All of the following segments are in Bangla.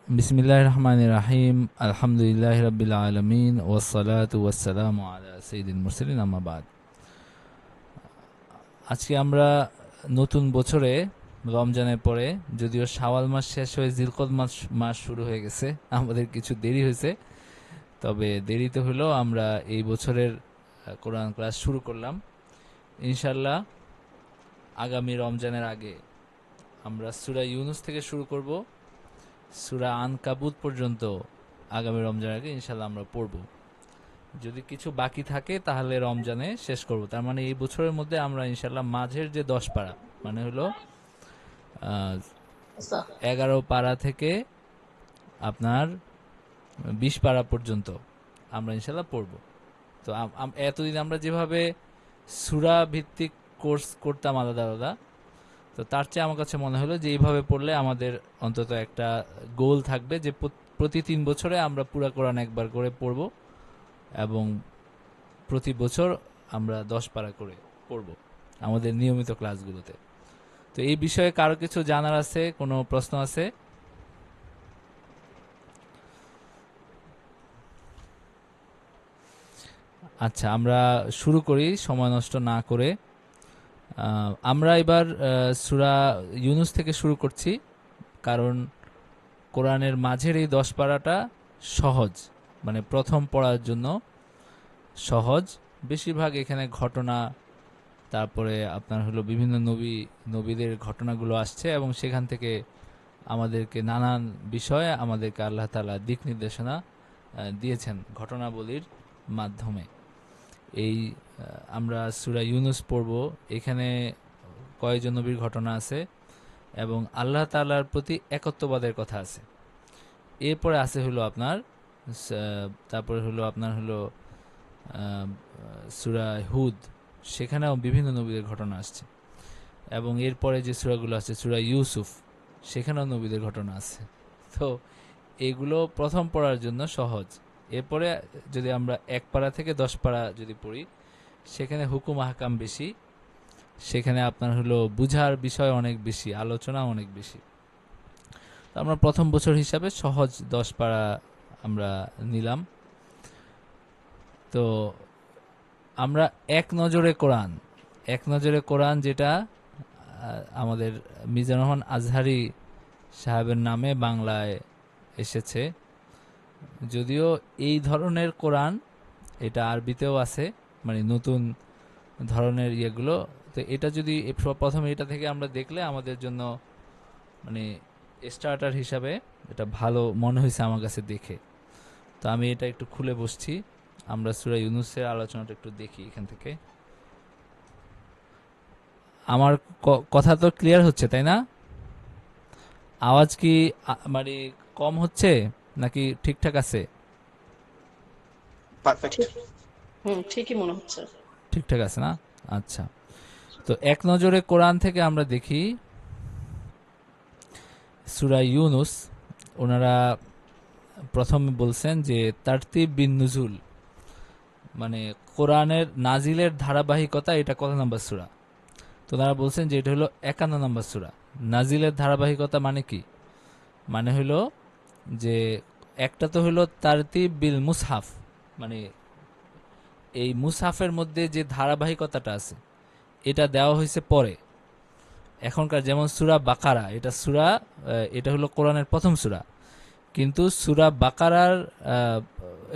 বিসমিল্লাহির রহমানির রহিম। আলহামদুলিল্লাহি রাব্বিল আলামিন ওয়াসসালাতু ওয়াসসালামু আলা সাইয়্যিদিল মুরসালিন, আম্মা বাদ। আজকে আমরা নতুন বছরে রমজানের পরে, যদিও শাওয়াল মাস শেষ হয়ে জিলকদ মাস মাস শুরু হয়ে গেছে, আমাদের কিছু দেরি হয়েছে। তবে দেরিতে হলেও আমরা এই বছরের কোরআন ক্লাস শুরু করলাম ইনশাল্লাহ। আগামী রমজানের আগে আমরা সূরা ইউনুস থেকে শুরু করব, সূরা আনকাবুত পর্যন্ত আগামী রমজানের আগে ইনশাল্লাহ আমরা পড়ব। যদি কিছু বাকি থাকে তাহলে রমজানে শেষ করব। তার মানে এই বছরের মধ্যে আমরা ইনশাল্লাহ মাঝের যে 10 পারা, মানে হলো আহ, আচ্ছা, 11 পারা থেকে আপনার 20 পারা পর্যন্ত আমরা ইনশাল্লাহ পড়ব। তো এতদিন আমরা যেভাবে সূরা ভিত্তিক কোর্স করতাম আলাদা আলাদা, তো তার চেয়ে আমার কাছে মনে হলো যে এইভাবে পড়লে আমাদের অন্তত একটা গোল থাকবে যে প্রতি 3 বছরে আমরা পুরা কোরআন একবার করে পড়ব, এবং প্রতি বছর আমরা 10 পারা করে পড়ব আমাদের নিয়মিত ক্লাসগুলোতে। তো এই বিষয়ে কারো কিছু জানার আছে, কোনো প্রশ্ন আছে? আচ্ছা, আমরা শুরু করি সময় নষ্ট না করে। আমরা এবার সূরা ইউনুস থেকে শুরু করছি, কারণ কোরআনের মাঝের এই 10 পারাটা সহজ, মানে প্রথম পড়ার জন্য সহজ। বেশিরভাগ এখানে ঘটনা, তারপরে আপনার হলো বিভিন্ন নবীদের ঘটনাগুলো আসছে, এবং সেখান থেকে আমাদেরকে নানান বিষয়ে আমাদেরকে আল্লাহ তাআলা দিক নির্দেশনা দিয়েছেন ঘটনাবলীর মাধ্যমে। এই আমরা সূরা ইউনুস পড়ব। এখানে কয়েকজন নবীর ঘটনা আছে এবং আল্লাহ তাআলার প্রতি একত্ববাদের কথা আছে। এরপরে আছে হলো আপনার তারপরে হলো আপনার হলো সূরা হুদ, সেখানেও বিভিন্ন নবীদের ঘটনা আসছে। এবং এরপরে যে সূরাগুলো আছে সূরা ইউসুফ, সেখানেও নবীদের ঘটনা আছে। তো এগুলো প্রথম পড়ার জন্য সহজ। এরপরে যদি আমরা 1 পারা থেকে 10 পারা যদি পড়ি, সেখানে হুকুম আহকাম বেশি, সেখানে আপনার হলো বুঝার বিষয় অনেক বেশি, আলোচনা অনেক বেশি। তো আমরা প্রথম বছর হিসাবে সহজ 10 পারা আমরা নিলাম। তো আমরা এক নজরে কোরআন যেটা আমাদের মিজানুর রহমান আজহারি সাহেবের নামে বাংলায় এসেছে, যদিও এই ধরনের কোরআন এটা আরবিতেও আছে, মানে নতুন ধরনের ইয়েগুলো। তো এটা যদি প্রথমে এটা থেকে আমরা দেখলে আমাদের জন্য মানে স্টার্টার হিসাবে এটা ভালো মনে হয়েছে আমার কাছে দেখে। তো আমি এটা একটু খুলে বসছি, আমরা সূরা ইউনুসের আলোচনাটা একটু দেখি এখান থেকে। আমার কথা তো ক্লিয়ার হচ্ছে তাই না? আওয়াজ কি মানে কম হচ্ছে নাকি ঠিকঠাক আছে? পারফেক্ট। ঠিক। ঠিকই মনে হচ্ছে। ঠিকঠাক আছে না? আচ্ছা। তো এক নজরে কোরআন থেকে আমরা দেখি সূরা ইউনুস, ওনারা প্রথমে বলছেন যে তারতিব বিন নুজুল, মানে কোরআনের নাজিলের ধারাবাহিকতা, এটা কত নম্বর সূরা? তো তারা বলছেন যে এটা হলো 51 নম্বর সূরা। নাজিলের ধারাবাহিকতা মানে কি? মানে হলো যে একটা তো হলো তারতিব বিল মুসহাফ, মানে এই মুসহাফের মধ্যে যে ধারাবাহিকতাটা আছে এটা দেওয়া হয়েছে পরে। এখনকার যেমন সূরা বাকারা, এটা হলো কোরআনের প্রথম সূরা, কিন্তু সূরা বাকারার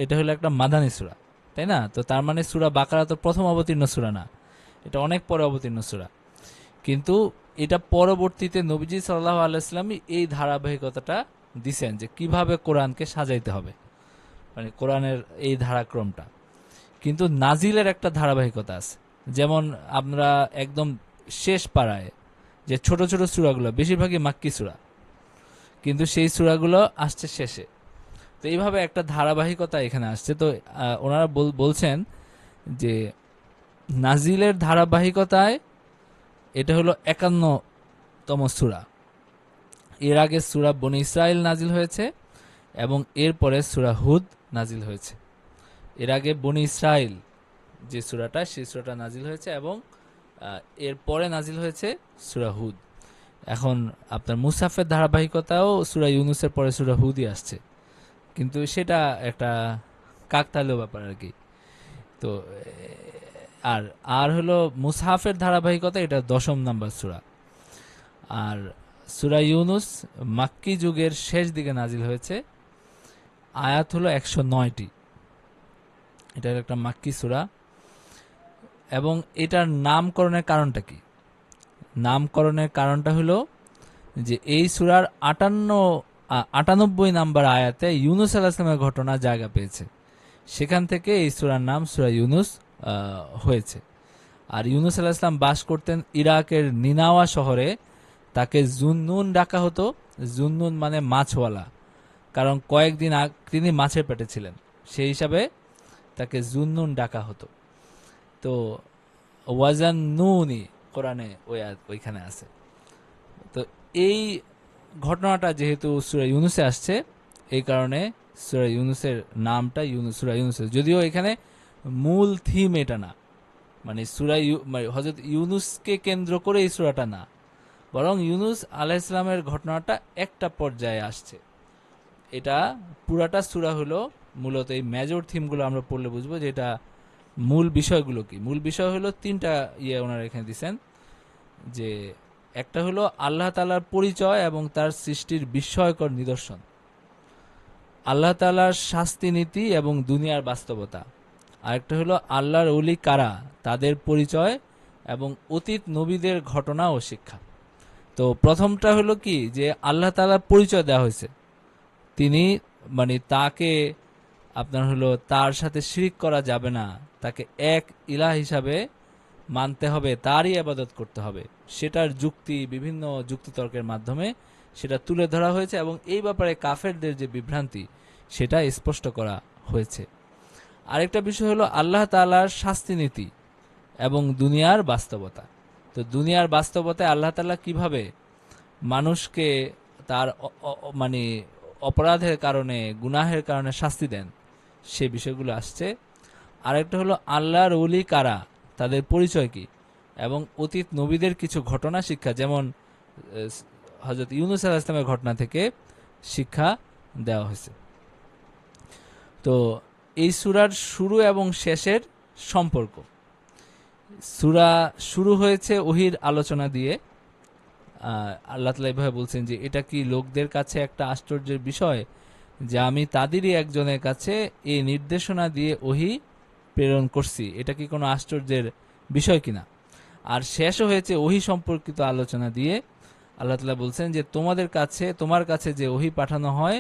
এটা হলো একটা মাদানী সূরা, তাই না? তো তার মানে সূরা বাকারা তো প্রথম অবতীর্ণ সূরা না, এটা অনেক পরে অবতীর্ণ সূরা। কিন্তু এটা পরবর্তীতে নবীজি সাল্লাল্লাহু আলাইহি ওয়াসাল্লাম এই ধারাবাহিকতাটা দিছেন যে কিভাবে কোরআনকে সাজাইতে হবে, মানে কোরআনের এই ধারাক্রমটা। কিন্তু নাজিলের একটা ধারাবাহিকতা আছে। যেমন আমরা একদম শেষ পাড়ায় যে ছোট ছোট সূরাগুলো বেশিরভাগই মাক্কি সূরা, কিন্তু সেই সূরাগুলো আসছে শেষে। তো এইভাবে একটা ধারাবাহিকতা এখানে আসছে। তো ওনারা বলছেন যে নাজিলের ধারাবাহিকতায় এটা হলো 51তম সূরা। এর আগে সূরা বনী ইসরাইল নাজিল হয়েছে এবং এরপরে সূরা হুদ নাজিল হয়েছে। এর আগে বনী ইসরাইল যে সূরাটা, সেই সূরাটা নাজিল হয়েছে, এবং এরপরে নাজিল হয়েছে সূরা হুদ। এখন আপনার মুসাফের ধারাবাহিকতাও সূরা ইউনুসের পরে সূরা হুদই আসছে, কিন্তু সেটা একটা কাকতালীয় ব্যাপার আর কি। তো আর আর হলো মুসহাফের ধারাবাহিকতা, এটা 10ম নাম্বার সূরা। আর সূরা ইউনুস মাক্কি যুগের শেষ দিকে নাজিল হয়েছে, আয়াত হলো 109টি। এটা একটা মাক্কি সূরা। এবং এটার নামকরণের কারণটা কি? নামকরণের কারণটা হলো যে এই সূরার 98 নাম্বার আয়াতে ইউনুস আলাইহিস সালামের ঘটনা জায়গা পেয়েছে, সেখান থেকে এই সূরার নাম সূরা ইউনুস হয়েছে। আর ইউনুস আলাইহিস সালাম বাস করতেন ইরাকের নিনাওয়া শহরে। তাকে জুন্নুন ডাকা হতো। জুন্নুন মানে মাছওয়ালা, কারণ কয়েকদিন তিনি মাছের পেটে ছিলেন, সেই হিসাবে তাকে জুন্নুন ডাকা হতো। তো ওয়াজান নুনি কোরআনে ওইখানে আছে। তো এই ঘটনাটা যেহেতু সূরা ইউনুসে আসছে, এই কারণে সূরা ইউনুসের নামটা সূরা ইউনুস। যদিও এখানে মূল থিম এটা না, মানে হযরত ইউনুসকে কেন্দ্র করে এই সূরাটা না, বরং ইউনুস আলাইহিস সালামের ঘটনাটা একটা পর্যায়ে আসছে। এটা পুরাটা সূরা হলো মূলত এই মেজর থিমগুলো আমরা পড়লে বুঝবো যে এটা মূল বিষয়গুলো কি। মূল বিষয় হলো তিনটা ওনারা এখানে দিচ্ছেন, যে একটা হলো আল্লাহ তাআলার পরিচয় এবং তার সৃষ্টির বিস্ময়কর নিদর্শন, আল্লাহ তাআলার শাস্তি নীতি এবং দুনিয়ার বাস্তবতা। আরেকটা হলো আল্লাহর ওলি কারা, তাদের পরিচয় এবং অতীত নবীদের ঘটনা ও শিক্ষা। তো প্রথমটা হলো কি, যে আল্লাহ তাআলার পরিচয় দেওয়া হয়েছে। তিনি মানে তাকে আপনার হলো তার সাথে শিরিক করা যাবে না, তাকে এক ইলাহ হিসাবে মানতে হবে, তারই ইবাদত করতে হবে। সেটার যুক্তি, বিভিন্ন যুক্তিতর্কের মাধ্যমে সেটা তুলে ধরা হয়েছে এবং এই ব্যাপারে কাফেরদের যে বিভ্রান্তি সেটা স্পষ্ট করা হয়েছে। আরেকটা বিষয় হলো আল্লাহ তাআলার শাস্তি নীতি এবং দুনিয়ার বাস্তবতা। তো দুনিয়ার বাস্তবতায় আল্লাহ তাআলা কিভাবে মানুষকে তার মানে অপরাধের কারণে, গুনাহের কারণে শাস্তি দেন, সে বিষয়গুলো আসছে। আরেকটা হলো আল্লাহর ওলি কারা, তাদের পরিচয় কি, এবং অতীত নবীদের কিছু ঘটনা শিক্ষা, যেমন হযরত ইউনুস আলাইহিস সালামের ঘটনা থেকে শিক্ষা দেওয়া হয়েছে। তো এই সূরার শুরু এবং শেষের সম্পর্ক। সূরা শুরু হয়েছে ওহীর আলোচনা দিয়ে। আল্লাহ তাআলা এভাবে বলছেন যে এটা কি লোকদের কাছে একটা আশ্চর্যের বিষয় যে আমি তাদেরই একজনের কাছে এই নির্দেশনা দিয়ে ওহী প্রেরণ করছি, এটা কি কোনো আশ্চর্যের বিষয় কিনা। আর শেষও হয়েছে ওহী সম্পর্কিত আলোচনা দিয়ে। আল্লাহ তাআলা বলছেন যে তোমার কাছে যে ওহী পাঠানো হয়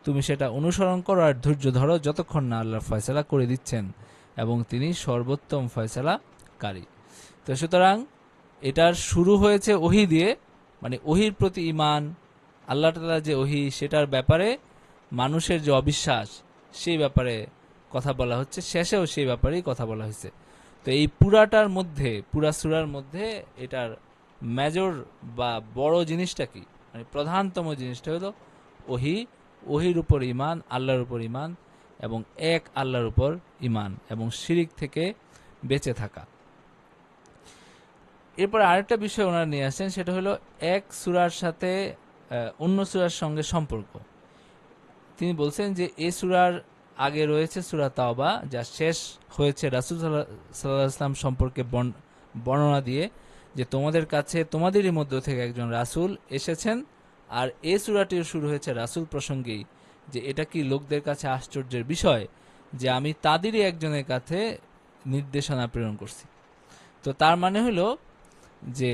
তুমি সেটা অনুসরণ করো আর ধৈর্য ধরো যতক্ষণ না আল্লাহ ফয়সালা করে দিচ্ছেন, এবং তিনি সর্বোত্তম ফয়সালাকারী। তো সুতরাং এটার শুরু হয়েছে ওহী দিয়ে, মানে ওহীর প্রতি ঈমান, আল্লাহ তাআলা যে ওহী সেটার ব্যাপারে মানুষের যে অবিশ্বাস সেই ব্যাপারে কথা বলা হচ্ছে, শেষেও সেই ব্যাপারেই কথা বলা হয়েছে। তো এই পুরাটার মধ্যে, পুরা সূরার মধ্যে এটার মেজর বা বড় জিনিসটা কি, মানে প্রধানতম জিনিসটা হলো ওহী, ওহীর উপর ঈমান, আল্লাহর উপর ঈমান এবং এক আল্লাহর উপর ঈমান এবং শিরিক থেকে বেঁচে থাকা। এরপর আরেকটা বিষয় ওনারা নিয়ে আসেন, সেটা হলো এক সূরার সাথে অন্য সূরার সঙ্গে সম্পর্ক। তিনি বলছেন যে এই সূরার আগে রয়েছে সূরা তাওবা, যা শেষ হয়েছে রাসূল সাল্লাল্লাহু আলাইহি ওয়াসাল্লাম সম্পর্কে বর্ণনা দিয়ে, যে তোমাদের কাছে তোমাদেরই মধ্য থেকে একজন রাসূল এসেছেন। আর এই সূরাটিও শুরু হয়েছে রাসূল প্রসঙ্গেই, যে এটা কি লোকদের কাছে আশ্চর্যের বিষয় যে আমি তাদেরই একজনের কাছে নির্দেশনা প্রেরণ করছি। তো তার মানে হলো যে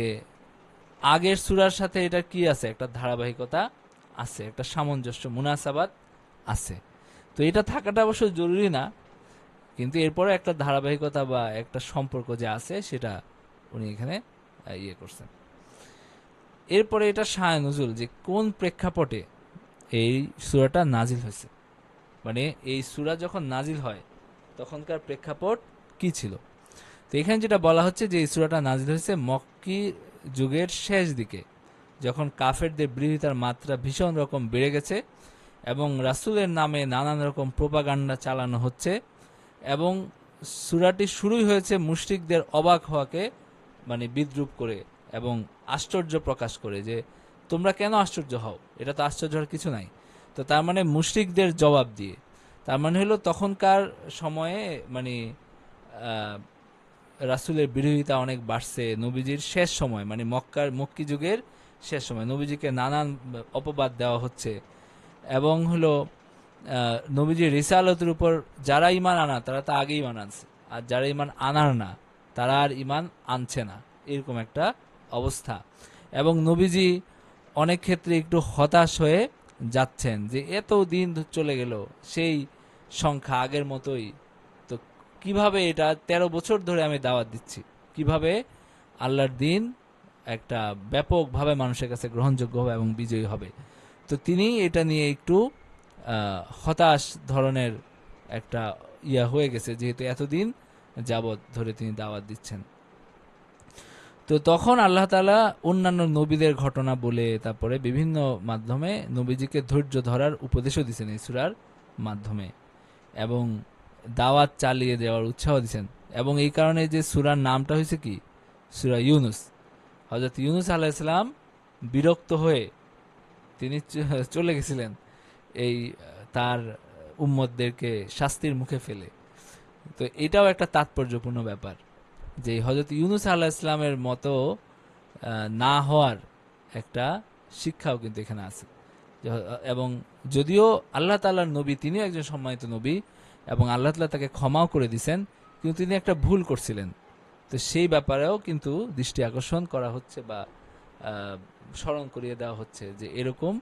আগের সূরার সাথে এটা কি আছে, একটা ধারাবাহিকতা আছে, একটা সামঞ্জস্য, মুনাসাবাত আছে। তো এটা থাকাটা অবশ্য জরুরি না, কিন্তু এরপরে একটা ধারাবাহিকতা বা একটা সম্পর্ক যে আছে সেটা উনি এখানে করছেন। এরপরে এটা শায়ে নুজুল, যে কোন প্রেক্ষাপটে এই সূরাটা নাজিল হয়েছে, মানে এই সূরা যখন নাজিল হয় তখনকার প্রেক্ষাপট কি ছিল। তো এখানে যেটা বলা হচ্ছে যে এই সূরাটা নাজিল হয়েছে মক্কি যুগের শেষ দিকে, যখন কাফেরদের বিরোধিতার মাত্রা ভীষণ রকম বেড়ে গেছে এবং রাসূলের নামে নানান রকম প্রোপাগান্ডা চালানো হচ্ছে, এবং সূরাটি শুরুই হয়েছে মুশরিকদের অবাক হওয়াকে মানে বিদ্রূপ করে, এবং আশ্চর্য প্রকাশ করে যে তোমরা কেন আশ্চর্য হও, এটা তো আশ্চর্য হওয়ার কিছু নাই। তো তার মানে মুশরিকদের জবাব দিয়ে, তার মানে হলো তখনকার সময়ে মানে রাসূলের বিরোধিতা অনেক বাড়ছে। নবীজির শেষ সময় মানে মক্কি যুগের শেষ সময় নবীজিকে নানান অপবাদ দেওয়া হচ্ছে, এবং হলো নবীজির রিসালতের উপর যারা ইমান আনা তারা তো আগেই ইমান আনছে, আর যারা ইমান আনার না তারা আর ইমান আনছে না, এরকম একটা অবস্থা। এবং নবীজি অনেক ক্ষেত্রে একটু হতাশ হয়ে যাচ্ছেন যে এত দিন চলে গেল, সেই সংখ্যা আগের মতোই, তো কিভাবে এটা ১৩ বছর ধরে আমি দাওয়াত দিচ্ছি, কিভাবে আল্লাহর দিন একটা ব্যাপকভাবে মানুষের কাছে গ্রহণযোগ্য হবে এবং বিজয়ী হবে। তো তিনি এটা নিয়ে একটু হতাশ ধরনের একটা হয়ে গেছে, যেহেতু এতদিন যাবৎ ধরে তিনি দাওয়াত দিচ্ছেন। তো তখন আল্লাহ তাআলা অন্যান্য নবীদের ঘটনা বলে তারপরে বিভিন্ন মাধ্যমে নবীজিকে ধৈর্য ধরার উপদেশও দিয়েছেন এই সূরার মাধ্যমে, এবং দাওয়াত চালিয়ে দেওয়ার উৎসাহ দিয়েছেন। এবং এই কারণে যে সূরার নামটা হয়েছে কি, সূরা ইউনুস। হযরত ইউনুস আলাইহিস সালাম বিরক্ত হয়ে তিনি চলে গেছিলেন এই তার উম্মতদেরকে শাস্তির মুখে ফেলে। তো এটাও একটা তাৎপর্যপূর্ণ ব্যাপার যে হযরত ইউনুস আলাইহিস সালামের মতো না হওয়ার একটা শিক্ষাও কিন্তু এখানে আছে। এবং যদিও আল্লাহ তাআলার নবী, তিনিও একজন সম্মানিত নবী এবং আল্লাহ তাআলা তাকে ক্ষমাও করে দিয়েছেন, কিন্তু তিনি একটা ভুল করছিলেন। তো সেই ব্যাপারেও কিন্তু দৃষ্টি আকর্ষণ করা হচ্ছে বা স্মরণ করিয়ে দেওয়া হচ্ছে যে এরকম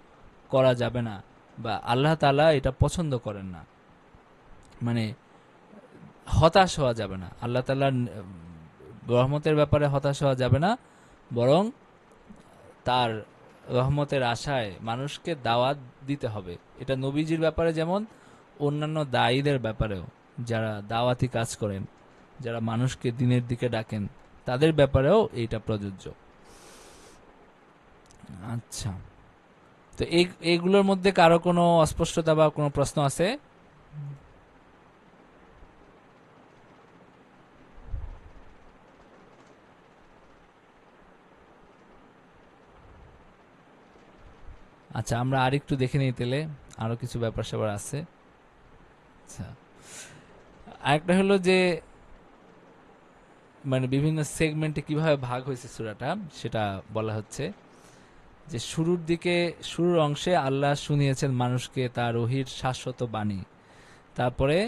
করা যাবে না, বা আল্লাহ তাআলা এটা পছন্দ করেন না। মানে হতাশ হওয়া যাবে না, আল্লাহ তাআলার রহমতের ব্যাপারে হতাশ হওয়া যাবে না, বরং তার রহমতের আশায় মানুষকে দাওয়াত দিতে হবে। এটা নবীজির ব্যাপারে যেমন, অন্যান্য দায়ীদের ব্যাপারেও, যারা দাওয়াতি কাজ করেন, যারা মানুষকে দিনের দিকে ডাকেন, তাদের ব্যাপারেও এইটা প্রযোজ্য। আচ্ছা, তো এইগুলোর মধ্যে কারো কোনো অস্পষ্টতা বা কোনো প্রশ্ন আছে? আচ্ছা, আমরা আরেকটু দেখে নিই তাহলে, আরো কিছু ব্যাপার স্যাপার আছে। আচ্ছা, আরেকটা হলো যে মানে বিভিন্ন সেগমেন্টে কিভাবে ভাগ হয়েছে সূরাটা, সেটা বলা হচ্ছে যে শুরুর অংশে আল্লাহ শুনিয়েছেন মানুষকে তার ওহীর শাশ্বত বাণী। তারপরে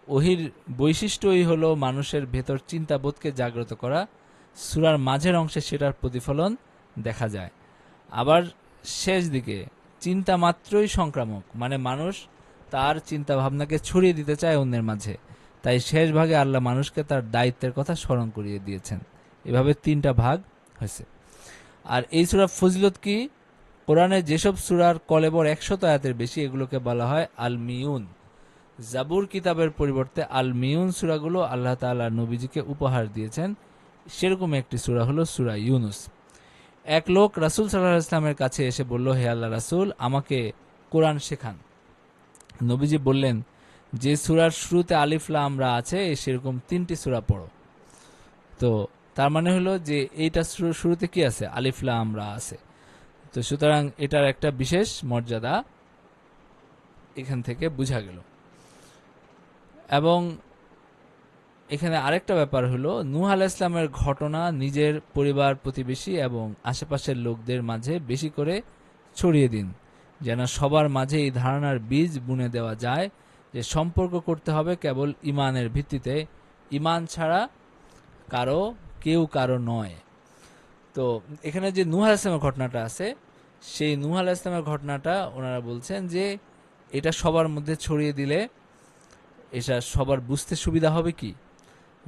ওহীর বৈশিষ্ট্যই হলো মানুষের ভেতর চিন্তাবোধকে জাগ্রত করা। সূরার মাঝের অংশে সেটার প্রতিফলন দেখা যায়। আবার শেষ দিকে চিন্তা মাত্রই সংক্রামক, মানে মানুষ তার চিন্তা ভাবনাকে ছড়িয়ে দিতে চায় অন্যের মাঝে, তাই শেষ ভাগে আল্লাহ মানুষকে তার দায়িত্বের কথা স্মরণ করিয়ে দিয়েছেন। এভাবে ৩টা ভাগ হয়েছে। আর এই সূরার ফজিলত কি? কোরআনে যেসব সূরার কলেবর ১০০ আয়াতের বেশি, এগুলোকে বলা হয় আল মিউন। জাবুর কিতাবের পরিবর্তে আল মিউন সূরাগুলো আল্লাহ তাআলা নবীজিকে উপহার দিয়েছেন। সেরকম একটি সূরা হলো সূরা ইউনুস। এক লোক রাসূল সাল্লাল্লাহু আলাইহি ওয়াসাল্লামের কাছে এসে বলল, হে আল্লাহ রাসূল, আমাকে কোরআন শেখান। নবীজি বললেন, যে সূরার শুরুতে আলিফ লাম রা আছে সেরকম 3টি সূরা পড়ো। তো তার মানে হলো যে এইটা শুরুতে কি আছে? আলিফ লাম রা আছে। তো সুতরাং এটার একটা বিশেষ মর্যাদা এখান থেকে বোঝা গেল। এবং এখানে আরেকটা ব্যাপার হলো, নূহ আলাইহিস সালামের ঘটনা নিজের পরিবার, প্রতিবেশী এবং আশেপাশের লোকদের মাঝে বেশি করে ছড়িয়ে দিন, যেন সবার মাঝে এই ধারণার বীজ বুনে দেওয়া যায় যে সম্পর্ক করতে হবে কেবল ইমানের ভিত্তিতে, ইমান ছাড়া কেউ কারো নয়। তো এখানে যে নূহ আলাইহিস সালামের ঘটনাটা আছে, সেই নূহ আলাইহিস সালামের ঘটনাটা ওনারা বলছেন যে এটা সবার মধ্যে ছড়িয়ে দিলে এটা সবার বুঝতে সুবিধা হবে কি,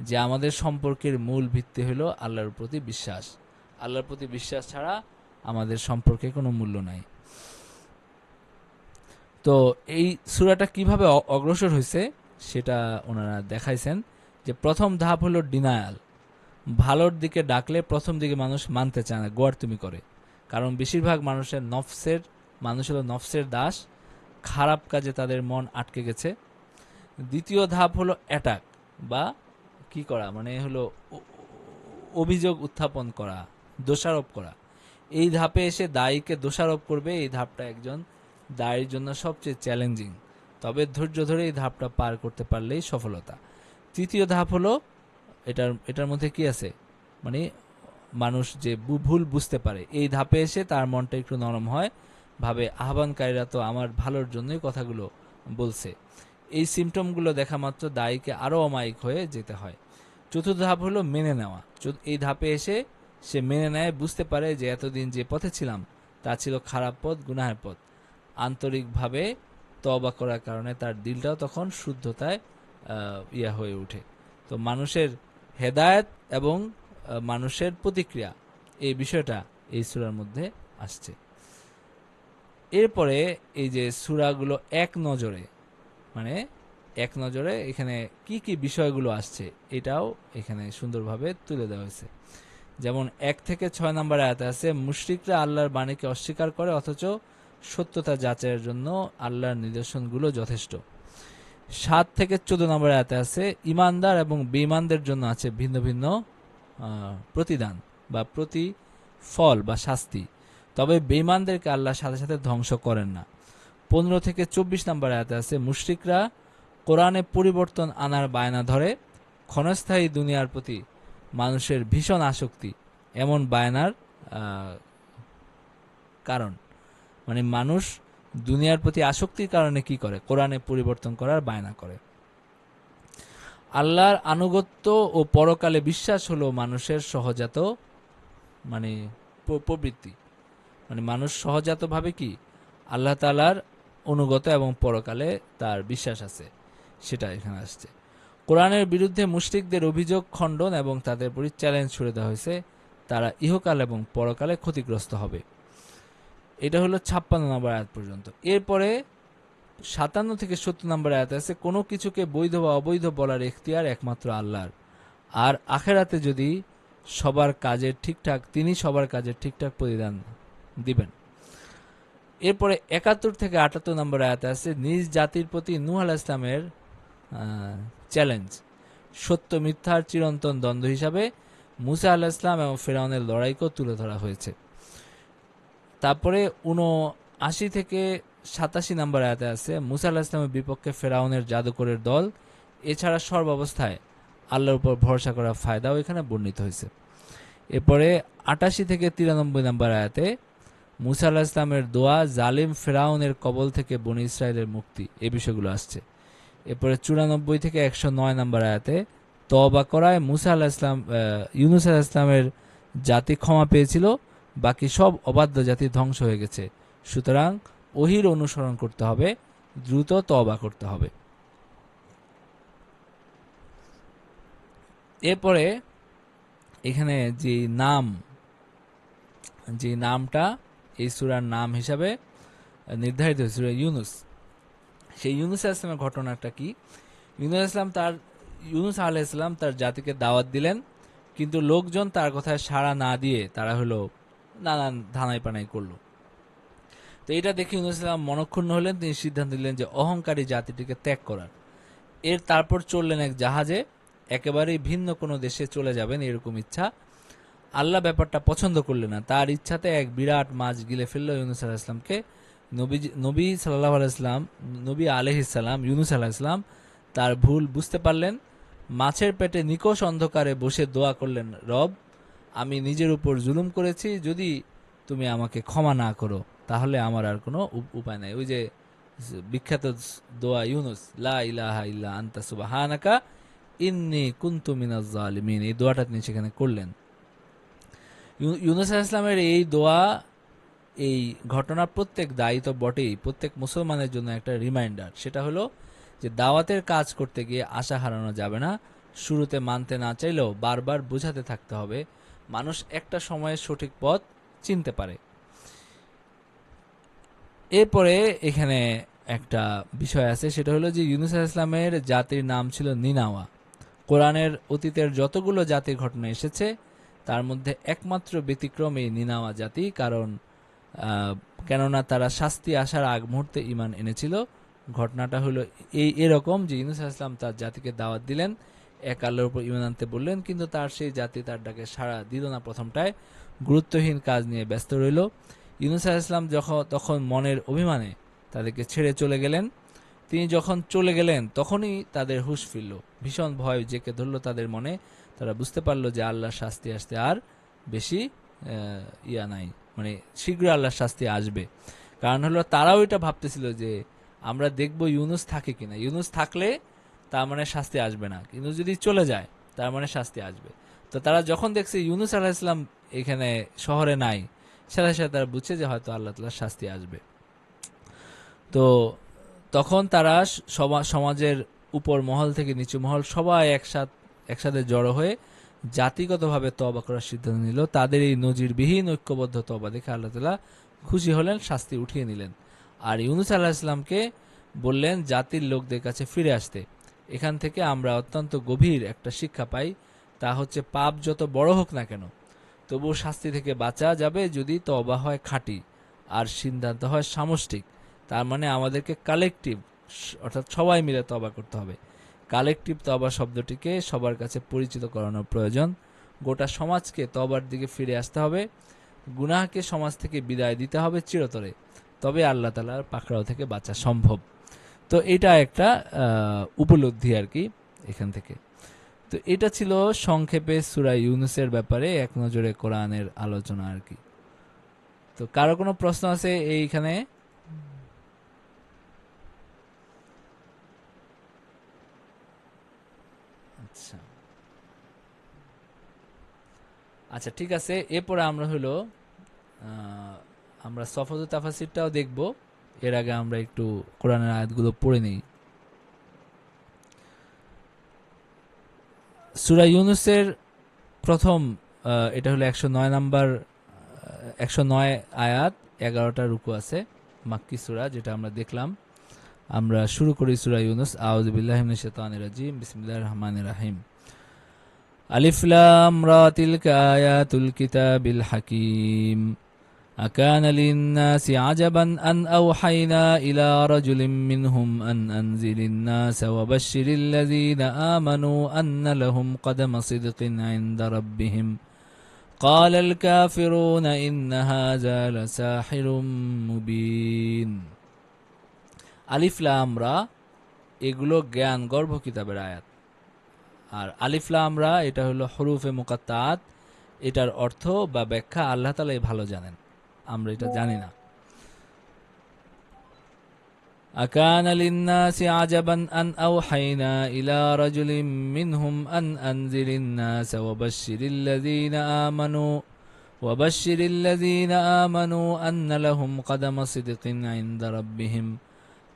যে আমাদের সম্পর্কের মূল ভিত্তি হলো আল্লাহর প্রতি বিশ্বাস। আল্লাহর প্রতি বিশ্বাস ছাড়া আমাদের সম্পর্কে কোনো মূল্য নাই। তো এই সূরাটা কিভাবে অগ্রসর হয়েছে সেটা ওনারা দেখাইছেন যে প্রথম ধাপ হলো ডিনায়াল। ভালোর দিকে ডাকলে প্রথম দিকে মানুষ মানতে চায় না, গোয়ার্তুমি করে, কারণ বেশিরভাগ মানুষ হলো নফসের দাস, খারাপ কাজে তাদের মন আটকে গেছে। দ্বিতীয় ধাপ হলো অ্যাটাক বা কি করা, মানে হলো অভিযোগ উত্থাপন করা, দোষারোপ করা। এই ধাপে এসে দায়ীকে দোষারোপ করবে, এই ধাপটা একজন দায়ীর জন্য সবচেয়ে চ্যালেঞ্জিং, তবে ধৈর্য ধরে এই ধাপটা পার করতে পারলেই সফলতা। তৃতীয় ধাপ হলো, এটার মধ্যে কি আছে, মানে মানুষ যে ভুল বুঝতে পারে, এই ধাপে এসে তার মনটা একটু নরম হয়, ভাবে আহ্বানকারীরা তো আমার ভালোর জন্যই কথাগুলো বলছে। এই সিমটমগুলো দেখা মাত্র দায়ীকে আরও অমায়িক হয়ে যেতে হয়। চতুর্থ ধাপ হলো মেনে নেওয়া। এই ধাপে এসে সে মেনে নেয়, বুঝতে পারে যে এতদিন যে পথে ছিলাম তা ছিল খারাপ পথ, গুনাহের পথ। আন্তরিকভাবে তওবা করার কারণে তার দিলটাও তখন শুদ্ধতায় ইয়া হয়ে ওঠে। তো মানুষের হেদায়েত এবং মানুষের প্রতিক্রিয়া, এই বিষয়টা এই সূরার মধ্যে আসছে। এরপরে এই যে সূরাগুলো এক নজরে, মানে এক নজরে এখানে কি কি বিষয়গুলো আসছে এটাও এখানে সুন্দরভাবে তুলে দেওয়া হয়েছে। যেমন 1 থেকে 6 নম্বর আয়াতে আছে, মুশরিকরা আল্লাহর বাণীকে অস্বীকার করে অথচ সত্যতা যাচাইয়ের জন্য আল্লাহর নিদর্শনগুলো যথেষ্ট। 7 থেকে 14 নম্বর আয়াতে আছে, ইমানদার এবং বেঈমানদের জন্য আছে ভিন্ন ভিন্ন প্রতিদান বা প্রতিফল বা শাস্তি, তবে বেঈমানদেরকে আল্লাহ সাথে সাথে ধ্বংস করেন না। 15 থেকে 24 নম্বর আয়াতে আছে, মুশরিকরা কোরআনে পরিবর্তন আনার বায়না ধরে, ক্ষণস্থায়ী দুনিয়ার প্রতি মানুষের ভীষণ আসক্তি এমন বায়নার কারণ, মানে মানুষ দুনিয়ার প্রতি আসক্তির কারণে কি করে, কোরআনে পরিবর্তন করার বায়না করে। আল্লাহর আনুগত্য ও পরকালে বিশ্বাস হলো মানুষের সহজাত মানে প্রবৃত্তি, মানে মানুষ সহজাতভাবে কি আল্লাহ তাআলার অনুগত এবং পরকালে তার বিশ্বাস আছে, সেটা এখানে আসছে। কোরআনের বিরুদ্ধে মুশরিকদের অভিযোগ খণ্ডন এবং তাদের প্রতি চ্যালেঞ্জ ছুড়ে দেওয়া হয়েছে, তারা ইহকাল এবং পরকালে ক্ষতিগ্রস্ত হবে। এটা হলো 56 নম্বর আয়াত পর্যন্ত। এরপরে 57 থেকে 70 নম্বর আয়াত আছে, কোনো কিছুকে বৈধ বা অবৈধ বলার এখতিয়ার একমাত্র আল্লাহর, আর আখেরাতে যদি সবার কাজের ঠিকঠাক, তিনি সবার কাজের ঠিকঠাক প্রতিদান দিবেন। এরপরে 71 থেকে 78 নম্বর আয়াতে আছে, নিজ জাতির প্রতি নূহ আলাইহিস সালামের চ্যালেঞ্জ, সত্য মিথ্যার চিরন্তন দ্বন্দ্ব হিসাবে মুসা আলাইহিস সালাম এবং ফেরাউনের লড়াইকেও তুলে ধরা হয়েছে। তারপরে 79 থেকে 87 নম্বর আয়াতে আছে, মুসা আলাইহিস সালামের বিপক্ষে ফেরাউনের জাদুকরের দল, এছাড়া সর্বাবস্থায় আল্লাহর উপর ভরসা করার ফায়দাও এখানে বর্ণিত হয়েছে। এরপরে 88 থেকে 93 নম্বর আয়াতে মুসা আলাইহিস সালামের দোয়া, জালিম ফেরাউনের কবল থেকে বনী ইসরায়েলের মুক্তি, এই বিষয়গুলো আসছে। এরপরে 94 থেকে 109 নম্বর আয়াতে তওবা করায় মুসা আলাইহিস সালাম ইউনূস আলাইহিস সালামের জাতি ক্ষমা পেয়েছিল, বাকি সব অবাধ্য জাতি ধ্বংস হয়ে গেছে, সুতরাং ওহীর অনুসরণ করতে হবে, দ্রুত তওবা করতে হবে। এরপরে এখানে যে নামটা এই সূরার নাম হিসাবে নির্ধারিত হয়েছে, সূরা ইউনূস, সেই ইউনূস আলাইহিস সালামের ঘটনাটা কি? ইউনূস আলাইহিস সালাম তার জাতিকে দাওয়াত দিলেন, কিন্তু লোকজন তার কথায় সাড়া না দিয়ে তারা হলো নানান ধানাই পানাই করলো। তো এটা দেখে ইউনূস আলাইহিস সালাম মনক্ষুণ্ণ হলেন, তিনি সিদ্ধান্ত নিলেন যে অহংকারী জাতিটিকে ত্যাগ করার। তারপর চললেন এক জাহাজে, একেবারেই ভিন্ন কোনো দেশে চলে যাবেন এরকম ইচ্ছা। আল্লাহ ব্যাপারটা পছন্দ করলেন না, তার ইচ্ছাতে এক বিরাট মাছ গিলে ফেলল ইউনূস আলাইহিস সালামকে। নবী সাল্লাল্লাহু আলাইহি সাল্লাম, নবী আলাইহিস সালাম, ইউনূস আলাইহিস সালাম তার ভুল বুঝতে পারলেন। মাছের পেটে নিকষ অন্ধকারে বসে দোয়া করলেন, রব, আমি নিজের উপর জুলুম করেছি, যদি তুমি আমাকে ক্ষমা না করো তাহলে আমার আর কোনো উপায় নাই। ওই যে বিখ্যাত দোয়া ইউনূস, লা ইলাহা ইল্লা আনতা সুবহানাকা ইন্নী কুনতু মিনাজ জালিমিন, এই দোয়াটা তিনি সেখানে করলেন। ইউনূস আলাইহিস সালামের এই দোয়া, এই ঘটনার প্রত্যেক দায়ী তো বটেই, প্রত্যেক মুসলমানের জন্য একটা রিমাইন্ডার। সেটা হলো যে দাওয়াতের কাজ করতে গিয়ে আশা হারানো যাবে না, শুরুতে মানতে না চাইলেও বারবার বোঝাতে থাকতে হবে, মানুষ একটা সময়ে সঠিক পথ চিনতে পারে। এরপরে এখানে একটা বিষয় আছে, সেটা হলো যে ইউনূস আলাইহিস সালামের জাতির নাম ছিল নিনাওয়া। কোরআনের অতীতের যতগুলো জাতির ঘটনা এসেছে তার মধ্যে একমাত্র ব্যতিক্রম এই নিনাওয়া জাতি, কেননা তারা শাস্তি আসার আগ মুহূর্তে ঈমান এনেছিল। ঘটনাটা হলো এরকম যে ইউনূস আলাইহিস সালাম তার জাতিকে দাওয়াত দিলেন, এক আল্লাহর উপর ঈমান আনতে বললেন, কিন্তু তার সেই জাতি তার ডাকে সাড়া দিল না প্রথমটায়, গুরুত্বহীন কাজ নিয়ে ব্যস্ত রইল। ইউনূস আলাইহিস সালাম তখন মনের অভিমানে তাদেরকে ছেড়ে চলে গেলেন। তিনি যখন চলে গেলেন তখনই তাদের হুঁশ ফিরল, ভীষণ ভয় জেঁকে ধরল তাদের মনে। তারা বুঝতে পারল যে আল্লাহর শাস্তি আসতে আর বেশি নাই, মানে শীঘ্র আল্লাহর শাস্তি আসবে। কারণ হলো তারাও এটা ভাবতেছিল যে আমরা দেখব ইউনূস থাকে কিনা, ইউনূস থাকলে তার মানে শাস্তি আসবে না, ইউনূস যদি চলে যায় তার মানে শাস্তি আসবে। তো তারা যখন দেখছে ইউনূস আলাইহিস সালাম এখানে শহরে নাই, সাথে সাথে তারা বুঝছে যে হয়তো আল্লাহ তাআলার শাস্তি আসবে। তো তখন তারা সমাজের উপর মহল থেকে নিচু মহল সবাই একসাথে জড়ো হয়ে জাতিগতভাবে তওবা করার সিদ্ধান্ত নিল। তাদের এই নজিরবিহীন ঐক্যবদ্ধ তওবা দেখে আল্লাহ তাআলা খুশি হলেন, শাস্তি উঠিয়ে নিলেন। আর ইউনূস আলাইহিস সালামকে বললেন জাতির লোকদের কাছে ফিরে আসতে। এখান থেকে আমরা অত্যন্ত গভীর একটা শিক্ষা পাই, তা হচ্ছে পাপ যত বড় হোক না কেন তবুও শাস্তি থেকে বাঁচা যাবে যদি তওবা হয় খাঁটি আর সিদ্ধান্ত হয় সামষ্টিক। তার মানে আমাদেরকে কালেকটিভ, অর্থাৎ সবাই মিলে তওবা করতে হবে। কালেকটিভ তওবা শব্দটিকে সবার কাছে পরিচিত করানোর প্রয়োজন। গোটা সমাজকে তওবার দিকে ফিরে আসতে হবে, গুনাহকে সমাজ থেকে বিদায় দিতে হবে চিরতরে, তবে আল্লাহ তাআলার পাকড়াও থেকে বাঁচা সম্ভব। তো এটা একটা উপলব্ধি আর কি এখান থেকে। তো এটা ছিল সংক্ষেপে সূরা ইউনূসের ব্যাপারে এক নজরে কোরআনের আলোচনা আর কি। তো কারো কোনো প্রশ্ন আছে এইখানে? আচ্ছা আচ্ছা, ঠিক আছে। এরপরে আমরা হলো আমরা সফদ তাফাসিরটাও দেখব। এর আগে আমরা একটু কোরআনের আয়াতগুলো পড়ে নিই। সূরা ইউনূসের প্রথম এটা হলো 109 নাম্বার, 109 আয়াত, 11টা রুকু আছে, মাক্কি সূরা যেটা আমরা দেখলাম। আমরা শুরু করি সূরা ইউনূস। আউযু বিল্লাহি মিনাশ শাইতানির রাজিম, বিসমিল্লাহির রহমানির রহিম। আলিফ লাম রা তিলকা আয়াতুল কিতাবিল হাকীম। أكان للناس عجبا أن أوحينا إلى رجل منهم أن أنزل الناس وبشر الذين آمنوا أن لهم قدم صدق عند ربهم قال الكافرون إن هذا لساحر مبين। আলিফ লাম রা এগুলো জ্ঞান গর্ভ কিতাবের আয়াত। আর আলিফ লাম রা এটা হলো হরুফে মুকাত্তাত, এটার অর্থ বা ব্যাখ্যা আল্লাহ তাআলাই ভালো জানেন, আমরা এটা জানি না। أكان للناس عجبا أن أوحينا إلى رجل منهم أن أنذر الناس وبشر الذين آمنوا أن لهم قدم صدق عند ربهم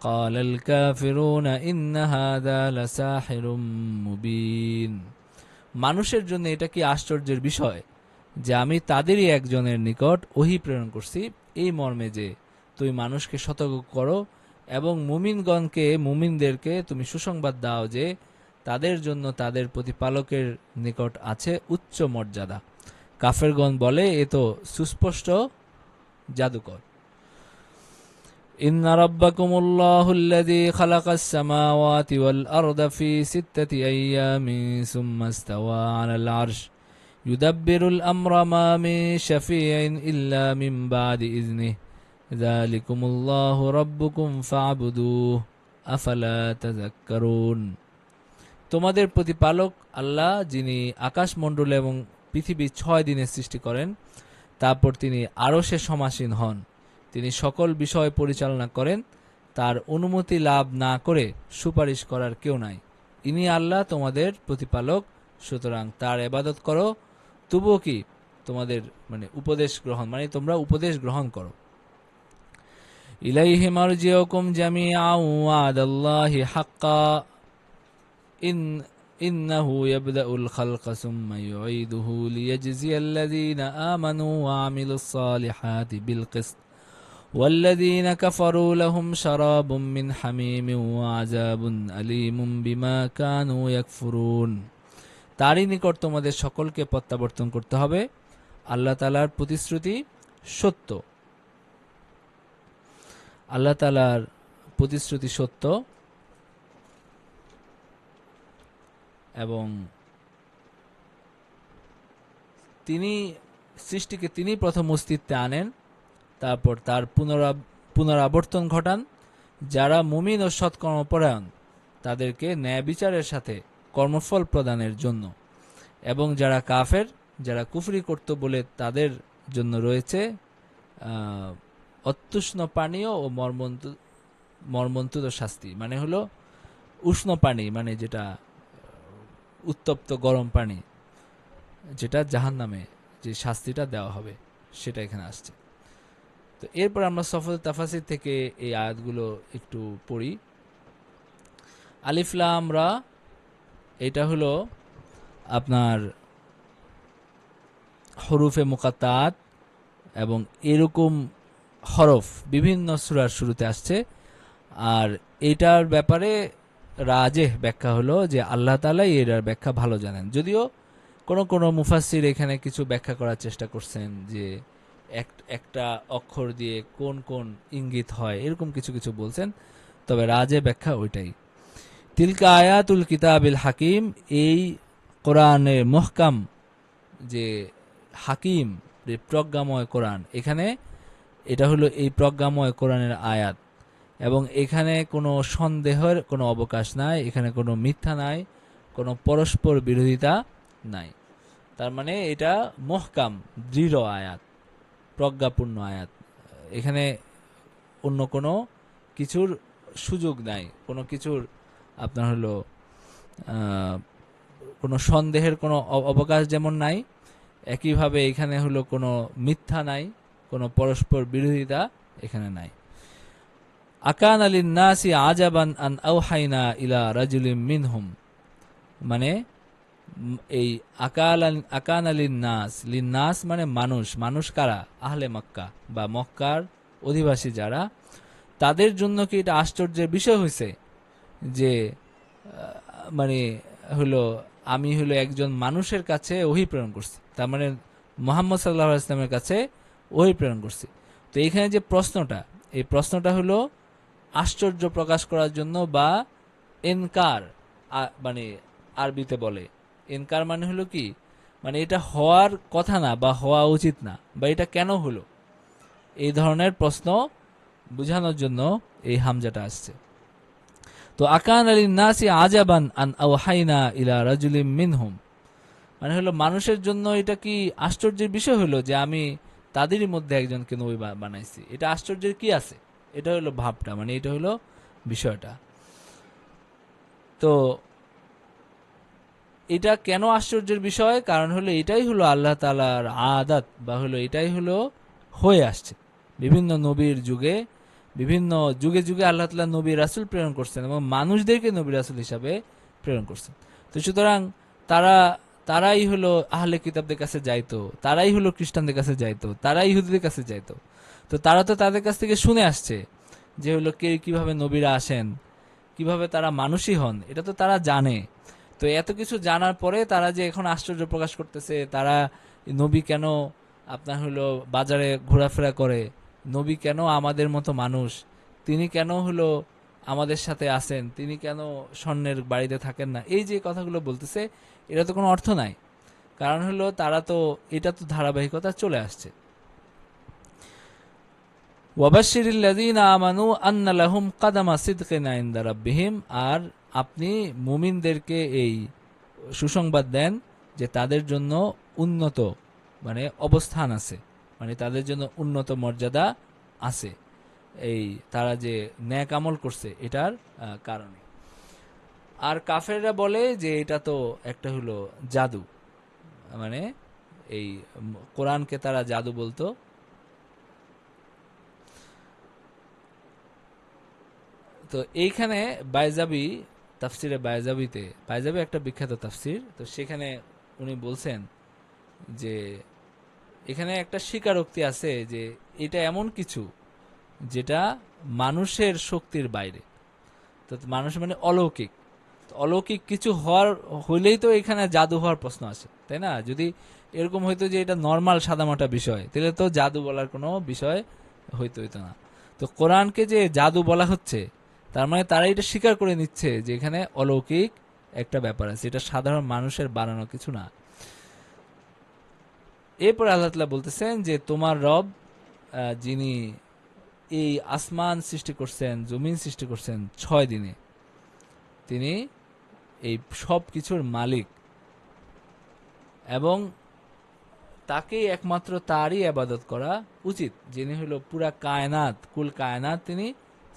قال الكافرون إن هذا لساحر مبين। মানুষের জন্য এটা কি আশ্চর্যের বিষয় যে আমি তাদেরই একজনের নিকট ওহী প্রেরণ করছি এই মর্মে যে তুমি মানুষকে সতর্ক করো এবং মুমিনদেরকে তুমি সুসংবাদ দাও যে তাদের জন্য তাদের প্রতিপালকের নিকট আছে উচ্চ মর্যাদা। কাফেরগণ বলে এ তো সুস্পষ্ট জাদুকর। ইন্না রাব্বাকুমুল্লাহুল্লাযী খালাকাস সামাওয়াতি ওয়াল আরদা ফি সিত্তাতি আইয়ামিন সুম্মা ইসতাওয়া আলাল আরশ ইউদাব্বিরুল আমরা মা মিন শাফিইন ইল্লা মিন বাদি ইযনিহি যালিকুমুল্লাহু রাব্বুকুম ফা'বুদুহু আফালা তাযাক্কারুন। তোমাদের প্রতিপালক আল্লাহ, যিনি আকাশমণ্ডল এবং পৃথিবী 6 দিনে সৃষ্টি করেন, তারপর তিনি আরশে সমাসীন হন, তিনি সকল বিষয় পরিচালনা করেন, তার অনুমতি লাভ না করে সুপারিশ করার কেউ নাই। ইনি আল্লাহ তোমাদের প্রতিপালক, সুতরাং তার ইবাদত করো। তবুও কি তোমাদের উপদেশ গ্রহণ, তোমরা উপদেশ গ্রহণ করো। ইলাইহি মারজিউকুম জামিআন ওয়াদাল্লাহি হাক্কা ইন্নাহু ইয়াবদাউল খালকা সুম্মা ইউঈদুহু লিয়াজজিয়াল্লাযীনা আমানু ওয়া আমিলুস সালিহাতি বিল কিসত ওয়াল্লাযীনা কাফারু লাহুম শারাবুম মিন হামীমিন ওয়া আযাবুন আলীমুম বিমা কানু ইয়াকফুরুন। তারই নিকট তোমাদের সকলকে প্রত্যাবর্তন করতে হবে। আল্লাহ তাআলার প্রতিশ্রুতি সত্য, আল্লাহ তাআলার প্রতিশ্রুতি সত্য এবং তিনি সৃষ্টিকে তিনি প্রথম অস্তিত্বে আনেন, তারপর তার পুনরাবর্তন ঘটান। যারা মুমিন ও সৎকর্মপরায়ণ তাদেরকে ন্যায় বিচারের সাথে কর্মফল প্রদানের জন্য, এবং যারা কাফের, যারা কুফরি করত বলে তাদের জন্য রয়েছে অত্যুষ্ণ পানীয় ও মর্মন্তুদ শাস্তি। মানে হলো উষ্ণ পানি, মানে যেটা উত্তপ্ত গরম পানি, যেটা জাহান্নামে যে শাস্তিটা দেওয়া হবে সেটা এখানে আসছে। তো এরপর আমরা সফল তাফাসির থেকে এই আয়াতগুলো একটু পড়ি। আলিফ লাম রা, এটা হলো আপনার হরুফে মুকাত্তাত, এবং এরকম হরফ বিভিন্ন সূরার শুরুতে আসছে। আর এটার ব্যাপারে রাজেহ ব্যাখ্যা হলো যে আল্লাহ তাআলাই এটার ব্যাখ্যা ভালো জানেন। যদিও কোন মুফাসসির এখানে কিছু ব্যাখ্যা করার চেষ্টা করছেন যে একটা অক্ষর দিয়ে কোন কোন ইঙ্গিত হয়, এরকম কিছু কিছু বলছেন, তবে রাজে ব্যাখ্যা ওইটাই। তিলকা আয়াতুল কিতাবিল হাকিম, এই কোরআনের মুহকাম যে হাকিম, যে প্রজ্ঞাময় কোরআন, এখানে এটা হলো এই প্রজ্ঞাময় কোরআনের আয়াত, এবং এখানে কোনো সন্দেহের কোনো অবকাশ নাই, এখানে কোনো মিথ্যা নাই, কোনো পরস্পর বিরোধিতা নাই। তার মানে এটা মুহকাম, দৃঢ় আয়াত, প্রজ্ঞাপূর্ণ আয়াত। এখানে অন্য কোনো কিছুর সুযোগ নাই, কোনো কিছুর আপনার হলো কোনো সন্দেহের কোনো অবকাশ যেমন নাই, একইভাবে এখানে হলো কোনো মিথ্যা নাই, কোনো পরস্পর বিরোধিতা এখানে নাই। আকান আলিন নাসি আজাবান আন আওহাইনা ইলা রাজুলিম মিনহুম, মানে এই আকান আলিন নাস, লিন নাস মানে মানুষ, মানুষ কারা? আহলে মক্কা বা মক্কার অধিবাসী যারা, তাদের জন্য কি এটা আশ্চর্যের বিষয় হয়েছে যে মানে হলো আমি হলো একজন মানুষের কাছে ওহী প্রেরণ করছি, তার মানে মুহাম্মদ সাল্লাল্লাহু আলাইহি ওয়াসাল্লামের কাছে ওহী প্রেরণ করছি। তো এখানে যে প্রশ্নটা, এই প্রশ্নটা হলো আশ্চর্য প্রকাশ করার জন্য, বা এনকার, মানে আরবিতে বলে এনকার, মানে হলো কি, মানে এটা হওয়ার কথা না বা হওয়া উচিত না, বা এটা কেন হলো, এই ধরনের প্রশ্ন বোঝানোর জন্য এই হামজাটা আসছে। তো আকান আলিন নাসি আজাবান আন আওহাইনা ইলা রাজুলিম মিনহুম, মানে হলো মানুষের জন্য এটা কি আশ্চর্যের বিষয় হলো যে আমি তাদেরই মধ্যে একজনকে নবী বানাইছি, এটা আশ্চর্যের কি আছে? এটা হলো ভাবটা, মানে এটা হলো বিষয়টা। তো এটা কেন আশ্চর্যের বিষয়? কারণ হলো এটাই হলো আল্লাহ তাআলার আদাত, বা হলো এটাই হলো হয়ে আসছে বিভিন্ন নবীর যুগে, বিভিন্ন যুগে যুগে আল্লাহ তাআলা নবী রাসূল প্রেরণ করছেন এবং মানুষদেরকে নবী রাসূল হিসাবে প্রেরণ করছেন। তো সুতরাং তারাই হলো আহলে কিতাবদের কাছে যাইতো, তারাই হলো খ্রিস্টানদের কাছে যাইতো, তারাই ইহুদিদের কাছে যাইতো। তো তারা তো তাদের কাছ থেকে শুনে আসছে যে হলো কে কিভাবে নবীরা আসেন, কিভাবে তারা মানুষই হন, এটা তো তারা জানে। তো এত কিছু জানার পরে তারা যে এখন আশ্চর্য প্রকাশ করতেছে, তারা নবী কেন আপনার হলো বাজারে ঘোরাফেরা করে, নবী কেন আমাদের মতো মানুষ, তিনি কেন হলো আমাদের সাথে আসেন, তিনি কেন স্বর্ণের বাড়িতে থাকেন না, এই যে কথাগুলো বলতেছে, এটা তো কোনো অর্থ নাই। কারণ হলো তারা তো এটা তো ধারাবাহিকতা চলে আসছে। ওয়াবাশশিরিল্লাযীনা আমানু আন্না লাহুম কাদামা সিদকিন ইনদা রাব্বিহিম, আর আপনি মুমিনদেরকে এই সুসংবাদ দেন যে তাদের জন্য উন্নত মানে অবস্থান আছে, মানে তাদের জন্য উন্নত মর্যাদা আছে, এই তারা যে ন্যাক আমল করছে এটার কারণে। আর কাফেররা বলে যে এটা তো একটা হলো জাদু, মানে এই কোরআনকে তারা জাদু বলতো। তো এইখানে বাইজাবি, তাফসিরে বাইজাবি একটা বিখ্যাত তাফসির, তো সেখানে উনি বলছেন যে এখানে একটা স্বীকারোক্তি আছে যে এটা এমন কিছু যেটা মানুষের শক্তির বাইরে। তো মানুষ মানে অলৌকিক, অলৌকিক কিছু হইলেই তো এখানে জাদু হওয়ার প্রশ্ন আসে, তাই না? যদি এরকম হইতো যে এটা নর্মাল সাদামাটা বিষয়, তাহলে তো জাদু বলার কোনো বিষয় হইতো না। তো কোরআনকে যে জাদু বলা হচ্ছে, তার মানে তারা এটা স্বীকার করে নিচ্ছে যে এখানে অলৌকিক একটা ব্যাপার আছে, এটা সাধারণ মানুষের বানানো কিছু না। এরপর আল্লাহ তাআলা বলতেছেন যে তোমার রব যিনি এই আসমান সৃষ্টি করছেন, জমিন সৃষ্টি করছেন 6 দিনে, তিনি এই সব কিছুর মালিক এবং তাকেই একমাত্র তারই ইবাদত করা উচিত, যিনি হলো পুরা কায়নাত, কুল কায়নাত তিনি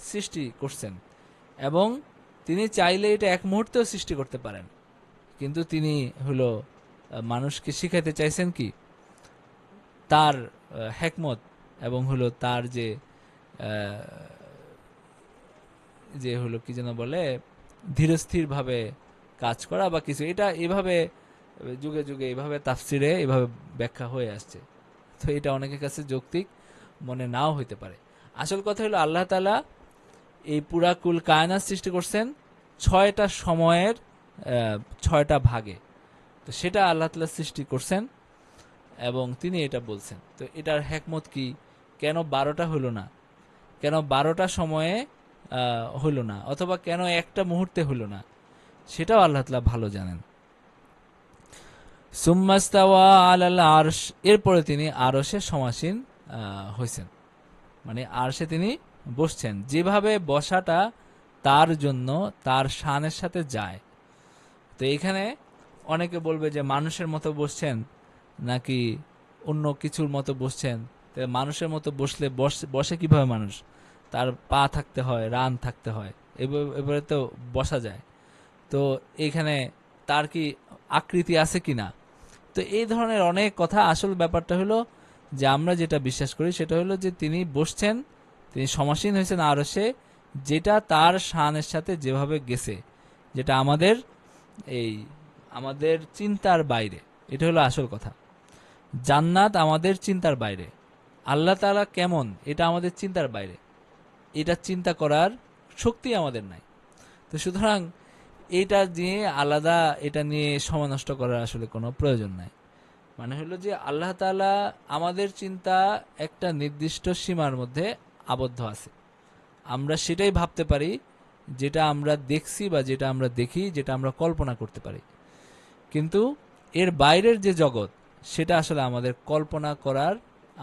সৃষ্টি করছেন। এবং তিনি চাইলে এটা এক মুহূর্তেও সৃষ্টি করতে পারেন, কিন্তু তিনি হলো মানুষকে শিখাতে চাইছেন কি তার হেকমত এবং হলো তার আহ, যে হলো কি যেন বলে ধীরস্থির ভাবে কাজ করা বা কিছু, এটা এভাবে যুগে যুগে এভাবে তাফসিরে এভাবে ব্যাখ্যা হয়ে আসছে। তো এটা অনেকের কাছে যৌক্তিক মনে নাও হইতে পারে। আসল কথা হলো আল্লাহ তাআলা এই পুরা কুল কায়নাত সৃষ্টি করছেন 6টা সময়ের 6টা ভাগে। তো সেটা আল্লাহ তাআলা সৃষ্টি করছেন এবং তিনি এটা বলছেন। তো এটার হেকমত কি, কেন 12টা হলো না, কেন 12টা সময়ে হলো না, অথবা কেন একটা মুহূর্তে হলো না, সেটাও আল্লাহ তাআলা ভালো জানেন। সুম্মাস্তাওয়া আলাল আরশ, এরপরে তিনি আরশে সমাসীন হয়েছেন, মানে আরশে তিনি বসছেন। যেভাবে বসাটা তার জন্য তার শানের সাথে যায়। তো এখানে অনেকে বলবে যে মানুষের মতো বসছেন নাকি অন্য কিছুর মতো বসছেন। তো মানুষের মতো বসলে বসে কিভাবে মানুষ, তার পা থাকতে হয়, রান থাকতে হয়, এবারে তো বসা যায়। তো এখানে তার কি আকৃতি আছে কিনা, তো এই ধরনের অনেক কথা। আসল ব্যাপারটা হলো যে আমরা যেটা বিশ্বাস করি সেটা হলো যে তিনি বসছেন, তিনি সমাসীন হয়েছেন আরশে, যেটা তার শানের সাথে যেভাবে গেছে, যেটা এই আমাদের চিন্তার বাইরে। এটা হলো আসল কথা। জান্নাত আমাদের চিন্তার বাইরে, আল্লাহ তাআলা কেমন এটা আমাদের চিন্তার বাইরে, এটা চিন্তা করার শক্তি আমাদের নাই। তো সুতরাং এটা নিয়ে আলাদা, এটা নিয়ে সময় নষ্ট করার আসলে কোনো প্রয়োজন নাই। মানে হলো যে আল্লাহ তাআলা আমাদের চিন্তা একটা নির্দিষ্ট সীমার মধ্যে আবদ্ধ আছে। আমরা সেটাই ভাবতে পারি যেটা আমরা দেখছি বা যেটা আমরা দেখি, যেটা আমরা কল্পনা করতে পারি। কিন্তু এর বাইরের যে জগৎ, সেটা আসলে আমাদের কল্পনা করার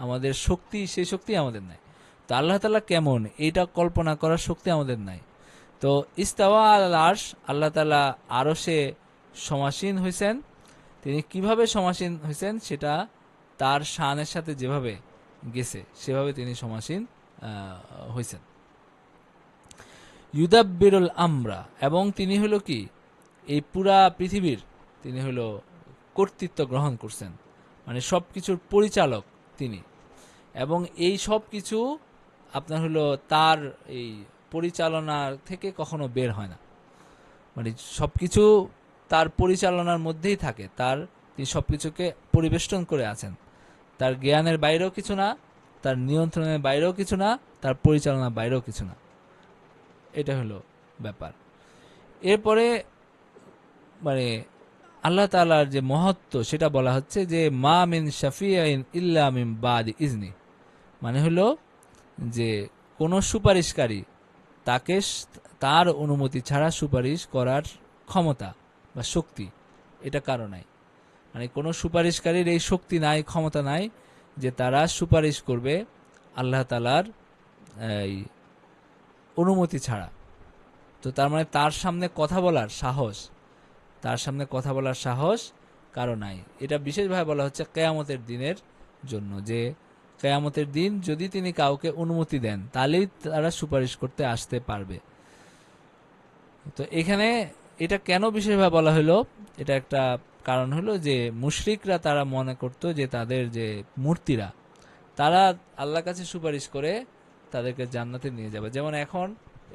আমাদের শক্তি, সেই শক্তি আমাদের নাই। তো আল্লাহ তাআলা কেমন এটা কল্পনা করার শক্তি আমাদের নাই। তো ইস্তাওয়া আল আরশ, আল্লাহ তাআলা আরশে সমাসীন হয়েছেন। তিনি কিভাবে সমাসীন হয়েছেন সেটা তার শানের সাথে যেভাবে গেছে সেভাবে তিনি সমাসীন হয়েছেন। ইউদাব্বিরুল আমরা, এবং তিনি হলো কি এই পুরা পৃথিবীর তিনি হলো কর্তৃত্ব গ্রহণ করছেন, মানে সবকিছুর পরিচালক তিনি। এবং এই সব কিছু আপনার হলো তার এই পরিচালনার থেকে কখনো বের হয় না, মানে সবকিছু তার পরিচালনার মধ্যেই থাকে। তিনি সবকিছুকে পরিবেষ্টন করে আছেন। তার জ্ঞানের বাইরেও কিছু না, তার নিয়ন্ত্রণের বাইরেও কিছু না, তার পরিচালনার বাইরেও কিছু না। এটা হলো ব্যাপার। এরপরে মানে আল্লাহ তাআলার যে মহত্ব সেটা বলা হচ্ছে যে মা মিন শাফিঈন ইল্লা মিন বাদি ইজনি, মানে হলো যে কোনো সুপারিশকারী তাকে তার অনুমতি ছাড়া সুপারিশ করার ক্ষমতা বা শক্তি এটা কারো নাই। মানে কোনো সুপারিশকারীর এই শক্তি নাই, ক্ষমতা নাই যে তারা সুপারিশ করবে আল্লাহ তাআলার এই অনুমতি ছাড়া। তো তার মানে তার সামনে কথা বলার সাহস, তার সামনে কথা বলার সাহস কারো নাই। এটা বিশেষভাবে বলা হচ্ছে কিয়ামতের দিনের জন্য, যে কিয়ামতের দিন যদি তিনি কাউকে অনুমতি দেন তাহলেই তারা সুপারিশ করতে আসতে পারবে। তো এখানে এটা কেন বিশেষভাবে বলা হলো, এটা একটা কারণ হলো যে মুশরিকরা তারা মনে করত যে তাদের যে মূর্তিরা তারা আল্লাহর কাছে সুপারিশ করে তাদেরকে জান্নাতে নিয়ে যাবে। যেমন এখন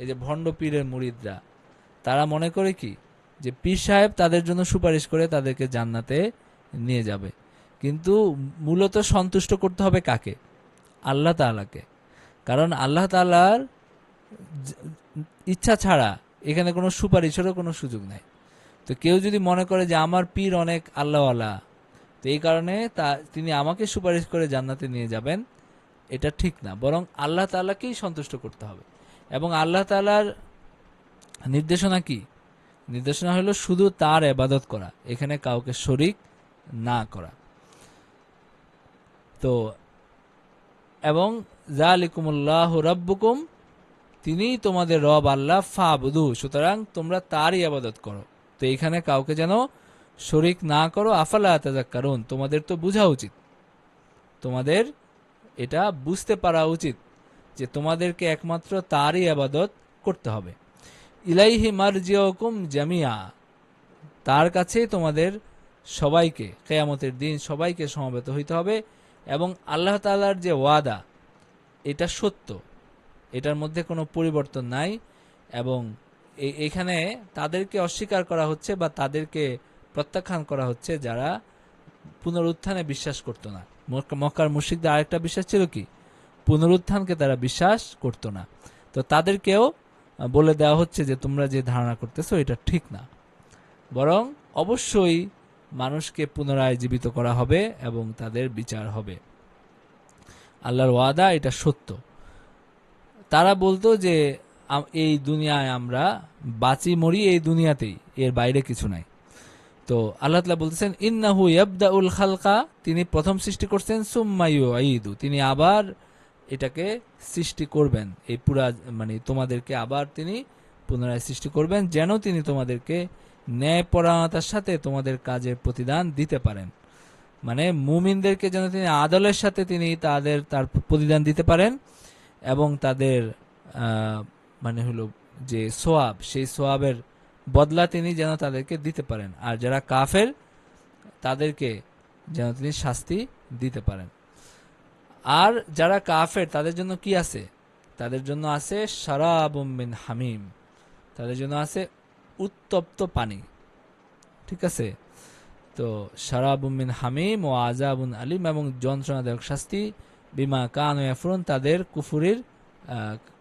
এই যে ভণ্ড পীরের মুরিদরা তারা মনে করে কি যে পীর সাহেব তাদের জন্য সুপারিশ করে তাদেরকে জান্নাতে নিয়ে যাবে। কিন্তু মূলত সন্তুষ্ট করতে হবে কাকে? আল্লাহ তাআলাকে। কারণ আল্লাহ তাআলার ইচ্ছা ছাড়া এখানে কোনো সুপারিশেরও কোনো সুযোগ নাই। তো কেউ যদি মনে করে যে আমার পীর অনেক আল্লাহওয়ালা, তো এই কারণে তিনি আমাকে সুপারিশ করে জান্নাতে নিয়ে যাবেন, এটা ঠিক না। বরং আল্লাহ তাআলাকেই সন্তুষ্ট করতে হবে। এবং আল্লাহ তাআলার নির্দেশনা কি? নির্দেশনা হলো শুধু তার ইবাদত করা, এখানে কাউকে শরীক না করা। তো এবং যালিকুমুল্লাহু রাব্বুকুম, তিনিই তোমাদের রব আল্লাহ, ফাবুদু, সুতরাং তোমরা তারই ইবাদত করো। তো এখানে কাউকে যেন শরিক না করো। আফালা তাযাক্কারুন, তোমাদের তো বোঝা উচিত, তোমাদের এটা বুঝতে পারা উচিত যে তোমাদেরকে একমাত্র তারই ইবাদত করতে হবে। ইলাইহি মারজিউকুম জামিয়া, তার কাছেই তোমাদের সবাইকে কিয়ামতের দিন সবাইকে সমবেত হইতে হবে। এবং আল্লাহ তাআলার যে ওয়াদা, এটা সত্য, এটার মধ্যে কোনো পরিবর্তন নাই। এবং এখানে তাদেরকে অস্বীকার করা হচ্ছে বা তাদেরকে প্রত্যাখ্যান করা হচ্ছে যারা পুনরুত্থানে বিশ্বাস করতো না। মক্কার মুশরিকদের আরেকটা বিশ্বাস ছিল কি, পুনরুত্থানকে তারা বিশ্বাস করতো না। তো তাদেরকেও বলে দেওয়া হচ্ছে যে তোমরা যে ধারণা করতেছো এটা ঠিক না, বরং অবশ্যই মানুষকে পুনরায় জীবিত করা হবে এবং তাদের বিচার হবে। আল্লাহর ওয়াদা এটা সত্য। তারা বলতো যে এই দুনিয়ায় আমরা বাঁচি মরি এই দুনিয়াতেই, এর বাইরে কিছু নাই। তো আল্লাহ তাআলা বলতেছেন ইন্নাহু ইয়াবদাউল খালকা, তিনি প্রথম সৃষ্টি করছেন, সুম্মা ইউঈদু, তিনি আবার এটাকে সৃষ্টি করবেন, এই পুরা মানে তোমাদেরকে আবার তিনি পুনরায় সৃষ্টি করবেন, যেন তিনি তোমাদেরকে ন্যায়পরায়ণতার সাথে তোমাদের কাজের প্রতিদান দিতে পারেন। মানে মুমিনদেরকে যেন তিনি আদলের সাথে তিনি তার প্রতিদান দিতে পারেন এবং তাদের মানে হলো যে সোয়াব, সেই সোয়াবের বদলা তিনি যেন তাদেরকে দিতে পারেন। আর যারা কাফের তাদেরকে যেন তিনি শাস্তি দিতে পারেন। আর যারা কাফের তাদের জন্য কি আছে? তাদের জন্য আছে শারাবুম মিন হামিম, তাদের জন্য আছে উত্তপ্ত পানি। ঠিক আছে? তো শারাবুম মিন হামিম ও আযাবুন আলিম, এবং যন্ত্রণাদায়ক শাস্তি, বিমা কানু ইয়াফরুন, তাদের কুফুরির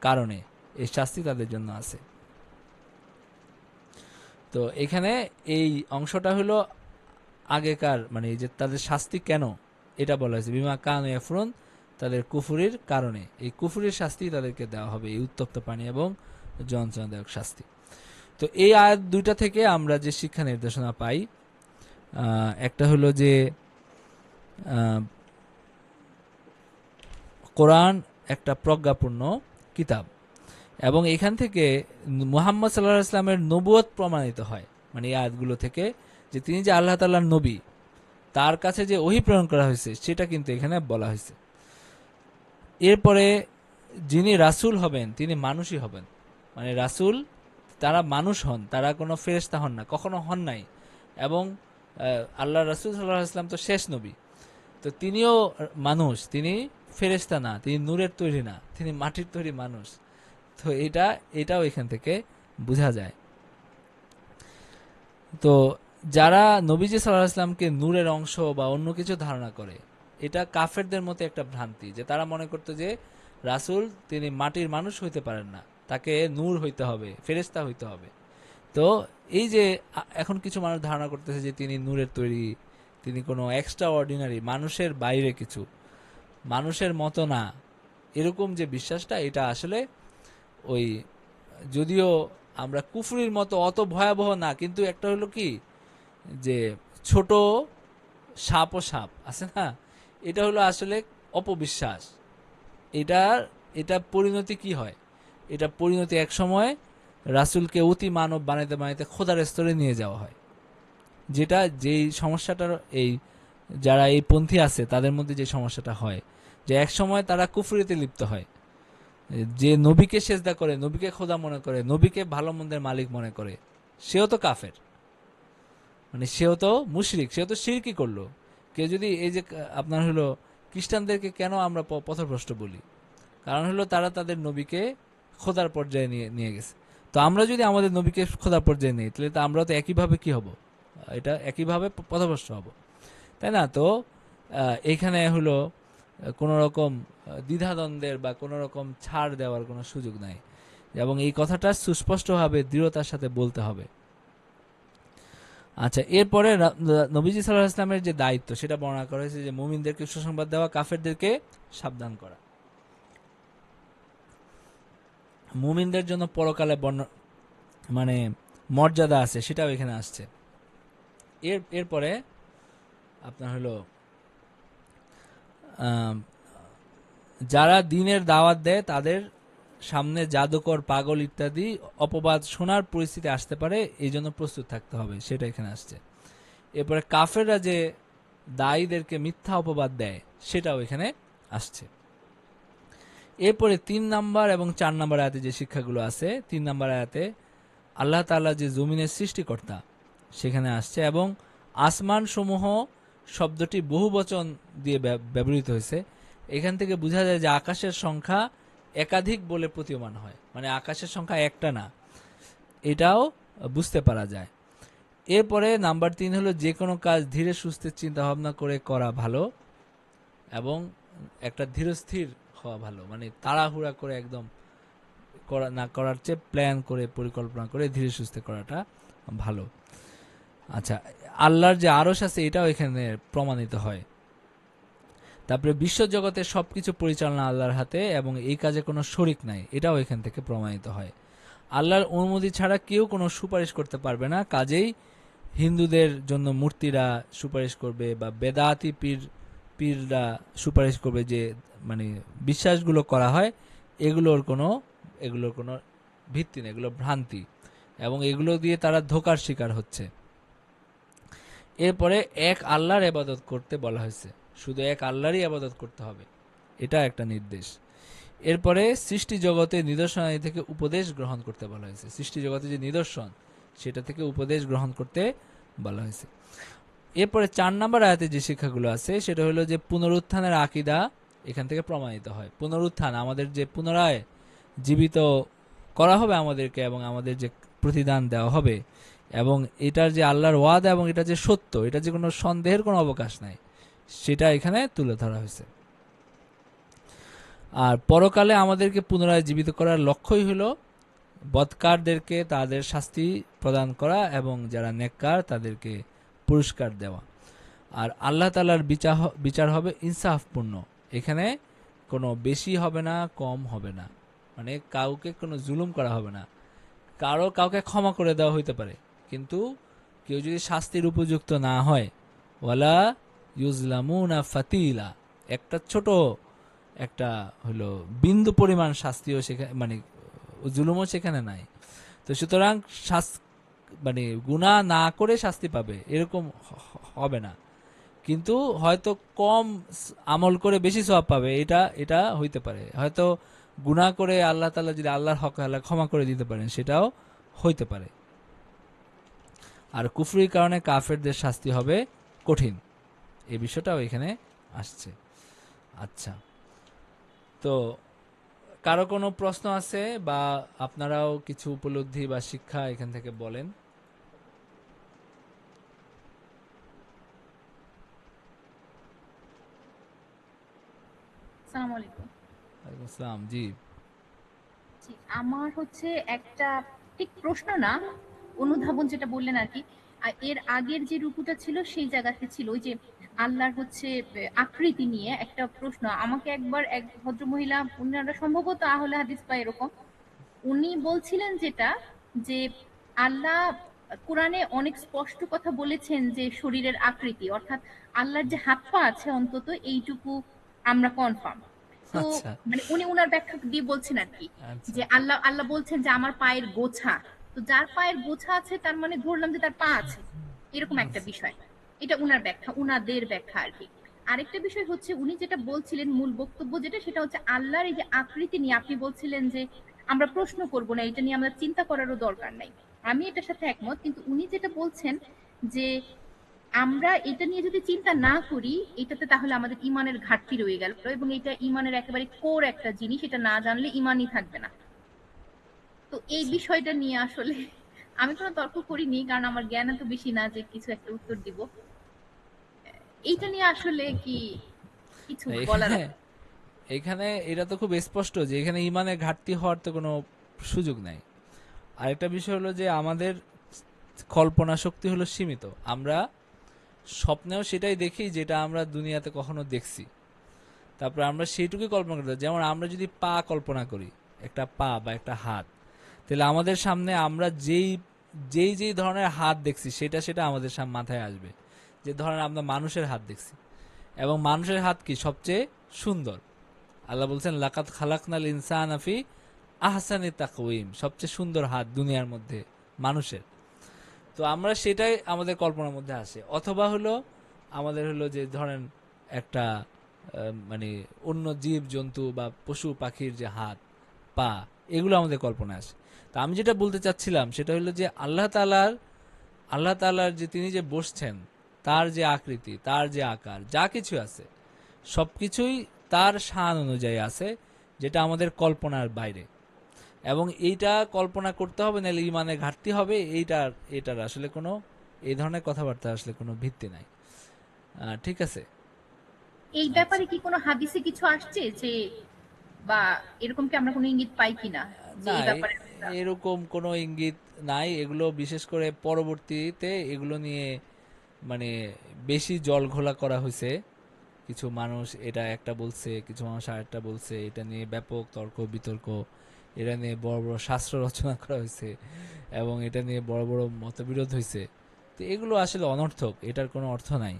কারণে এই শাস্তি তাদের জন্য আছে। তো এখানে এই অংশটা হলো আগেকার, মানে এই যে তাদের শাস্তি কেন এটা বলা হয়েছে, বিমা কানু ইয়াফরুন, তাদের কুফুরির কারণে এই কুফুরির শাস্তি তাদেরকে দেওয়া হবে, এই উত্তপ্ত পানি এবং যন্ত্রণাদায়ক শাস্তি। তো এই আয়াত দুইটা থেকে আমরা যে শিক্ষা নির্দেশনা পাই, একটা হলো যে কোরআন একটা প্রজ্ঞাপূর্ণ কিতাব, এবং এখান থেকে মুহাম্মদ সাল্লাল্লাহু আলাইহি ওয়াসাল্লামের নবুয়ত প্রমাণিত হয়। মানে এই আয়াতগুলো থেকে যে তিনি যে আল্লাহ তাআলার নবী, তার কাছে যে ওহী প্রেরণ করা হয়েছে সেটা কিন্তু এখানে বলা হয়েছে। এরপরে যিনি রাসূল হবেন তিনি মানুষই হবেন, মানে রাসূল তারা মানুষ হন, তারা কোনো ফেরেশতা হন না, কখনো হন নাই। এবং আল্লাহ রাসূল সাল্লাল্লাহু আলাইহি ওয়াসাল্লাম তো শেষ নবী, তো তিনিও মানুষ, তিনি ফেরেশতা না, তিনি নূরের তৈরি না, তিনি মাটির তৈরি মানুষ। তো এটাও এখান থেকে বোঝা যায়। তো যারা নবীজি সাল্লাল্লাহু আলাইহি ওয়াসাল্লামকে নূরের অংশ বা অন্য কিছু ধারণা করে, এটা কাফেরদের মতো একটা ভ্রান্তি, যে তারা মনে করতো যে রাসূল তিনি মাটির মানুষ হইতে পারেন না, তাকে নূর হইতে হবে, ফেরেশতা হইতে হবে। তো এই যে এখন কিছু মানুষ ধারণা করতেছে যে তিনি নূরের তৈরি, তিনি কোনো এক্সট্রা অর্ডিনারি, মানুষের বাইরে কিছু, মানুষের মতো না, এরকম যে বিশ্বাসটা, এটা আসলে ওই, যদিও আমরা কুফরির মতো অত ভয়াবহ না, কিন্তু একটা হলো কি যে ছোট সাপ ও সাপ আছে না, এটা হলো আসলে অপবিশ্বাস। এটা পরিণতি কি হয়, এটা পরিণতি এক সময় রাসূলকে অতি মানব বানাইতে বানাইতে খোদার স্তরে নিয়ে যাওয়া হয়, যেটা যেই সমস্যাটার এই যারা এই পন্থী আছে তাদের মধ্যে যে সমস্যাটা হয়, যে এক সময় তারা কুফরিতে লিপ্ত হয়, যে নবীকে সেজদা করে, নবীকে খোদা মনে করে, নবীকে ভালো মন্দের মালিক মনে করে, সেও তো কাফের, মানে সেও তো মুশরিক, সেও তো শিরকি করলো। কেউ যদি এই যে আপনার হলো খ্রিস্টানদেরকে কেন আমরা পথভ্রষ্ট বলি, কারণ হলো তারা তাদের নবীকে খোদার পর্যায়ে নিয়ে নিয়ে গেছে। তো আমরা যদি আমাদের নবীকে খোদার পর্যায়ে নিই, তাহলে তো আমরা তো একইভাবে কি হব, এটা একইভাবে পথভ্রষ্ট হব, তাই না? তো এইখানে হলো কোনো রকম দ্বিধাদ্বন্দ্বের বা কোনো রকম ছাড় দেওয়ার কোনো সুযোগ নাই, এবং এই কথাটা সুস্পষ্টভাবে দৃঢ়তার সাথে বলতে হবে। আচ্ছা, এরপরে নবীজি সাল্লাল্লাহু আলাইহি ওয়াসাল্লামের যে দায়িত্ব সেটা বর্ণনা করা হয়েছে, যে মুমিনদেরকে সুসংবাদ দেওয়া, কাফেরদেরকে সাবধান করা। মুমিনদের জন্য পরকালে মানে মর্যাদা আছে, সেটাও এখানে আসছে। এরপরে আপনার হলো আহ, যারা দিনের দাওয়াত দেয় তাদের সামনে জাদুকর, পাগল ইত্যাদি অপবাদ শোনার পরিস্থিতি আসতে পারে, এই জন্য প্রস্তুত থাকতে হবে, সেটা এখানে আসছে। এরপরে কাফেররা যে দায়ীদেরকে মিথ্যা অপবাদ দেয় সেটাও এখানে আসছে। এরপরে 3 নাম্বার এবং 4 নাম্বার আয়াতে যে শিক্ষাগুলো আছে, 3 নাম্বার আয়াতে আল্লাহ তাআলা যে জমিনের সৃষ্টিকর্তা সেখানে আসছে, এবং আসমান সমূহ শব্দটি বহু বচন দিয়ে ব্যবহৃত হয়েছে। এখান থেকে বোঝা যায় যে আকাশের সংখ্যা একাধিক বলে প্রতীয়মান হয়, মানে আকাশের সংখ্যা একটা না, এটাও বুঝতে পারা যায়। এরপরে নাম্বার 3 হলো যে কোনো কাজ ধীরে সুস্থে চিন্তা ভাবনা করে করা ভালো, এবং একটা ধীরস্থির হওয়া ভালো, মানে তাড়াহুড়া করে একদম করা না করার চেয়ে প্ল্যান করে পরিকল্পনা করে ধীরে সুস্থে করাটা ভালো। আচ্ছা, আল্লাহর যে আরশ আছে এটাও এখানে প্রমাণিত হয়। তারপরে বিশ্বজগতের সবকিছু পরিচালনা আল্লাহর হাতে এবং এই কাজে কোনো শরিক নাই, এটাও এখান থেকে প্রমাণিত হয়। আল্লাহর অনুমতি ছাড়া কেউ কোনো সুপারিশ করতে পারবে না, কাজেই হিন্দুদের জন্য মূর্তিরা সুপারিশ করবে বা বেদাতি পীররা সুপারিশ করবে, যে মানে বিশ্বাসগুলো করা হয় এগুলোর কোনো ভিত্তি নেই, এগুলো ভ্রান্তি, এবং এগুলো দিয়ে তারা ধোঁকার শিকার হচ্ছে। এরপরে এক আল্লাহর ইবাদত করতে বলা হয়েছে, শুধু এক আল্লাহরই ইবাদত করতে হবে, এটা একটা নির্দেশ। এরপরে সৃষ্টি জগতে নিদর্শনাদি থেকে উপদেশ গ্রহণ করতে বলা হয়েছে, সৃষ্টি জগতে যে নিদর্শন সেটা থেকে উপদেশ গ্রহণ করতে বলা হয়েছে। এরপরে 4 নাম্বার আয়াতে যে শিক্ষাগুলো আছে সেটা হলো যে পুনরুত্থানের আকীদা এখান থেকে প্রমাণিত হয়। পুনরুত্থান, আমাদের যে পুনরায় জীবিত করা হবে আমাদেরকে এবং আমাদের যে প্রতিদান দেওয়া হবে, এবং এটার যে আল্লাহর ওয়াদা এবং এটা যে সত্য, এটা যে কোনো সন্দেহের কোনো অবকাশ নাই, সেটা এখানে তুলে ধরা হয়েছে। আর পরকালে আমাদেরকে পুনরায় জীবিত করার লক্ষ্যই হলো বদকারদেরকে তাদের শাস্তি প্রদান করা এবং যারা নেককার তাদেরকে পুরস্কার দেওয়া। আর আল্লাহ তাআলার বিচার হবে ইনসাফপূর্ণ, এখানে কোনো বেশি হবে না, কম হবে না, মানে কাউকে কোনো জুলুম করা হবে না। কাউকে ক্ষমা করে দেওয়া হইতে পারে, কিন্তু কেউ যদি শাস্তির উপযুক্ত না হয়, ওয়ালা ইউজলামুনা ফাতিলা, একটা ছোট একটা হলো বিন্দু পরিমাণ শাস্তিও সেখানে, মানে জুলুমও সেখানে নাই। তো সুতরাং মানে গুনাহ না করে শাস্তি পাবে এরকম হবে না, কিন্তু হয়তো কম আমল করে বেশি সওয়াব পাবে, এটা এটা হইতে পারে। হয়তো গুনাহ করে আল্লাহ তাআলা যদি আল্লাহর হক আল্লাহ ক্ষমা করে দিতে পারেন, সেটাও হইতে পারে। আর কুফরির কারণে কাফেরদের শাস্তি হবে কঠিন, এই বিষয়টাও এখানে আসছে। আচ্ছা, তো কারো কোনো প্রশ্ন আছে বা আপনারাও কিছু উপলব্ধি বা শিক্ষা এখান থেকে বলেন। আসসালামু আলাইকুম। ওয়ালাইকুম আসসালাম। জি, জি, আমার হচ্ছে একটা ঠিক প্রশ্ন না, অনুধাবন যেটা বললেন আর কি। এর আগের যে রুকুটা ছিল সেই জায়গাতে ছিল ওই যে আল্লাহর হচ্ছে আকৃতি নিয়ে একটা প্রশ্ন। আমাকে একবার এক ভদ্রমহিলা, উনারা সম্ভবত আহলে হাদিস বা এরকম, উনি বলছিলেন যেটা, যে আল্লাহ কোরআনে অনেক স্পষ্ট কথা বলেছেন যে শরীরের আকৃতি, অর্থাৎ আল্লাহর যে হাত পা আছে অন্তত এইটুকু আমরা কনফার্ম। তো আচ্ছা মানে উনি উনার ব্যাখ্যা দিয়ে বলছেন আর কি, আচ্ছা যে আল্লাহ আল্লাহ বলছেন যে আমার পায়ের গোছা। তো যার পায়ের গোছা আছে তার মানে ধরলাম যে তার পা আছে, এরকম একটা আচ্ছা বিষয়। এটা উনার ব্যাখ্যা, উনাদের ব্যাখ্যা আর কি। আরেকটা বিষয় হচ্ছে উনি যেটা বলছিলেন, মূল বক্তব্য যেটা, সেটা হচ্ছে আল্লাহর এই যে আকৃতি নিয়ে আপনি বলছিলেন যে আমরা প্রশ্ন করব না, এটা নিয়ে আমরা চিন্তা করারও দরকার নাই। আমি এটার সাথে একমত, কিন্তু উনি যেটা বলছেন যে আমরা এটা নিয়ে যদি চিন্তা না করি, এটাতে তাহলে আমাদের ইমানের ঘাটতি রয়ে গেল, এবং এটা ইমানের একেবারে কোর একটা জিনিস, এটা না জানলে ইমানই থাকবে না। তো এই আচ্ছা। বিষয়টা নিয়ে আসলে আমি কোনো তর্ক করিনি, কারণ আমার জ্ঞান এত বেশি না যে কিছু একটা উত্তর দিব। আচ্ছা। এইটা নিয়ে আসলে কি কিছু বলার এখানে আছে? এখানে এটা তো খুব স্পষ্ট যে এখানে ইমানের ঘাটতি হওয়ার তো কোনো সুযোগ নাই। আরেকটা বিষয় হলো যে আমাদের কল্পনা শক্তি হলো সীমিত, আমরা স্বপ্নেও সেটাই দেখি যেটা আমরা দুনিয়াতে কখনো দেখছি, তারপর আমরা সেইটুকুই কল্পনা করতে। যেমন আমরা যদি পা কল্পনা করি, একটা পা বা একটা হাত, তাহলে আমাদের সামনে আমরা যেই যেই যেই ধরনের হাত দেখছি সেটা সেটা আমাদের সামনে মাথায় আসবে, যে ধরনের আমরা মানুষের হাত দেখছি। এবং মানুষের হাত কি সবচেয়ে সুন্দর। আল্লাহ বলছেন লাকাত খালাকনাল ইনসানা ফি আহসানি তাকওয়িম, সবচেয়ে সুন্দর হাত দুনিয়ার মধ্যে মানুষের। তো আমরা সেটাই আমাদের কল্পনার মধ্যে আসে, অথবা হলো আমাদের হলো যে ধরেন একটা মানে অন্য জীব জন্তু বা পশু পাখির যে হাত পা, এগুলো আমাদের কল্পনায় আসে। তা আমি যেটা বলতে চাচ্ছিলাম সেটা হলো যে আল্লাহ তাআলার যে তিনি যে বসছেন, তার যে আকৃতি, তার যে আকার, যা কিছু আছে সবকিছুই তার শান অনুযায়ী আছে, যেটা আমাদের কল্পনার বাইরে। এবং এইটা কল্পনা করতে হবে, নাহলে ইমানে ঘাটতি হবে। এটার আসলে কোনো এই ধরনের কথাবার্তা আসলে কোনো ভিত্তি নাই। ঠিক আছে। এই আচ্ছা, ব্যাপারে কি কোনো হাদিসে কিছু আসছে যে, বা এরকম কি আমরা কোনো ইঙ্গিত পাই কিনা যে না, এই ব্যাপারে আমরা? এরকম কোনো ইঙ্গিত নাই। এগুলো বিশেষ করে পরবর্তীতে এগুলো নিয়ে মানে বেশি জল ঘোলা করা হয়েছে। কিছু মানুষ এটা একটা বলছে, কিছু মানুষ আরেকটা বলছে, এটা নিয়ে ব্যাপক তর্ক বিতর্ক, এটা নিয়ে বড় বড় শাস্ত্র রচনা করা হয়েছে এবং এটা নিয়ে বড় বড় মতবিরোধ হয়েছে। তো এগুলো আসলে অনর্থক, এটার কোনো অর্থ নাই।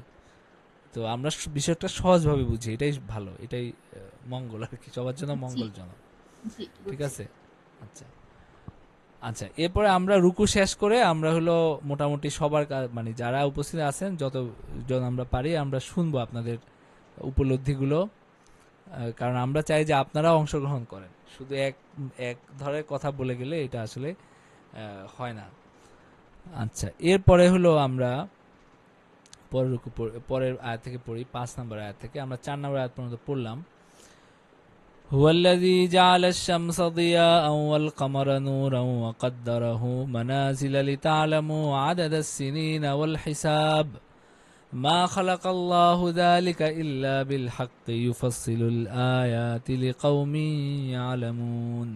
তো আমরা বিষয়টা সহজভাবে বুঝি, এটাই ভালো, এটাই মঙ্গল আর কি, সবার জন্য জি, মঙ্গলজনক। জি, ঠিক বুঝছি। আছে। আচ্ছা, আচ্ছা, এরপরে আমরা রুকু শেষ করে আমরা হলো মোটামুটি সবার মানে যারা উপস্থিত আছেন যতজন আমরা পারি আমরা শুনবো আপনাদের উপলব্ধিগুলো। কারণ আমরা চাই যে আপনারাও অংশগ্রহণ করেন। শুধু এক এক ধরনের কথা বলে গেলে এটা আসলে হয় না। আচ্ছা, এরপরে হলো আমরা পরের আয়াত থেকে পড়ি, 5 নম্বর আয়াত থেকে আমরা 4 নম্বর আয়াত পর্যন্ত পড়লাম। هو الذي جعل الشمس ضياء والقمر نورا وقدره منازل لتعلموا عدد السنين والحساب ما خلق الله ذلك إلا بالحق يفصل الآيات لقوم يعلمون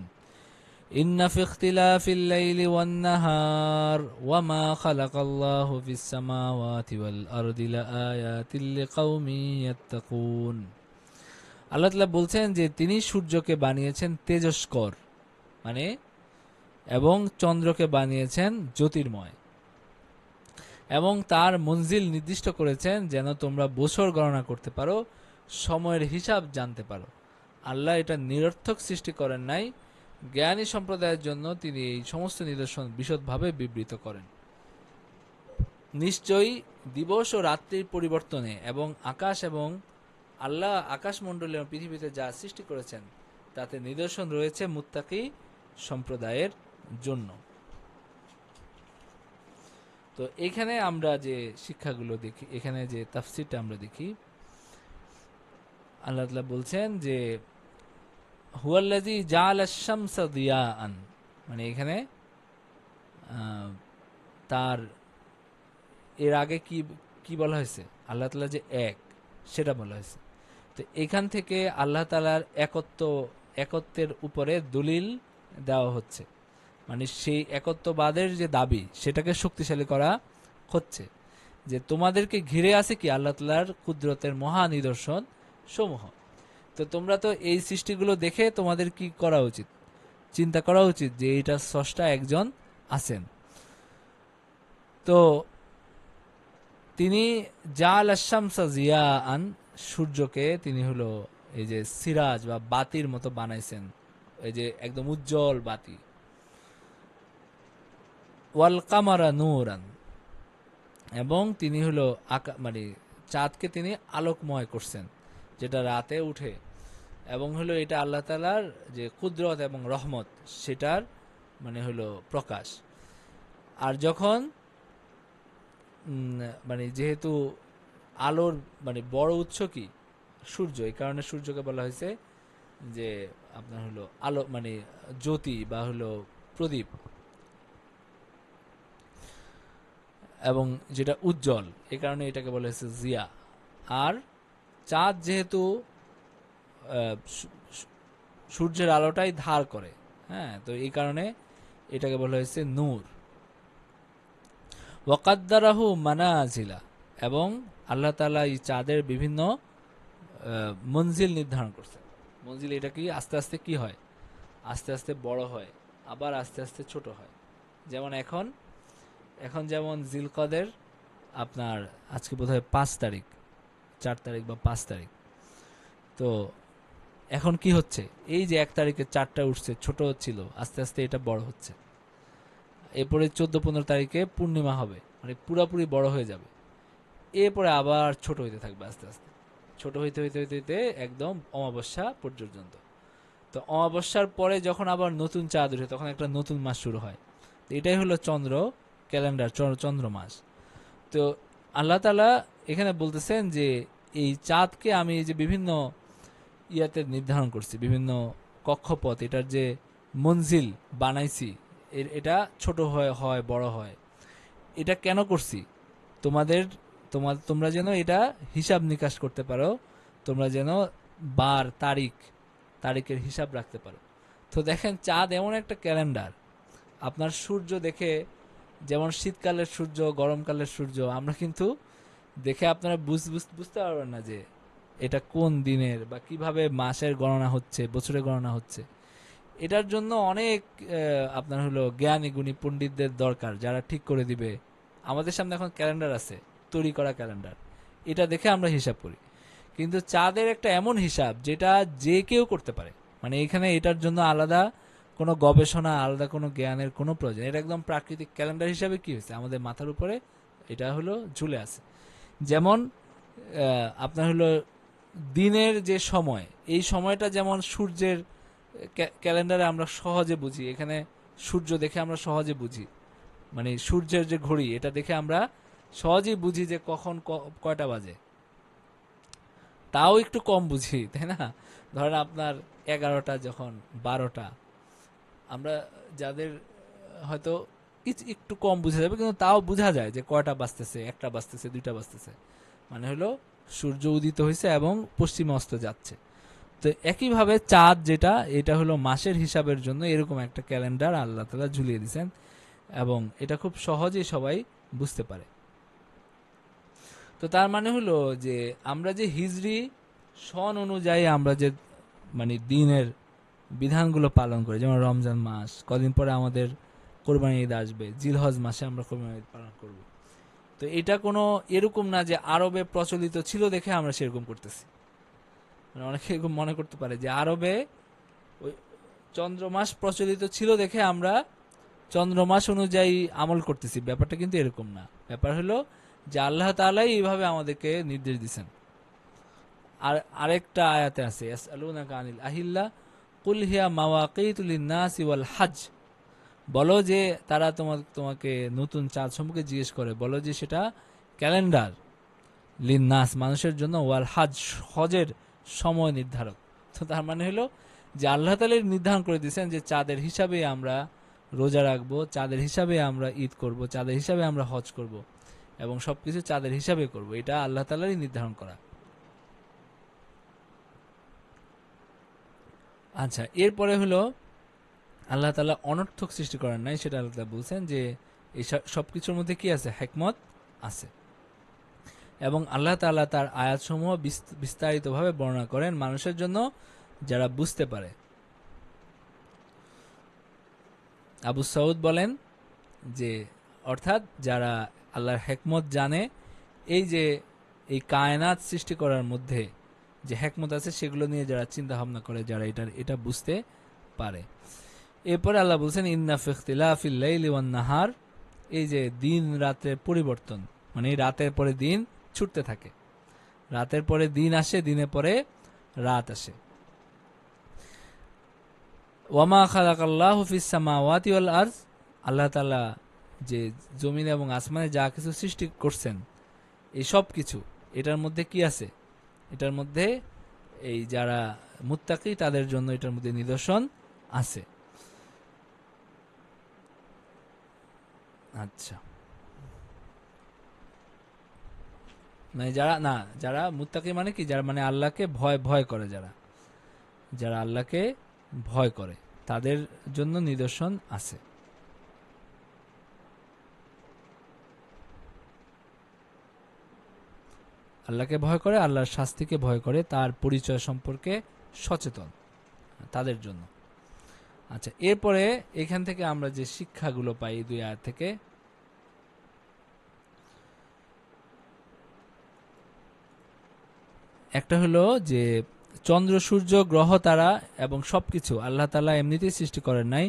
إن في اختلاف الليل والنهار وما خلق الله في السماوات والأرض لآيات لقوم يتقون। আল্লাহ তাআলা বলছেন যে তিনি সূর্যকে বানিয়েছেন তেজস্কর, মানে এবং চন্দ্রকে বানিয়েছেন জ্যোতির্ময়, এবং তার মঞ্জিল নির্দিষ্ট করেছেন যেন তোমরা বছর গণনা করতে পারো, সময়ের হিসাব জানতে পারো। আল্লাহ এটা নিরর্থক সৃষ্টি করেন নাই, জ্ঞানী সম্প্রদায়ের জন্য তিনি এই সমস্ত নিদর্শন বিশদভাবে বিবৃত করেন। নিশ্চয়ই দিবস ও রাত্রির পরিবর্তনে এবং আল্লাহ আকাশমণ্ডলী এবং পৃথিবীতে যা সৃষ্টি করেছেন তাতে নিদর্শন রয়েছে মুত্তাকি সম্প্রদায়ের জন্য। তো এখানে আমরা যে শিক্ষাগুলো দেখি, এখানে যে তাফসিরটা আমরা দেখি, আল্লাহ তাআলা বলছেন যে হুয়াল্লাযী জাআলা আশ-শামসা দিয়াআন, মানে এখানে তার এর আগে কি কি বলা হয়েছে, আল্লাহ তাআলা যে এক সেটা বলা হয়েছে। তো এখান থেকে আল্লাহ তাআলার একত্বের উপরে দলিল দেওয়া হচ্ছে, মানে সেই একত্ববাদের যে দাবি সেটাকে শক্তিশালী করা হচ্ছে, যে তোমাদেরকে ঘিরে আছে কি আল্লাহ তাআলার কুদরতের মহা নিদর্শন সমূহ। তো তোমরা তো এই সৃষ্টিগুলো দেখে তোমাদের কি করা উচিত, চিন্তা করা উচিত যে এইটা স্রষ্টা একজন আছেন। তো তিনি জাআল আশ-শামসা জিয়াআন, সূর্যকে তিনি হলো এই যে সিরাজ বা বাতির মতো বানাইছেন, এই যে একদম উজ্জ্বল বাতি। ওয়াল কামারা নূরান, এবং তিনি হলো মানে চাঁদকে তিনি আলোকময় করছেন, যেটা রাতে উঠে, এবং হলো এটা আল্লাহ তাআলার যে কুদরত এবং রহমত সেটার মানে হলো প্রকাশ। আর যখন মানে যেহেতু আলোর মানে বড় উৎস কি সূর্য, এই কারণে সূর্যকে বলা হয়েছে যে আপনার হলো আলো, মানে জ্যোতি বা হলো প্রদীপ, এবং যেটা উজ্জ্বল, এই কারণে এটাকে বলা হয়েছে জিয়া। আর চাঁদ যেহেতু সূর্যের আলোটাই ধার করে, হ্যাঁ, তো এই কারণে এটাকে বলা হয়েছে নূর। ওয়াকাদ্দারাহু মানাজিলা, এবং আল্লাহ তাআলা এই চাঁদের বিভিন্ন মঞ্জিল নির্ধারণ করছে। মঞ্জিল এটা কি আস্তে আস্তে কি হয়, আস্তে আস্তে বড় হয়, আবার আস্তে আস্তে ছোট হয়। যেমন এখন এখন যেমন জিলকদের আপনার আজকে বোধহয় 5 তারিখ, 4 তারিখ বা 5 তারিখ। তো এখন কি হচ্ছে, এই যে 1 তারিখে চাঁদটা উঠছে, ছোট ছিল, আস্তে আস্তে এটা বড় হচ্ছে। এরপরে 14-15 তারিখে পূর্ণিমা হবে, মানে পুরাপুরি বড় হয়ে যাবে। এরপরে আবার ছোট হইতে থাকবে আস্তে আস্তে, ছোট হইতে হইতে হইতে হইতে একদম অমাবস্যা পর্যন্ত। তো অমাবস্যার পরে যখন আবার নতুন চাঁদ ওঠে, তখন একটা নতুন মাস শুরু হয়। তো এটাই হলো চন্দ্র ক্যালেন্ডার, চন্দ্র মাস। তো আল্লাহ তাআলা এখানে বলতেছেন যে এই চাঁদকে আমি এই যে বিভিন্ন ইয়াতে নির্ধারণ করছি, বিভিন্ন কক্ষপথ, এটার যে মঞ্জিল বানাইছি, এটা ছোট হয় হয় বড় হয়। এটা কেন করছি? তোমাদের তোমরা যেন এটা হিসাব নিকাশ করতে পারো, তোমরা যেন বার তারিখের হিসাব রাখতে পারো। তো দেখেন, চাঁদ এমন একটা ক্যালেন্ডার, আপনার সূর্য দেখে, যেমন শীতকালের সূর্য, গরমকালের সূর্য, আমরা কিন্তু দেখে আপনারা বুঝতে পারবেন না যে এটা কোন দিনের বা কিভাবে মাসের গণনা হচ্ছে, বছরের গণনা হচ্ছে। এটার জন্য অনেক আপনার হলো জ্ঞানী গুণী পণ্ডিতদের দরকার, যারা ঠিক করে দিবে। আমাদের সামনে এখন ক্যালেন্ডার আছে, তৈরি করা ক্যালেন্ডার, এটা দেখে আমরা হিসাব করি। কিন্তু চাঁদের একটা এমন হিসাব যেটা যে কেউ করতে পারে, মানে এখানে এটার জন্য আলাদা কোনো গবেষণা, আলাদা কোনো জ্ঞানের কোনো প্রয়োজন। এটা একদম প্রাকৃতিক ক্যালেন্ডার হিসাবে কি হয়েছে, আমাদের মাথার উপরে এটা হলো ঝুলে আছে। যেমন আপনার হলো দিনের যে সময়, এই সময়টা যেমন সূর্যের ক্যালেন্ডারে আমরা সহজে বুঝি, এখানে সূর্য দেখে আমরা সহজে বুঝি, মানে সূর্যের যে ঘড়ি, এটা দেখে আমরা সহজেই বুঝি যে কখন কয়টা বাজে। তাও একটু কম বুঝি, তাই না? ধরেন আপনার 11টা, যখন 12টা, আমরা যাদের হয়তো একটু কম বুঝা যাবে, কিন্তু তাও বোঝা যায় যে কয়টা বাজতেছে, 1টা বাজতেছে, 2টা বাজতেছে, মানে হলো সূর্য উদিত হয়েছে এবং পশ্চিমে অস্ত যাচ্ছে। তো একইভাবে চাঁদ যেটা, এটা হলো মাসের হিসাবের জন্য এরকম একটা ক্যালেন্ডার আল্লাহ তাআলা ঝুলিয়ে দিয়েছেন, এবং এটা খুব সহজেই সবাই বুঝতে পারে। তো তার মানে হলো যে আমরা যে হিজরি সন অনুযায়ী আমরা যে মানে দিনের বিধানগুলো পালন করি, যেমন রমজান মাস, কদিন পরে আমাদের কোরবানি ঈদ আসবে, জিলহজ মাসে আমরা কোরবানি ঈদ পালন করব। তো এটা কোনো এরকম না যে আরবে প্রচলিত ছিল দেখে আমরা সেরকম করতেছি। মানে অনেকে এরকম মনে করতে পারে যে আরবে ওই চন্দ্রমাস প্রচলিত ছিল দেখে আমরা চন্দ্রমাস অনুযায়ী আমল করতেছি, ব্যাপারটা কিন্তু এরকম না। ব্যাপার হলো যে আল্লাহ তাআলাই এইভাবে আমাদেরকে নির্দেশ দিয়েছেন। আর আরেকটা আয়াতে আছে, ইয়াসআলুনাকা আনিল আহিল্লা কুল হিয়া মাওয়াকিতু লিন-নাসি ওয়াল হজ, বলো যে তারা তোমাকে নতুন চাঁদ সম্পর্কে জিজ্ঞেস করে, বলো যে সেটা ক্যালেন্ডার, লিন-নাস মানুষের জন্য, ওয়াল হজ হজের সময় নির্ধারক। তো তার মানে হলো যে আল্লাহ তাআলা নির্ধারণ করে দিয়েছেন যে চাঁদের হিসাবে আমরা রোজা রাখবো, চাঁদের হিসাবে আমরা ঈদ করব, চাঁদের হিসাবে আমরা হজ করব, এবং সবকিছু চাঁদের হিসাবে করব। এটা আল্লাহ তাআলারই নির্ধারণ করা। আচ্ছা, এরপরে হলো আল্লাহ তাআলা অনর্থক সৃষ্টি করেন নাই, সেটা আল্লাহ তাআলা বলছেন যে এই সবকিছুর মধ্যে কি আছে, হিকমত আছে। এবং আল্লাহ তাআলা তার আয়াতসমূহ বিস্তারিতভাবে বর্ণনা করেন মানুষের জন্য, যারা বুঝতে পারে। আবু সাউদ বলেন যে অর্থাৎ যারা আল্লাহর হিকমত জানে, এই যে এই কায়নাত সৃষ্টি করার মধ্যে যে হিকমত আছে সেগুলো নিয়ে যারা চিন্তা ভাবনা করে, যারা এটা বুঝতে পারে। এরপরে আল্লাহ বলছেন ইন্না ফি ইখতিলাফিল লাইলি ওয়ান নাহার, এই যে দিন রাতের পরিবর্তন, মানে রাতের পরে দিন ছুটতে থাকে, রাতের পরে দিন আসে, দিনের পরে রাত আসে। ওয়ামা খালাকাল্লাহু ফিস সামাওয়াতি ওয়াল আরজ, আল্লাহ তাআলা যে জমিন এবং আসমানে যা কিছু সৃষ্টি করছেন, এই সব কিছু, এটার মধ্যে কি আছে, এটার মধ্যে এই যারা মুত্তাকি তাদের জন্য এটার মধ্যে নিদর্শন আছে। আচ্ছা, মানে যারা মুত্তাকি মানে কি, যারা মানে আল্লাহকে ভয় করে, যারা আল্লাহকে ভয় করে তাদের জন্য নিদর্শন আছে। আল্লাহকে ভয় করে, আল্লাহর শাস্তিকে ভয় করে, তার পরিচয় সম্পর্কে সচেতন, তাদের জন্য। আচ্ছা, এরপরে এখান থেকে আমরা যে শিক্ষাগুলো পাই এই দুই আয়াত থেকে, একটা হলো যে চন্দ্র সূর্য গ্রহ তারা এবং সবকিছু আল্লাহ তাআলা এমনিতেই সৃষ্টি করেন নাই,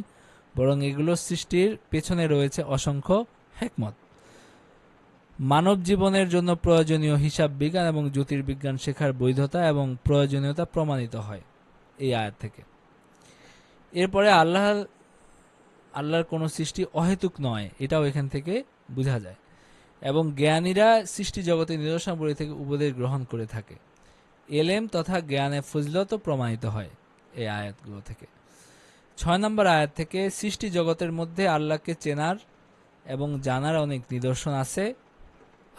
বরং এগুলো সৃষ্টির পেছনে রয়েছে অসংখ্য হিকমত। মানব জীবনের জন্য প্রয়োজনীয় হিসাব বিজ্ঞান এবং জ্যোতির্বিজ্ঞান শেখার বৈধতা এবং প্রয়োজনীয়তা প্রমাণিত হয় এই আয়াত থেকে। এরপরে আল্লাহর কোনো সৃষ্টি অহেতুক নয়, এটাও এখান থেকে বোঝা যায়। এবং জ্ঞানীরা সৃষ্টি জগতের নিদর্শনাবলী থেকে উপদেশ গ্রহণ করে থাকে। এলেম তথা জ্ঞানের ফজিলতও প্রমাণিত হয় এই আয়াতগুলো থেকে। 6 নম্বর আয়াত থেকে সৃষ্টি জগতের মধ্যে আল্লাহকে চেনার এবং জানার অনেক নিদর্শন আছে।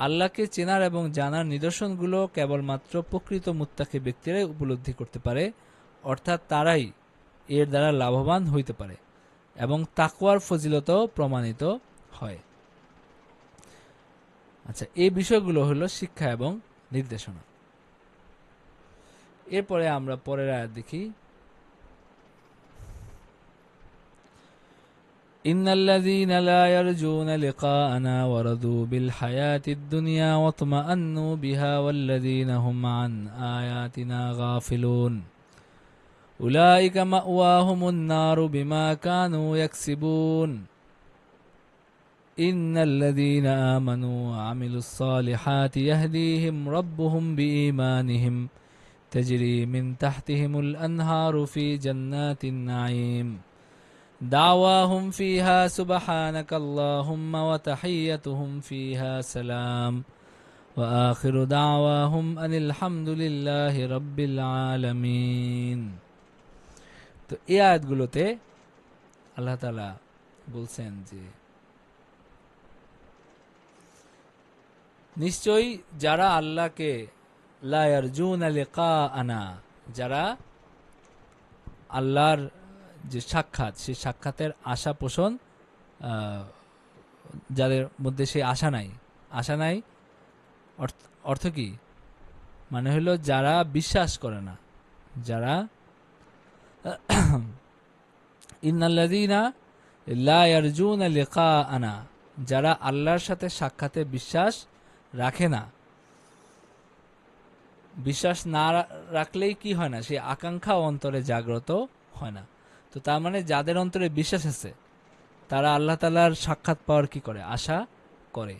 আল্লাহকে চেনার এবং জানার নিদর্শনগুলো কেবলমাত্র প্রকৃত মুত্তাকি ব্যক্তিরাই উপলব্ধি করতে পারে, অর্থাৎ তারাই এর দ্বারা লাভবান হইতে পারে এবং তাকওয়ার ফজিলতও প্রমাণিত হয়। আচ্ছা, এই বিষয়গুলো হলো শিক্ষা এবং নির্দেশনা। এরপরে আমরা পরের আয়াত দেখি। ইন্নাল্লাযীনা লা ইয়ারজুনা লিকাআনা ওয়ারাদু বিল হায়াতিদ দুনিয়া ওয়া তামান্নু বিহা ওয়াল্লাযীনা হুম আন আয়াতিনা গাফিলুন উলাইকা মাওয়াহুমুন নারু বিমা কানু ইয়াকসিবুন ইন্নাল্লাযীনা আমানু ওয়া আমিলুস সালিহাতি ইয়াহদিহিম রাব্বুহুম বিঈমানিহিম তাজরি মিন তাহতিহিমুল আনহারু ফি জান্নাতিন নাঈম দাওয়াহুম ফিহা সুবহানাকাল্লাহুম্মা ওয়া তাহিyyatuhum ফিহা সালাম ওয়া আখিরু দাওয়াহুম আনিল হামদুলিল্লাহি রাব্বিল আলামিন। তো এই আয়াতগুলোতে আল্লাহ তাআলা বলছেন যে নিশ্চয়ই যারা আল্লাহকে লা ইয়ারজুনা লিকাআনা, যারা আল্লাহর যে সাক্ষাৎ, সেই সাক্ষাতের আশা পোষণ, যাদের মধ্যে সেই আশা নাই অর্থ কি? মানে হলো যারা বিশ্বাস করে না, যারা ইন্নাল্লাযীনা লা ইয়ারজুনা লিকাআনা, যারা আল্লাহর সাথে সাক্ষাতে বিশ্বাস রাখে না। বিশ্বাস না রাখলেই কি হয় না, সেই আকাঙ্ক্ষা অন্তরে জাগ্রত হয় না। তো তার মানে যাদের অন্তরে বিশ্বাস আছে তারা আল্লাহ তাআলার সাক্ষাৎ পাওয়ার কি করে? আশা করে।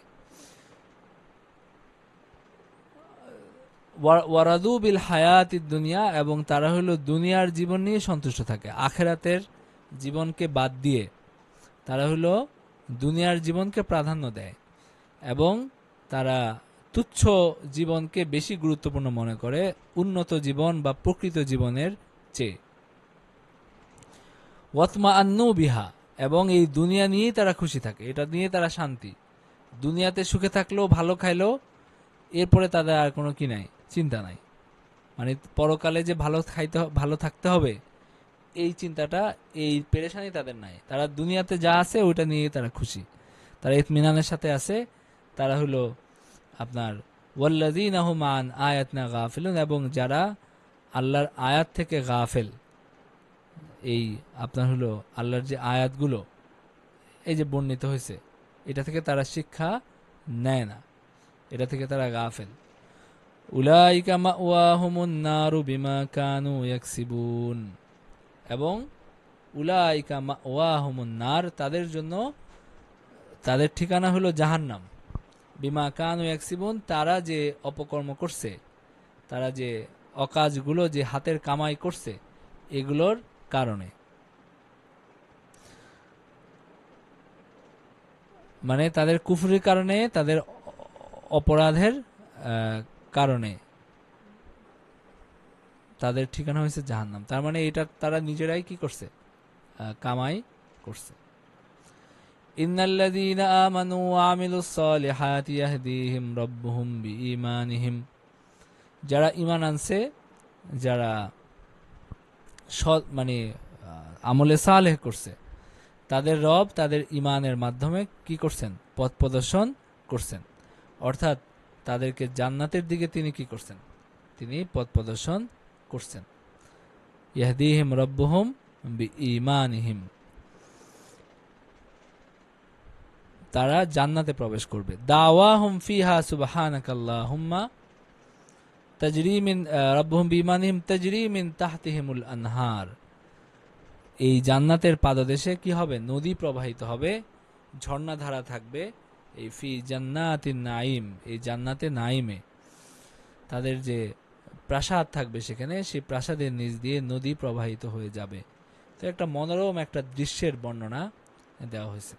ওয়ারাদু বিল হায়াতিদ দুনিয়া, এবং তারা হলো দুনিয়ার জীবন নিয়ে সন্তুষ্ট থাকে। আখিরাতের জীবনকে বাদ দিয়ে তারা হলো দুনিয়ার জীবনকে প্রাধান্য দেয় এবং তারা তুচ্ছ জীবনকে বেশি গুরুত্বপূর্ণ মনে করে উন্নত জীবন বা প্রকৃত জীবনের চেয়ে। ওয়াতমাআন্নু বিহা, এবং এই দুনিয়া নিয়েই তারা খুশি থাকে, এটা নিয়ে তারা শান্তি। দুনিয়াতে সুখে থাকলেও, ভালো খাইলেও এরপরে তাদের আর কোনো কি নাই, চিন্তা নাই। মানে পরকালে যে ভালো থাকতে হবে এই চিন্তাটা, এই পেরেশানি তাদের নাই। তারা দুনিয়াতে যা আছে ওইটা নিয়ে তারা খুশি, তারা ইতমিনানের সাথে আছে। তারা হলো আপনার ওয়াল্লাযীনা হুম আন আয়াতিনা গাফিলুন, এবং যারা আল্লাহর আয়াত থেকে গাফেল, এই আপনার হলো আল্লাহর যে আয়াতগুলো এই যে বর্ণিত হয়েছে এটা থেকে তারা শিক্ষা নেয় না, এটা থেকে তারা গাফেল। উলাইকা মাওয়াহুমুন নারু বিমা কানু ইয়াকসিবুন, এবং উলাইকা মাওয়াহুমুন নার, তাদের জন্য তাদের ঠিকানা হলো জাহান্নাম। বিমা কানু ইয়াকসিবুন, তারা যে অপকর্ম করছে, তারা যে অকাজগুলো, যে হাতের কামাই করছে এগুলোর কারণে। মানে তাদের কুফরির কারণে, তাদের অপরাধের কারণে তাদের ঠিকানা হয়েছে জাহান্নাম। তার মানে এটা তারা নিজেরাই কি করছে? কামাই করছে। ইন্নাল্লাযীনা আমানু ওয়া আমিলুস সালিহাতি ইয়াহদিহিম রাব্বুহুম বিঈমানিহিম, যারা ঈমান আনছে, যারা সৎ মানে আমলে সালেহ করছে, তাদের রব তাদের ঈমানের মাধ্যমে কি করছেন? পথ প্রদর্শন করছেন। অর্থাৎ তাদেরকে জান্নাতের দিকে তিনি কি করছেন? তিনি পথ প্রদর্শন করছেন। ইয়াহদিহিম রাব্বুহুম বিঈমানিহিম, তারা জান্নাতে প্রবেশ করবে। দাওয়াহুম ফিহা সুবহানাকাল্লাহুম্মা তাজরি মিন রাব্বুহুম বিইমানিহিম তাজরি মিন তাহতিহিমুল আনহার। এই জান্নাতের পাদদেশে কি হবে? নদী প্রবাহিত হবে, ঝর্ণাধারা থাকবে। এই ফি জান্নাতিন নাঈম, এই জান্নাতে নাঈমে তাদের যে প্রাসাদ থাকবে সেখানে, সেই প্রাসাদের নিচ দিয়ে নদী প্রবাহিত হয়ে যাবে। তো একটা মনোরম একটা দৃশ্যের বর্ণনা দেওয়া হয়েছে।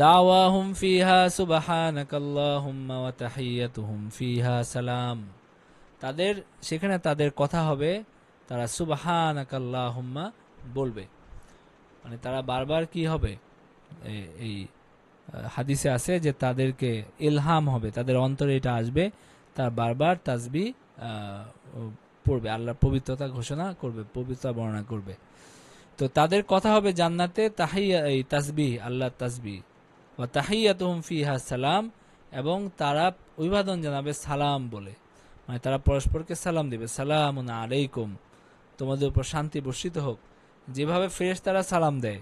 দাওয়াহুম ফিহা সুবহানাকাল্লাহুম্মা ওয়া তাহিয়াতুহুম ফিহা সালাম। তাদের সেখানে তাদের কথা হবে, তারা সুবহানাকাল্লাহুম্মা বলবে, মানে তারা বারবার কি হবে, এই হাদিসে আছে যে তাদেরকে ইলহাম হবে, তাদের অন্তরে এটা আসবে, তার বারবার তাসবিহ পড়বে, আল্লাহর পবিত্রতা ঘোষণা করবে, পবিত্রতা বর্ণনা করবে। তো তাদের কথা হবে জান্নাতে তাহিয়া, এই তাসবিহ, আল্লাহর তাসবিহ। ওয়া তাহিয়াতুহুম ফিহা সালাম, এবং তারা অভিবাদন জানাবে সালাম বলে, মানে তারা পরস্পরকে সালাম দিবে, সালামুন আলাইকুম, তোমাদের উপর শান্তি বর্ষিত হোক। যেভাবে ফেরেশতারা সালাম দেয়,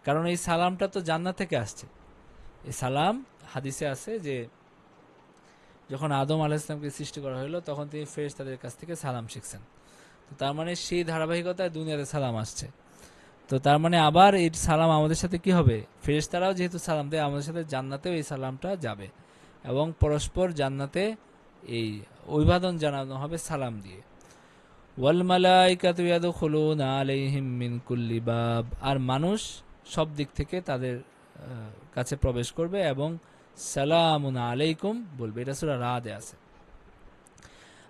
কারণ এই সালামটা তো জান্নাত থেকে আসছে। এই সালাম হাদিসে আছে যে যখন আদম আলাইহিস সালামকে সৃষ্টি করা হলো তখন তিনি ফেরেশতাদের কাছ থেকে সালাম শিখছেন। তো তার মানে সেই ধারাবাহিকতায় দুনিয়াতে সালাম আসছে। তো তার মানে আবার এই সালাম আমাদের সাথে কি হবে, ফেরেশতারাও যেহেতু সালাম দেয়, আমাদের সাথে জান্নাতেও এই সালামটা যাবে, এবং পরস্পর জান্নাতে এই অভিবাদন জানানো হবে সালাম দিয়ে। ওয়াল মালাইকাতু ইয়াদখুলুনা আলাইহিম মিন কুল্লি বাব, আর মানুষ সব দিক থেকে তাদের কাছে প্রবেশ করবে এবং সালামুন আলাইকুম বলবে। এটা সূরা রাদে আছে।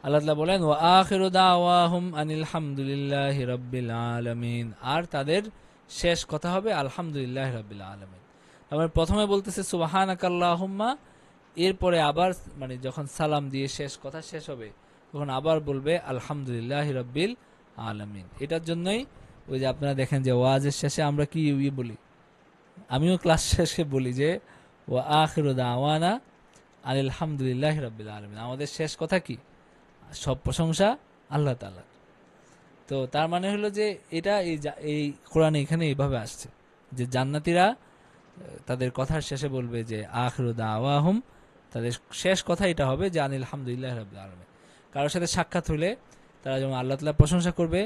আল্লাহ তাআলা বলেন ওয়া আখিরু দাওয়াহুম আনিল হামদুলিল্লাহি রাব্বিল আলামিন, আর তাদের শেষ কথা হবে আলহামদুলিল্লাহি রাব্বিল আলামিন। তারপরে প্রথমে বলতেছে সুবহানাকাল্লাহুম্মা, এরপরে আবার মানে যখন সালাম দিয়ে শেষ কথা শেষ হবে তখন আবার বলবে আলহামদুলিল্লাহি রাব্বিল আলামিন। এটার জন্যই ওই যে আপনারা দেখেন যে ওয়াজের শেষে আমরা কি বলি, আমিও ক্লাস শেষে বলি যে ওয়া আখিরু দাওয়ানা আনিল হামদুলিল্লাহি রাব্বিল আলামিন। আমাদের শেষ কথা কি? সব প্রশংসা আল্লাহ তাআলার। তো তার মানে হলো যে এটা এই কোরআনে এখানে এইভাবে আসছে যে জান্নাতীরা তাদের কথার শেষে বলবে যে আখিরু দাওয়াহুম, তাদের শেষ কথা এটা হবে যে আনিল হামদুলিল্লাহি রাব্বিল আলামিন। কারোর সাথে সাক্ষাৎ হলে তারা যেমন আল্লাহ তাআলার প্রশংসা করবে,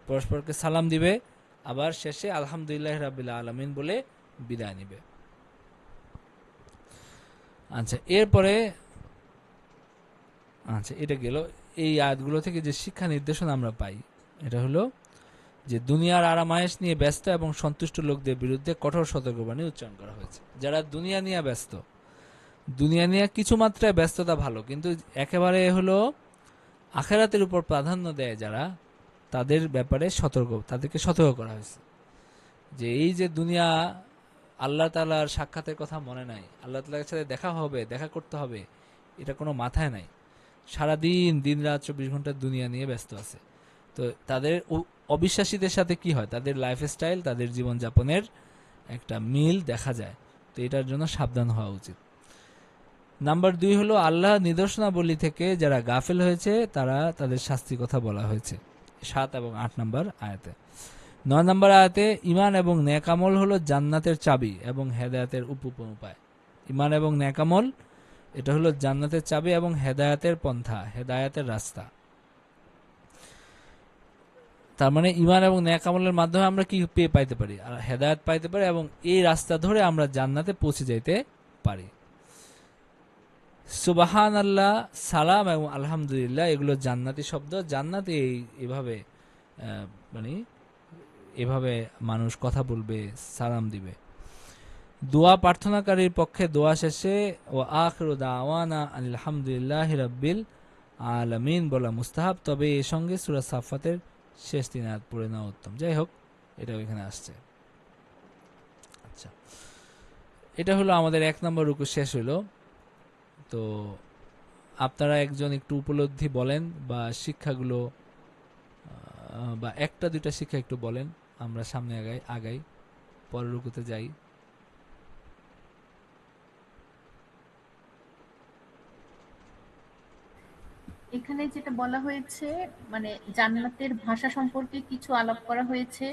পরস্পরকে সালাম দিবে, আবার শেষে আলহামদুলিল্লাহি রাব্বিল আলামিন বলে বিদায় নিবে। আচ্ছা, এরপরে আচ্ছা এটা গেল। এই আয়াতগুলো থেকে যে শিক্ষা নির্দেশনা আমরা পাই এটা হলো যে দুনিয়ার আরামায়েশ নিয়ে ব্যস্ত এবং সন্তুষ্ট লোকদের বিরুদ্ধে কঠোর সতর্কবাণী উচ্চারণ করা হয়েছে। যারা দুনিয়া নিয়ে ব্যস্ত, দুনিয়া নিয়ে কিছু মাত্রায় ব্যস্ততা ভালো, কিন্তু একেবারে হলো আখেরাতের উপর প্রাধান্য দেয় যারা, তাদের ব্যাপারে তাদেরকে সতর্ক করা হয়েছে যে এই যে দুনিয়া, আল্লাহ তাআলার সাক্ষাতের কথা মনে নাই, আল্লাহ তাআলার সাথে দেখা হবে, দেখা করতে হবে, এটা কোনো মাথায় নাই, সারাদিন দিন রাত 24 ঘন্টা দুনিয়া নিয়ে ব্যস্ত আছে। তো তাদের অবিশ্বাসীদের সাথে কি হয়, তাদের লাইফস্টাইল, তাদের জীবনযাপনের একটা মিল দেখা যায়। তো এটার জন্য সাবধান হওয়া উচিত। নাম্বার 2 হলো আল্লাহ নিদর্শনাবলী থেকে যারা গাফেল হয়েছে তারা তাদের শাস্তির কথা বলা হয়েছে 7 এবং 8 নম্বর আয়াতে। 9 নম্বর আয়াতে ঈমান এবং নেক আমল হলো জান্নাতের চাবি এবং হেদায়েতের উপম উপায়। ঈমান এবং নেক আমল এটা হলো জান্নাতের চাবি এবং হেদায়েতের পন্থা, হেদায়েতের রাস্তা। তার মানে ঈমান এবং নেক আমলের মাধ্যমে আমরা কি পাইতে পারি, আর হেদায়েত পাইতে পারি, এবং এই রাস্তা ধরে আমরা জান্নাতে পৌঁছে যাইতে পারি। সুবহানাল্লাহ, সালাম এবং আলহামদুলিল্লাহ এগুলো জান্নাতি শব্দ। জান্নাতে এইভাবে মানে এভাবে মানুষ কথা বলবে, সালাম দিবে। দোয়া প্রার্থনাকারীর পক্ষে দোয়া শেষে ও আখিরু দাওয়ানা আলহামদুলিল্লাহি রাব্বিল আলামিন বলা মুস্তাহাব, তবে এর সঙ্গে সূরা সাফফাতের শেষ 3 আয়াত পড়ে নেওয়া উত্তম। যাই হোক, এটাও এখানে আসছে। আচ্ছা, এটা হলো আমাদের 1 নম্বর রুকু শেষ হলো। তো আপনারা একজন একটু উপলব্ধি বলেন বা শিক্ষাগুলো বা একটা দুইটা শিক্ষা একটু বলেন, আমরা সামনে আগাই, পরের রুকুতে যাই। এখানে যেটা বলা হয়েছে, মানে জান্নাতের ভাষা সম্পর্কে কিছু আলাপ করা হয়েছে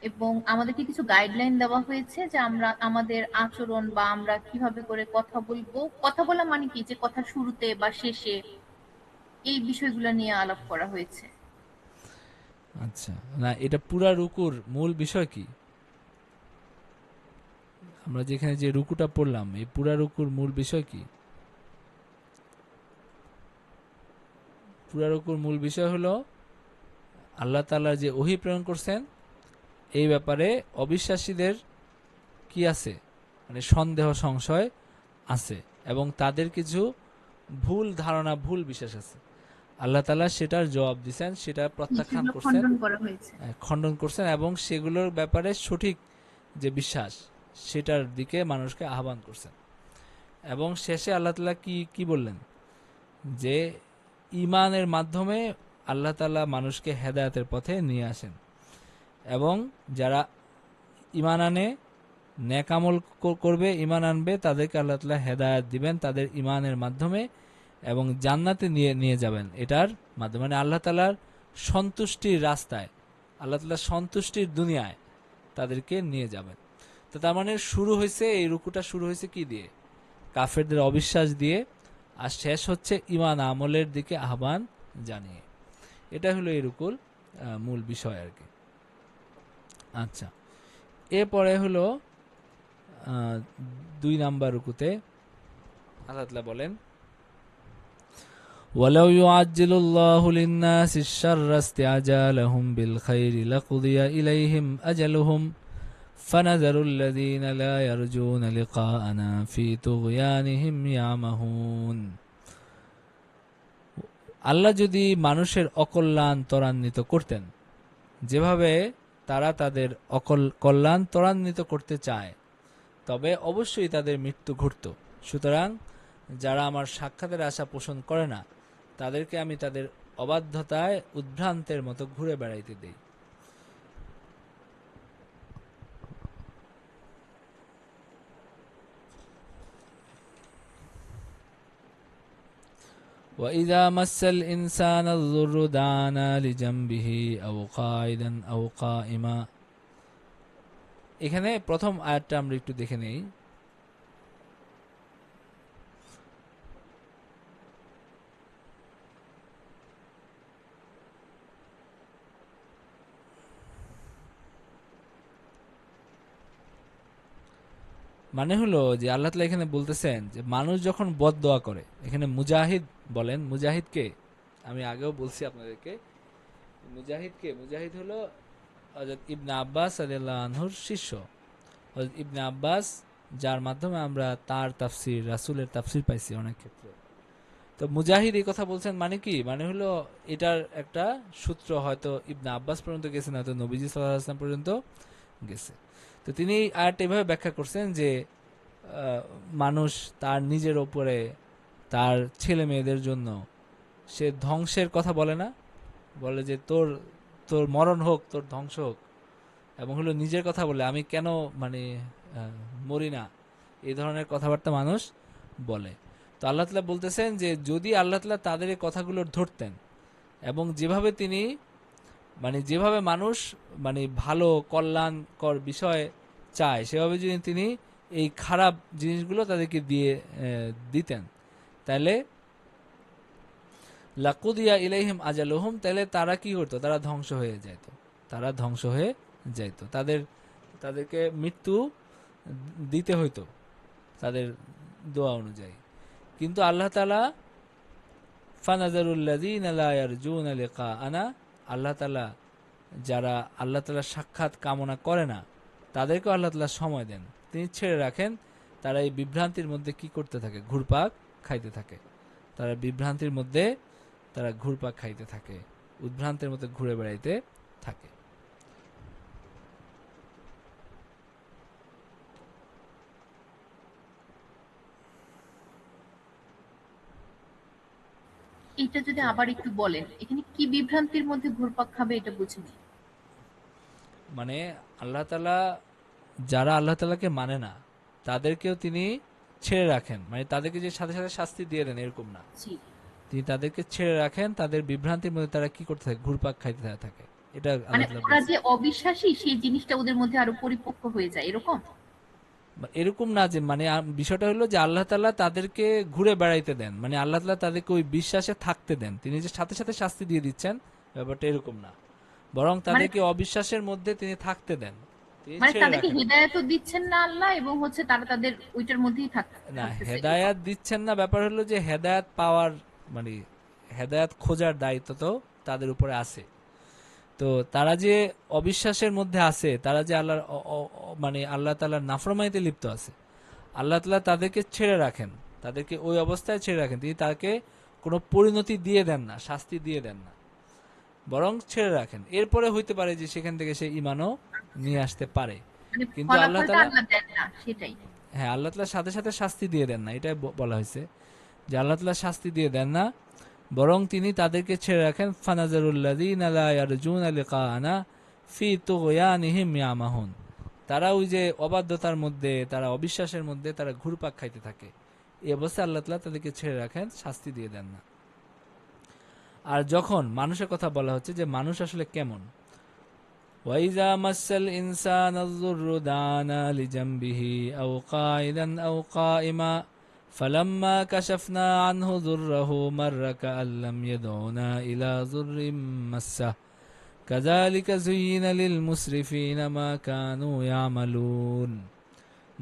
এবং আমাদেরকে কিছু গাইডলাইন দেওয়া হয়েছে যে আমরা আমাদের আচরণ বা আমরা কিভাবে করে কথা বলবো। কথা বলা মানে কি, যে কথার শুরুতে বা শেষে এই বিষয়গুলো নিয়ে আলাপ করা হয়েছে। আচ্ছা, না এটা পুরা রুকুর মূল বিষয় কি? আমরা যেখানে যে রুকুটা পড়লাম এই পুরা রুকুর মূল বিষয় কি? পুরা রুকুর মূল বিষয় হলো আল্লাহ তাআলা যে ওহী প্রেরণ করছেন এই ব্যাপারে অবিশ্বাসীদের কি আছে, মানে সন্দেহ সংশয় আছে এবং তাদের কিছু ভুল ধারণা ভুল বিশ্বাস আছে। আল্লাহ তাআলা সেটার জবাব দিয়েছেন, সেটা প্রত্যাখ্যান সেগুলো করছেন, খণ্ডন করা হয়েছে। খণ্ডন করছেন এবং সেগুলোর ব্যাপারে সঠিক যে বিশ্বাস সেটার দিকে মানুষকে আহ্বান করছেন। এবং শেষে আল্লাহ তাআলা কি কি বললেন, যে ঈমানের মাধ্যমে আল্লাহ তাআলা মানুষকে হেদায়েতের পথে নিয়ে আসেন এবং যারা ঈমান আনে, নেক আমল করবে, ঈমান আনবে, তাদেরকে আল্লাহ তাআলা হেদায়েত দিবেন তাদের ঈমানের মাধ্যমে এবং জান্নাতে নিয়ে নিয়ে যাবেন এটার মাধ্যমে, মানে আল্লাহ তাআলার সন্তুষ্টির রাস্তায়, আল্লাহ তাআলার সন্তুষ্টির দুনিয়ায় তাদেরকে নিয়ে যাবেন। তো তার মানে শুরু হয়েছে, এই রুকুটা শুরু হয়েছে কি দিয়ে? কাফেরদের অবিশ্বাস দিয়ে, আর শেষ হচ্ছে ঈমান আমলের দিকে আহ্বান জানিয়ে। এটা হলো এই রুকুর মূল বিষয় আর কি। আচ্ছা, এরপরে হলো 2 নাম্বার রুকুতে আল্লাহ তাআলা বলেন, ওয়ালাউ ইউআজ্জিলুল্লাহু লিন-নাসি আশ-শাররা ইসতিআজালাহুম বিল খাইরি লাকুদিয়া ইলাইহিম আজালুহুম ফানাযারুল লাযীনা লা ইয়ারজুনা লিকাআনা ফি তুগয়ানিহিম ইয়ামাহুন। আল্লাহ যদি মানুষের অকল্যাণ ত্বরান্বিত করতেন, যেভাবে তারা তাদের কল্যাণ ত্বরান্বিত করতে চায়, তবে অবশ্যই তাদের মৃত্যু ঘটত। সুতরাং যারা আমার সাক্ষাতের আশা পোষণ করে না তাদেরকে আমি তাদের অবাধ্যতায় উদ্ভ্রান্তের মতো ঘুরে বেড়াইতে দেই। وَإِذَا مَسَّ الْإِنسَانَ الضُّرُّ دَعَانَا لِجَنبِهِ أَوْ قَاعِدًا أَوْ قَائِمًا। এখানে প্রথম আয়াতটা আমরা একটু দেখে নেই। মানে হলো যে আল্লাহ তাআলা এখানে বলতেছেন যে মানুষ যখন বদদোয়া করে, এখানে মুজাহিদ বলেন, মুজাহিদকে আমি আগেও বলছি আপনাদেরকে, মুজাহিদকে, মুজাহিদ হলো হযরত ইবনে আব্বাস রাদিয়াল্লাহু আনহুর শিষ্য। হযরত ইবনে আব্বাস, যার মাধ্যমে আমরা তার তাফসির, রাসূলের তাফসির পাইছি অনেক ক্ষেত্রে। তো মুজাহিদ এই কথা বলছেন মানে কি? মানে হলো এটার একটা সূত্র হয়তো ইবনে আব্বাস পর্যন্ত গেছে, না তো নবীজি সাল্লাল্লাহু আলাইহি ওয়াসাল্লাম পর্যন্ত গেছে। তো তিনি আয়াতটা এভাবে ব্যাখ্যা করছেন যে মানুষ তার নিজের ওপরে, তার ছেলে মেয়েদের জন্য সে ধ্বংসের কথা বলে না, বলে যে তোর তোর মরণ হোক, তোর ধ্বংস হোক, এবং হলো নিজের কথা বলে আমি কেন মানে মরি না, এই ধরনের কথাবার্তা মানুষ বলে। তো আল্লাহ তাআলা বলতেছেন যে যদি আল্লাহ তাআলা তাদের এই কথাগুলো ধরতেন এবং যেভাবে তিনি, মানে যেভাবে মানুষ মানে ভালো কল্যাণকর বিষয় চায় সেভাবে যদি তিনি এই খারাপ জিনিসগুলো তাদেরকে দিয়ে দিতেন, তাহলে লাকুদিয়া ইলাইহিম আজালুহুম, তাহলে তারা কি করতো? তারা ধ্বংস হয়ে যেত, তারা ধ্বংস হয়ে যাইত, তাদেরকে মৃত্যু দিতে হইতো তাদের দোয়া অনুযায়ী। কিন্তু আল্লাহ তাআলা ফানাজারুল লাযীনা লা ইয়ারজুনা লিকাআনা, আল্লাহ তাআলা যারা আল্লাহ তাআলার সাক্ষাৎ কামনা করে না তাদেরকেও আল্লাহ তাআলা সময় দেন, তিনি ছেড়ে রাখেন। তারা এই বিভ্রান্তির মধ্যে কি করতে থাকে? ঘুরপাক খাইতে থাকে। তারা বিভ্রান্তির মধ্যে তারা ঘুরপাক খাইতে থাকে, উদ্ভ্রান্তের মধ্যে ঘুরে বেড়াইতে থাকে। এটা যদি আবার একটু বলেন, এখানে কি বিভ্রান্তির মধ্যে ঘুরপাক খাবে এটা বুঝিনি। মানে আল্লাহ তাআলা, যারা আল্লাহ তাআলাকে মানে না তাদেরকেও তিনি ছেড়ে রাখেন, মানে তাদেরকে যে সাথে সাথে শাস্তি দিয়ে দেন এরকম না, জি, তিনি তাদেরকে ছেড়ে রাখেন, তাদের বিভ্রান্তির মধ্যে তারা কি করতে থাকে? ঘুরপাক খাইতে থাকে। এটা মানে আল্লাহ তাআলা ওরা বলছেন। যে অবিশ্বাসী সেই জিনিসটা ওদের মধ্যে আরো পরিপক্ক হয়ে যায় এরকম। এরকম না যে মানে বিষয়টা হলো যে আল্লাহ তাআলা তাদেরকে ঘুরে বেড়াইতে দেন, মানে আল্লাহ তাআলা তাদেরকে ওই বিশ্বাসে থাকতে দেন, তিনি যে সাথে সাথে শাস্তি দিয়ে দিচ্ছেন ব্যাপারটা এরকম না, বরং মানে তাদেরকে অবিশ্বাসের মধ্যে তিনি থাকতে দেন, তিনি মানে ছেড়ে তাদেরকে রাখেন না। হেদায়েতও দিচ্ছেন না আল্লাহ, এবং হচ্ছে তারা তাদের ওইটার মধ্যেই না, থাকতেছে এরকম। হেদায়াত দিচ্ছেন না, ব্যাপার হলো যে হেদায়াত পাওয়ার মানে হেদায়াত খোঁজার দায়িত্ব তো তাদের উপরে আছে। তো তারা যে অবিশ্বাসের মধ্যে আছে, তারা যে আল্লাহর মানে আল্লাহ তাআলার নাফরমানিতে লিপ্ত আছে, আল্লাহ তাআলা তাদেরকে ছেড়ে রাখেন, তাদেরকে ওই অবস্থায় ছেড়ে রাখেন, তিনি তাকে কোনো পরিণতি দিয়ে দেন না, শাস্তি দিয়ে দেন না, বরং ছেড়ে রাখেন। এরপরে হইতে পারে যে সেখান থেকে সে ঈমানও নিয়ে আসতে পারে, মানে কিন্তু আল্লাহ ফলাফলটা তাআলা, আল্লাহ দেন না, সেটাই। হ্যাঁ, আল্লাহ তাআলা সাথে সাথে শাস্তি দিয়ে দেন না, এটাই বলা হয়েছে যে আল্লাহ তাআলা শাস্তি দিয়ে দেন না, বরং তিনি তাদেরকে ছেড়ে রাখেন। ফানাজারুল্লাযীনা লা ইয়ারজুনা লিকাআনা ফি তুগয়ানিহিম ইয়ামাহুন, তারা ওই যে অবাধ্যতার মধ্যে, তারা অবিশ্বাসের মধ্যে তারা ঘুরপাক খাইতে থাকে, এই অবস্থায় আল্লাহ তাআলা তাদেরকে ছেড়ে রাখেন, শাস্তি দিয়ে দেন না। আর যখন মানুষের কথা বলা হচ্ছে যে মানুষ আসলে কেমন, ওয়াইজা মাসাল ইনসানা যুররু দানা লিজামবিহি আও কাইদান আও কাইমা فلما كشفنا عنه ضره مر كأن لم يدعنا إلى ضر مسه كذلك زين للمسرفين ما كانوا يعملون।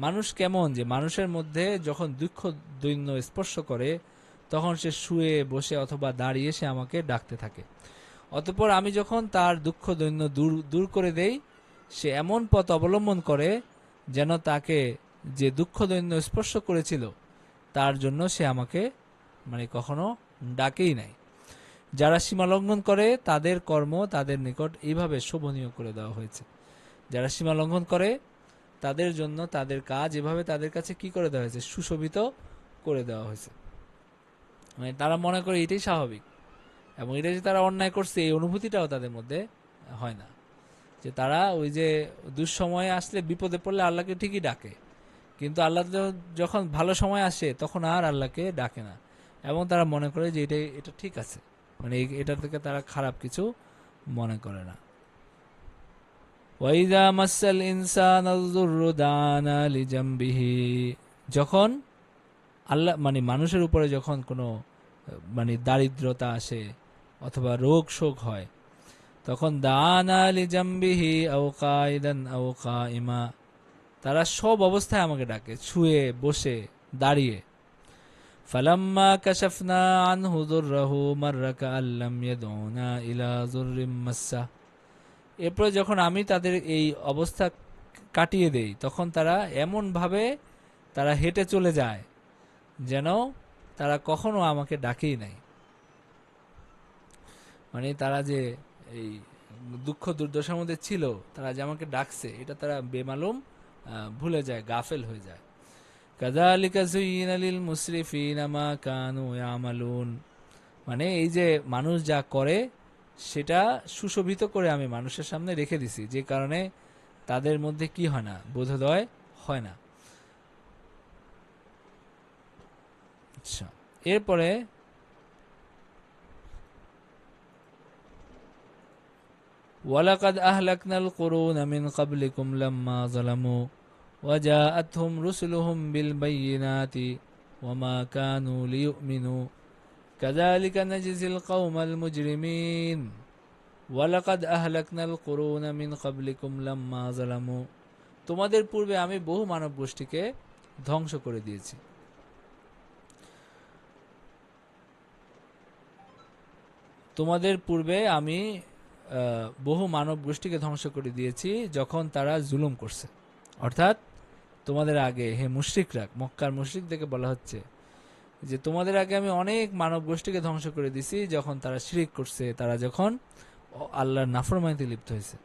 মানুষ কেমন, যে মানুষের মধ্যে যখন দুঃখ দৈন্য স্পর্শ করে তখন সে শুয়ে বসে অথবা দাঁড়িয়ে সে আমাকে ডাকতে থাকে, অতঃপর আমি যখন তার দুঃখ দৈন্য দূর দূর করে দেই, সে এমন পথ অবলম্বন করে যেন তাকে যে দুঃখ দৈন্য স্পর্শ করেছিল তার জন্য সে আমাকে মানে কখনো ডাকেই নাই। যারা সীমা লঙ্ঘন করে তাদের কর্ম তাদের নিকট এইভাবে শোভনীয় করে দেওয়া হয়েছে, যারা সীমা লঙ্ঘন করে তাদের জন্য তাদের কাজ এভাবে তাদের কাছে কি করে দেওয়া হয়েছে, সুশোভিত করে দেওয়া হয়েছে। মানে তারা মনে করে এটাই স্বাভাবিক, এবং এটা যে তারা অন্যায় করছে এই অনুভূতিটাও তাদের মধ্যে হয় না, যে তারা ওই যে দুঃসময়ে আসলে বিপদে পড়লে আল্লাহকে ঠিকই ডাকে, কিন্তু আল্লাহ যখন ভালো সময় আসে তখন আর আল্লাহকে ডাকে না, এবং তারা মনে করে যে এটা ঠিক আছে, মানে এটা থেকে তারা খারাপ কিছু মনে করে না। ওয়াইদা মাসাল ইনসানা যুররু দানা লিজামবিহি, যখন আল্লাহ মানে মানুষের উপরে যখন কোনো মানে দারিদ্রতা আসে অথবা রোগ শোক হয়, তখন দানা লিজামবিহি আও কাইদান আও কাইমা, তারা সব অবস্থায় আমাকে ডাকে, শুয়ে বসে দাঁড়িয়ে। ফালাম্মা কাশাফনা আনহু যুররাহু মাররা কাআল্লাম ইয়াদউনা ইলা যুররিম মাসসা, এরপর যখন আমি তাদের এই অবস্থা কাটিয়ে দেই তখন তারা এমন ভাবে তারা হেঁটে চলে যায় যেন তারা কখনো আমাকে ডাকেই নাই। মানে তারা যে এই দুঃখ দুর্দশার মধ্যে ছিল, তারা যে আমাকে ডাকছে এটা তারা বেমালুম ভুলে যায়, গাফেল হয়ে যায়। কাযালিকা যুয়িনা লিল মুসরিফিনা মা কানু ইয়ামালুন, মানে এই যে মানুষ যা করে সেটা সুশোভিত করে আমি মানুষের সামনে রেখে দিছি, যে কারণে তাদের মধ্যে কি হয় না, বোধোদয় হয় না। আচ্ছা, এরপরে ওয়ালাকাদ আহলাকনাল কুরুনা মিন ক্বাবলিকুম লাম্মা যালামু ওয়াজাআতহুম রুসুলুহুম বিল বায়িনাতি ওয়ামা কানু লিয়ুমিনু কাযালিকা নাজজিল কওমাল মুজরিমিন। ওয়ালাকাদ আহলাকনাল কুরুনা মিন ক্বাবলিকুম লাম্মা যালামু, তোমাদের পূর্বে আমি বহু মানব গোষ্ঠীকে ধ্বংস করে দিয়েছি। তোমাদের পূর্বে আমি বহু মানব গোষ্ঠীকে ধ্বংস করে দিয়েছি যখন তারা জুলুম করছে, অর্থাৎ তোমাদের আগে হে মুশরিকরা, মক্কার মুশরিকদেরকে বলা হচ্ছে যে তোমাদের আগে আমি অনেক মানব গোষ্ঠীকে ধ্বংস করে দিছি যখন তারা শিরক করছে, তারা যখন আল্লাহর নাফরমানিতে লিপ্ত হয়েছে,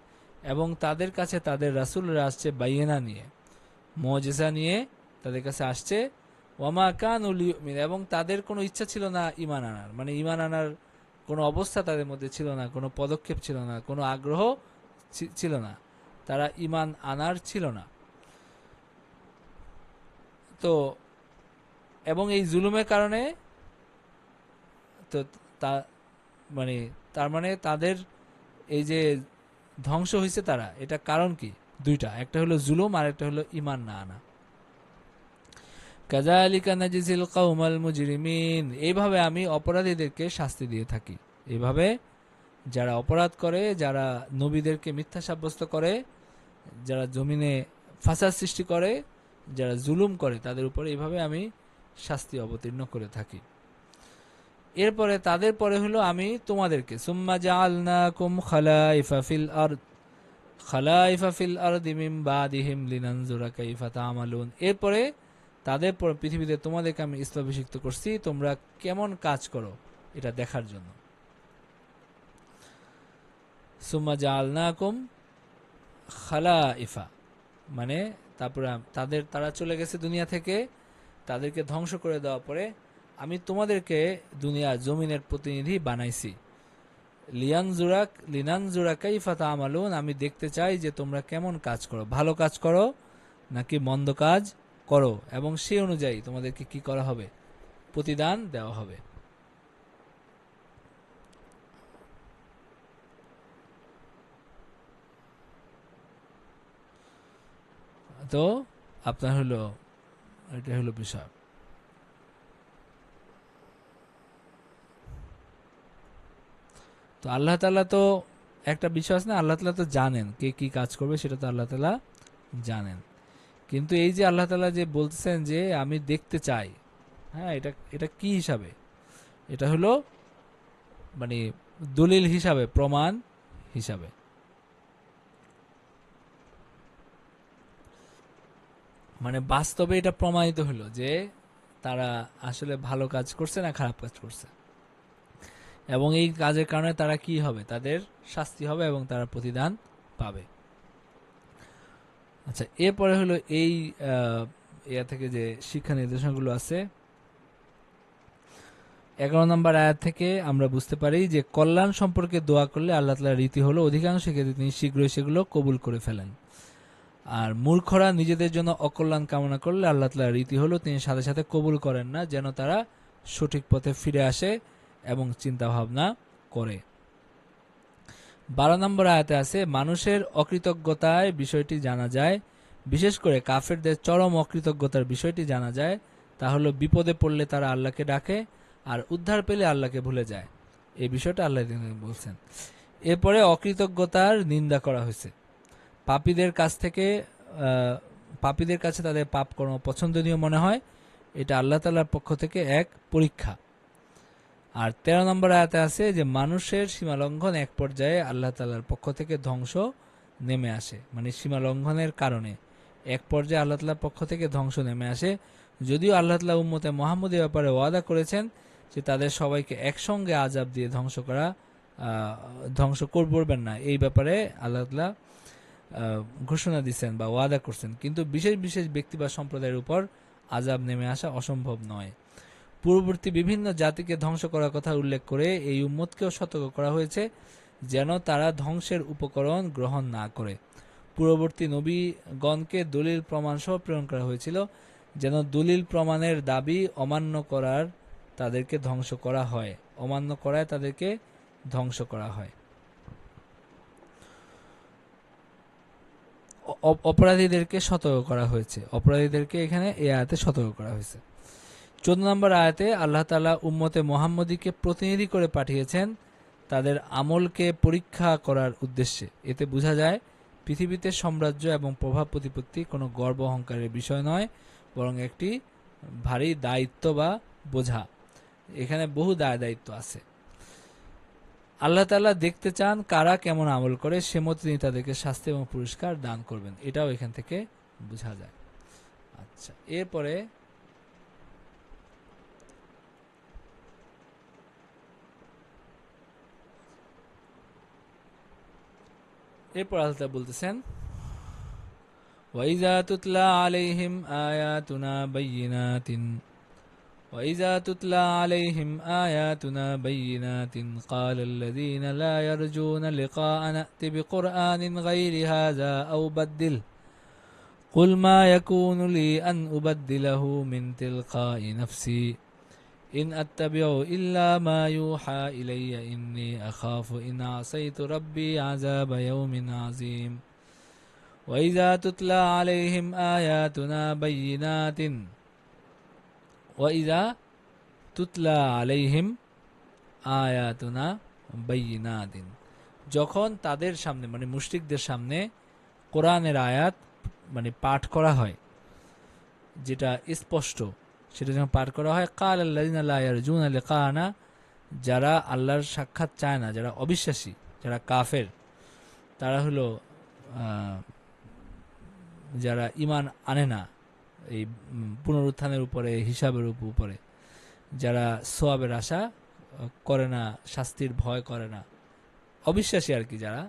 এবং তাদের কাছে তাদের রাসূলরা আসছে বাইয়িনা নিয়ে, মুজিজা নিয়ে তাদের কাছে আসছে। ওয়ামা কানু লিয়ুমিন, এবং তাদের কোনো ইচ্ছা ছিল না ঈমান আনার, মানে ঈমান আনার কোনো অবস্থা তাদের মধ্যে ছিল না, কোনো পদক্ষেপ ছিল না, কোনো আগ্রহ ছিল না, তারা ঈমান আনার ছিল না। তো এবং এই জুলুমের কারণে তো তা মানে তার মানে তাদের এই যে ধ্বংস হয়েছে তারা, এটা কারণ কি দুইটা, একটা হলো জুলুম আর একটা হলো ঈমান না আনা। কাযালিকা নাজিজিল কওমাল মুজরিমিন, এইভাবে আমি অপরাধীদেরকে শাস্তি দিয়ে থাকি। এইভাবে যারা অপরাধ করে, যারা নবীদেরকে মিথ্যা সাব্যস্ত করে, যারা জমিনে ফাসাদ সৃষ্টি করে, যারা জুলুম করে, তাদের উপরে এইভাবে আমি শাস্তি অবতীর্ণ করে থাকি। এরপরে তাদের পরে হলো আমি তোমাদেরকে সুম্মা জাআলনাকুম খালাইফা ফিল আরদি মিন বাদিহিম লিনানজুরা কাইফা তা'মালুন। এরপরে তাদের পর পৃথিবীতে তোমাদেরকে আমি স্থলাভিষিক্ত করছি তোমরা কেমন কাজ করো এটা দেখার জন্য। সুম্মা জাআলনাকুম খালাইফা মানে তারপরে তারা চলে গেছে দুনিয়া থেকে, তাদেরকে ধ্বংস করে দেওয়ার পরে আমি তোমাদেরকে দুনিয়া জমিনের প্রতিনিধি বানাইছি। লিনানজুরা কাইফা তা'মালুন, আমি দেখতে চাই যে তোমরা কেমন কাজ করো, ভালো কাজ করো নাকি মন্দ কাজ করো, এবং সেই অনুযায়ী তোমাদেরকে কি করা হবে, প্রতিদান দেওয়া হবে। তো আপনার হলো এটা হলো বিষয়। তো আল্লাহ তাআলা তো একটা বিষয় আছে না, আল্লাহ তাআলা তো জানেন কে কি কাজ করবে, সেটা তো আল্লাহ তাআলা জানেন। কিন্তু এই যে আল্লাহ তাআলা যে বলতেছেন যে আমি দেখতে চাই, হ্যাঁ, এটা এটা কি হিসাবে? এটা হলো মানে দলিল হিসাবে, প্রমাণ হিসাবে। মানে বাস্তবে এটা প্রমাণিত হলো যে তারা আসলে ভালো কাজ করছে না খারাপ কাজ করছে, এবং এই কাজের কারণে তারা কি হবে, তাদের শাস্তি হবে এবং তারা প্রতিদান পাবে। আচ্ছা, এরপরে হলো এই ইয়া থেকে যে শিক্ষা নির্দেশনাগুলো আছে, 11 নম্বর আয়াত থেকে আমরা বুঝতে পারি যে কল্যাণ সম্পর্কে দোয়া করলে আল্লাহ তাআলার রীতি হলো অধিকাংশ ক্ষেত্রে তিনি শীঘ্রই সেগুলো কবুল করে ফেলেন। আর মূর্খরা নিজেদের জন্য অকল্যাণ কামনা করলে আল্লাহ তাআলার রীতি হলো তিনি সাথে সাথে কবুল করেন না, যেন তারা সঠিক পথে ফিরে আসে এবং চিন্তা ভাবনা করে। 12 নম্বর আয়াতে আছে মানুষের অকৃতজ্ঞতায় বিষয়টি জানা যায়, বিশেষ করে কাফেরদের চরম অকৃতজ্ঞতার বিষয়টি জানা যায়। তা হলো বিপদে পড়লে তারা আল্লাহকে ডাকে আর উদ্ধার পেলে আল্লাহকে ভুলে যায়। এই বিষয়টা আল্লাহ বলছেন। এরপরে অকৃতজ্ঞতার নিন্দা করা হয়েছে। পাপীদের কাছে তাদের পাপ কর্ম পছন্দনীয় মনে হয়, এটা আল্লাহ তাআলার পক্ষ থেকে এক পরীক্ষা। আর 13 নম্বর আয়াতে আছে যে মানুষের সীমা লঙ্ঘন এক পর্যায়ে আল্লাহ তাআলার পক্ষ থেকে ধ্বংস নেমে আসে, মানে সীমা লঙ্ঘনের কারণে এক পর্যায়ে আল্লাহ তাআলার পক্ষ থেকে ধ্বংস নেমে আসে। যদিও আল্লাহ তাআলা উম্মতে মুহাম্মদের ব্যাপারে ওয়াদা করেছেন যে তাদের সবাইকে একসঙ্গে আযাব দিয়ে ধ্বংস করবেন না, এই ব্যাপারে আল্লাহ তাআলা ঘোষণা দিচ্ছেন বা ওয়াদা করছেন, কিন্তু বিশেষ বিশেষ ব্যক্তি বা সম্প্রদায়ের উপর আযাব নেমে আসা অসম্ভব নয়। পূর্ববর্তী বিভিন্ন জাতিকে ধ্বংস করার কথা উল্লেখ করে এই উম্মতকেও সতর্ক করা হয়েছে যেন তারা ধ্বংসের উপকরণ গ্রহণ না করে। পূর্ববর্তী নবীগণকে দলিল প্রমাণ সহ প্রেরণ করা হয়েছিল যেন দলিল প্রমাণের দাবি অমান্য করায় তাদেরকে ধ্বংস করা হয়। অপরাধীদেরকে সতর্ক করা হয়েছে, অপরাধীদেরকে এখানে এই আয়াতে সতর্ক করা হয়েছে। 14 নম্বর আয়াতে আল্লাহ তাআলা উম্মতে মুহাম্মদীকে প্রতিনিধি করে পাঠিয়েছেন তাদের আমলকে পরীক্ষা করার উদ্দেশ্যে। এতে বোঝা যায় পৃথিবীতে সাম্রাজ্য এবং প্রভাব প্রতিপত্তি কোনো গর্ব অহংকারের বিষয় নয়, বরং একটি ভারী দায়িত্ব বা বোঝা। এখানে বহু দায়িত্ব আছে। আল্লাহ তাআলা দেখতে চান কারা কেমন আমল করে, সে মতো তিনি তাদেরকে শাস্তি এবং পুরস্কার দান করবেন, এটাও এখান থেকে বোঝা যায়। আচ্ছা, এরপরে আল্লাহ তাআলা বলতেছেন وَإِذَا تُتْلَى عَلَيْهِمْ آيَاتُنَا بَيِّنَاتٍ قَالَ الَّذِينَ لَا يَرْجُونَ لِقَاءَنَا ائْتِ بِقُرْآنٍ غَيْرِ هَذَا أَوْ بَدِّلْهُ قُلْ مَا يَكُونُ لِي أَنْ أُبَدِّلَهُ مِنْ تِلْقَاءِ نَفْسِي إِنْ أَتَّبِعُ إِلَّا مَا يُوحَى إِلَيَّ إِنِّي أَخَافُ إِنْ عَصَيْتُ رَبِّي عَذَابَ يَوْمٍ عَظِيمٍ وَإِذَا تُتْلَى عَلَيْهِمْ آيَاتُنَا بَيِّنَاتٍ ওয়াইদা তুতলা আলাইহিম আয়াতুনা বাইয়িনাতিন, যখন তাদের সামনে মানে মুশরিকদের সামনে কোরআনের আয়াত মানে পাঠ করা হয়, যেটা স্পষ্ট, সেটা যখন পাঠ করা হয়, কাল আল্লাযিনা লা ইয়ারজুনা লিকানা, যারা আল্লাহর সাক্ষাৎ চায় না, যারা অবিশ্বাসী, যারা কাফের, তারা হলো যারা ঈমান আনে না এই পুনরুত্থানের উপরে, হিসাবের উপরে, যারা সওয়াবের আশা করে না, শাস্তির ভয় করে না, অবিশ্বাসী আর কি যারা,